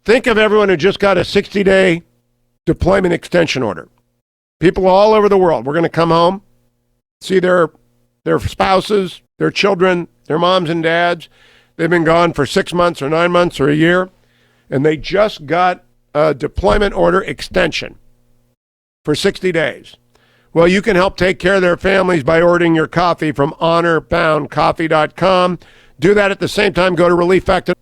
Think of everyone who just got a 60-day deployment extension order. People all over the world. We're going to come home, see their spouses, their children, their moms and dads. They've been gone for 6 months or 9 months or a year, and they just got a deployment order extension for 60 days. Well, you can help take care of their families by ordering your coffee from HonorBoundCoffee.com. Do that at the same time. Go to Relief Factor.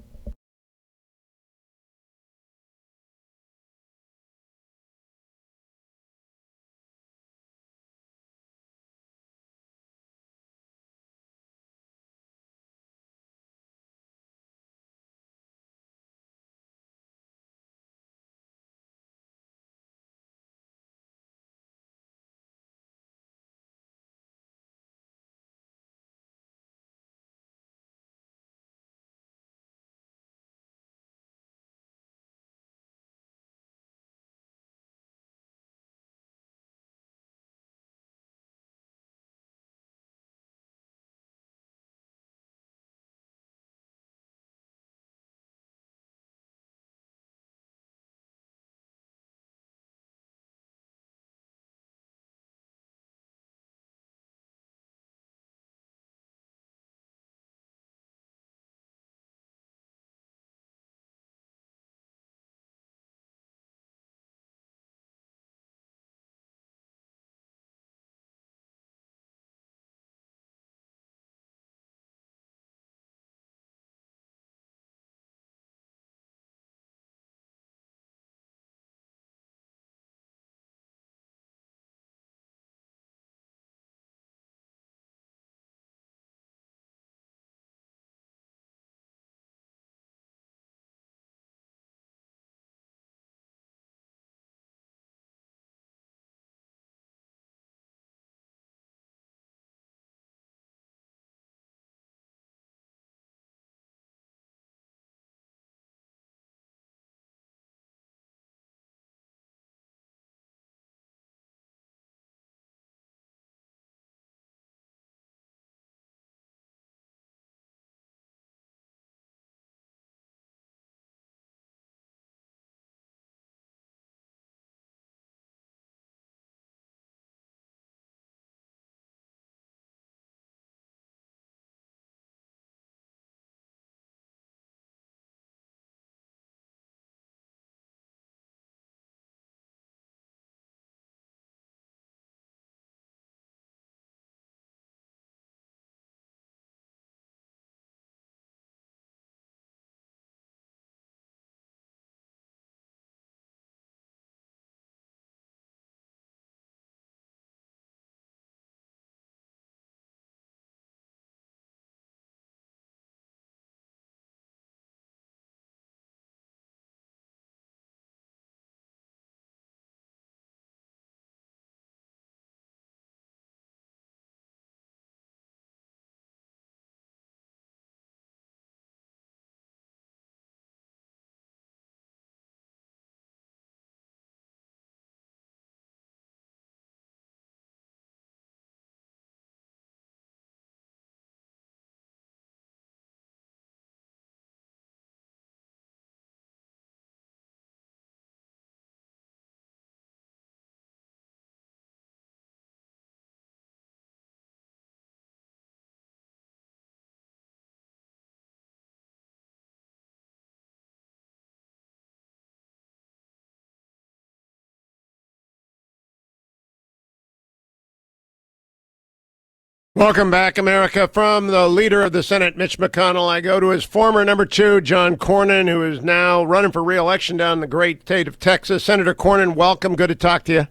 Welcome back, America. From the leader of the Senate, Mitch McConnell, I go to his former number two, John Cornyn, who is now running for re-election down in the great state of Texas. Senator Cornyn, welcome. Good to talk to you.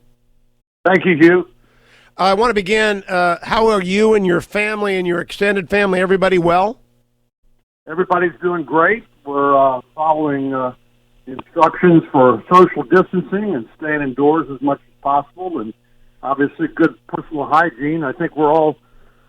Thank you, Hugh. I want to begin. How are you and your family and your extended family? Everybody well? Everybody's doing great. We're following instructions for social distancing and staying indoors as much as possible, and obviously good personal hygiene. I think we're all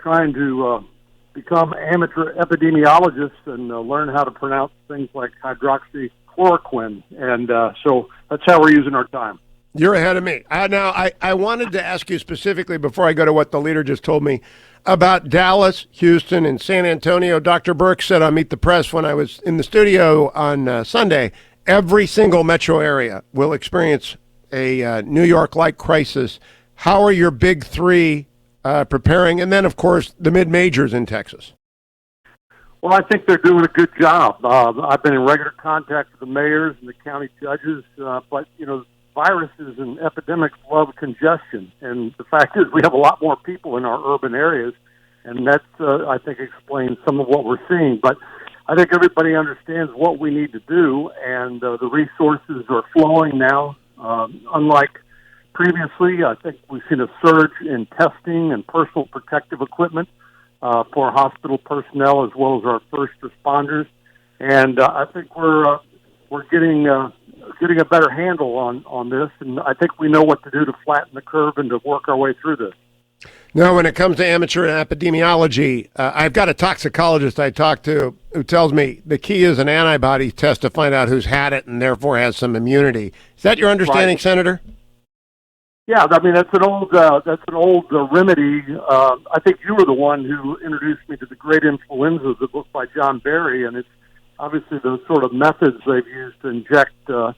trying to become amateur epidemiologists and learn how to pronounce things like hydroxychloroquine. And so that's how we're using our time. You're ahead of me. Now, I wanted to ask you specifically before I go to what the leader just told me about Dallas, Houston, and San Antonio. Dr. Burke said on Meet the Press when I was in the studio on Sunday, every single metro area will experience a New York-like crisis. How are your big three preparing? And then, of course, the mid-majors in Texas. Well, I think they're doing a good job. I've been in regular contact with the mayors and the county judges, but, you know, viruses and epidemics love congestion. And the fact is we have a lot more people in our urban areas, and that's, I think, explains some of what we're seeing. But I think everybody understands what we need to do, and the resources are flowing now. Unlike previously, I think we've seen a surge in testing and personal protective equipment for hospital personnel as well as our first responders. And I think we're getting a better handle on this, and I think we know what to do to flatten the curve and to work our way through this. Now, when it comes to amateur epidemiology, I've got a toxicologist I talked to who tells me the key is an antibody test to find out who's had it and therefore has some immunity. Is that your understanding, Right. Senator? Yeah, I mean that's an old remedy. I think you were the one who introduced me to the Great Influenza, the book by John Barry, and it's obviously those sort of methods they've used to inject a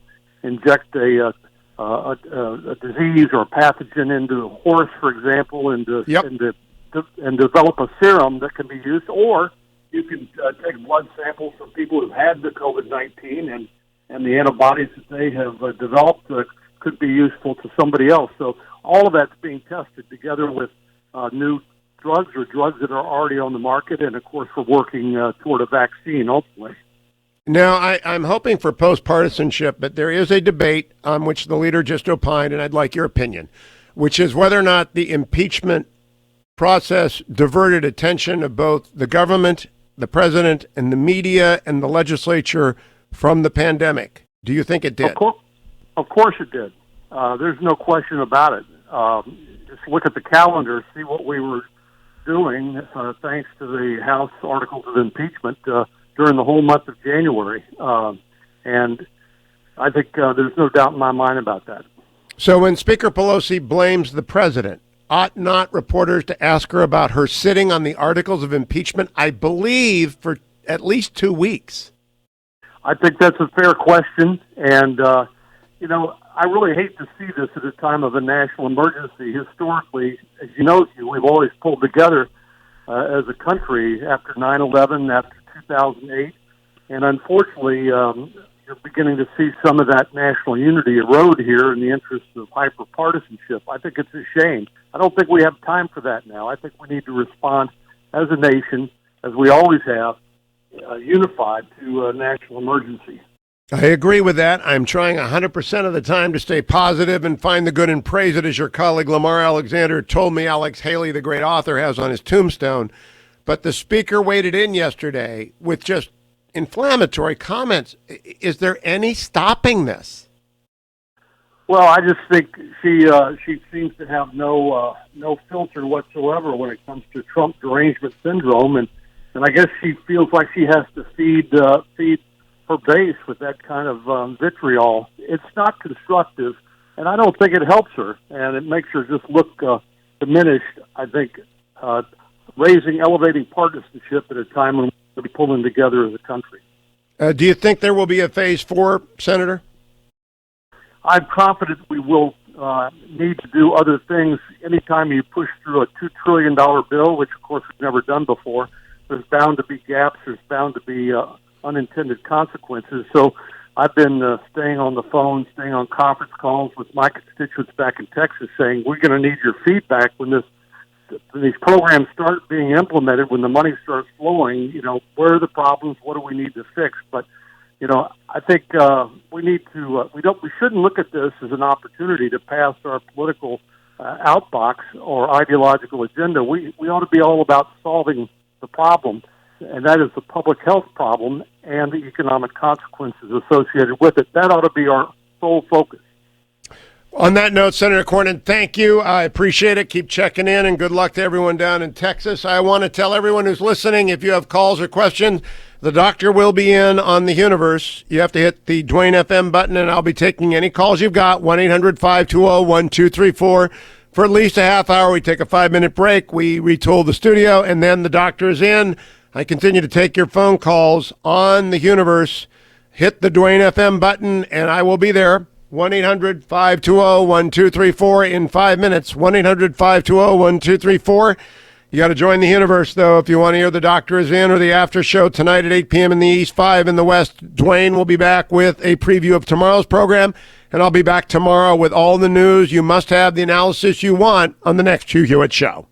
disease or a pathogen into a horse, for example, and develop a serum that can be used, or you can take blood samples from people who've had the COVID-19 and the antibodies that they have developed could be useful to somebody else. So all of that's being tested together with new drugs or drugs that are already on the market, and of course we're working toward a vaccine ultimately. Now, I'm hoping for post-partisanship, but there is a debate on which the leader just opined, and I'd like your opinion, which is whether or not the impeachment process diverted attention of both the government, the president, and the media and the legislature from the pandemic. Do you think it did? Of course it did. There's no question about it. Just look at the calendar, see what we were doing, thanks to the House articles of impeachment during the whole month of January. And I think there's no doubt in my mind about that. So when Speaker Pelosi blames the president, ought not reporters to ask her about her sitting on the articles of impeachment, I believe, for at least 2 weeks? I think that's a fair question. And, you know, I really hate to see this at a time of a national emergency. Historically, as you know, we've always pulled together as a country after 9/11, after 2008. And unfortunately, you're beginning to see some of that national unity erode here in the interest of hyper-partisanship. I think it's a shame. I don't think we have time for that now. I think we need to respond as a nation, as we always have, unified to a national emergency. I agree with that. I'm trying 100% of the time to stay positive and find the good and praise it, as your colleague Lamar Alexander told me Alex Haley, the great author, has on his tombstone. But the speaker waded in yesterday with just inflammatory comments. Is there any stopping this? Well, I just think she seems to have no filter whatsoever when it comes to Trump derangement syndrome, and I guess she feels like she has to feed her base with that kind of vitriol. It's not constructive, and I don't think it helps her, and it makes her just look diminished. I think elevating partisanship at a time when we're pulling together as a country. Do you think there will be a phase 4, Senator? I'm confident we will need to do other things. Anytime you push through a $2 trillion bill, which of course we've never done before, there's bound to be gaps, there's bound to be unintended consequences. So I've been staying on the phone, staying on conference calls with my constituents back in Texas saying, we're going to need your feedback when this these programs start being implemented, when the money starts flowing, where are the problems? What do we need to fix? But I think we need to. We shouldn't look at this as an opportunity to pass our political outbox or ideological agenda. We ought to be all about solving the problem, and that is the public health problem and the economic consequences associated with it. That ought to be our sole focus. On that note, Senator Cornyn, thank you. I appreciate it. Keep checking in, and good luck to everyone down in Texas. I want to tell everyone who's listening, if you have calls or questions, the doctor will be in on the Universe. You have to hit the Dwayne FM button, and I'll be taking any calls you've got, 1-800-520-1234. For at least a half hour, we take a 5-minute break. We retool the studio, and then the doctor is in. I continue to take your phone calls on the Universe. Hit the Dwayne FM button, and I will be there. 1-800-520-1234 in 5 minutes. 1-800-520-1234. You got to join the Universe, though, if you want to hear the doctor is in or the after show tonight at 8 p.m. in the East, 5 in the West. Dwayne will be back with a preview of tomorrow's program, and I'll be back tomorrow with all the news you must have, the analysis you want on the next Hugh Hewitt Show.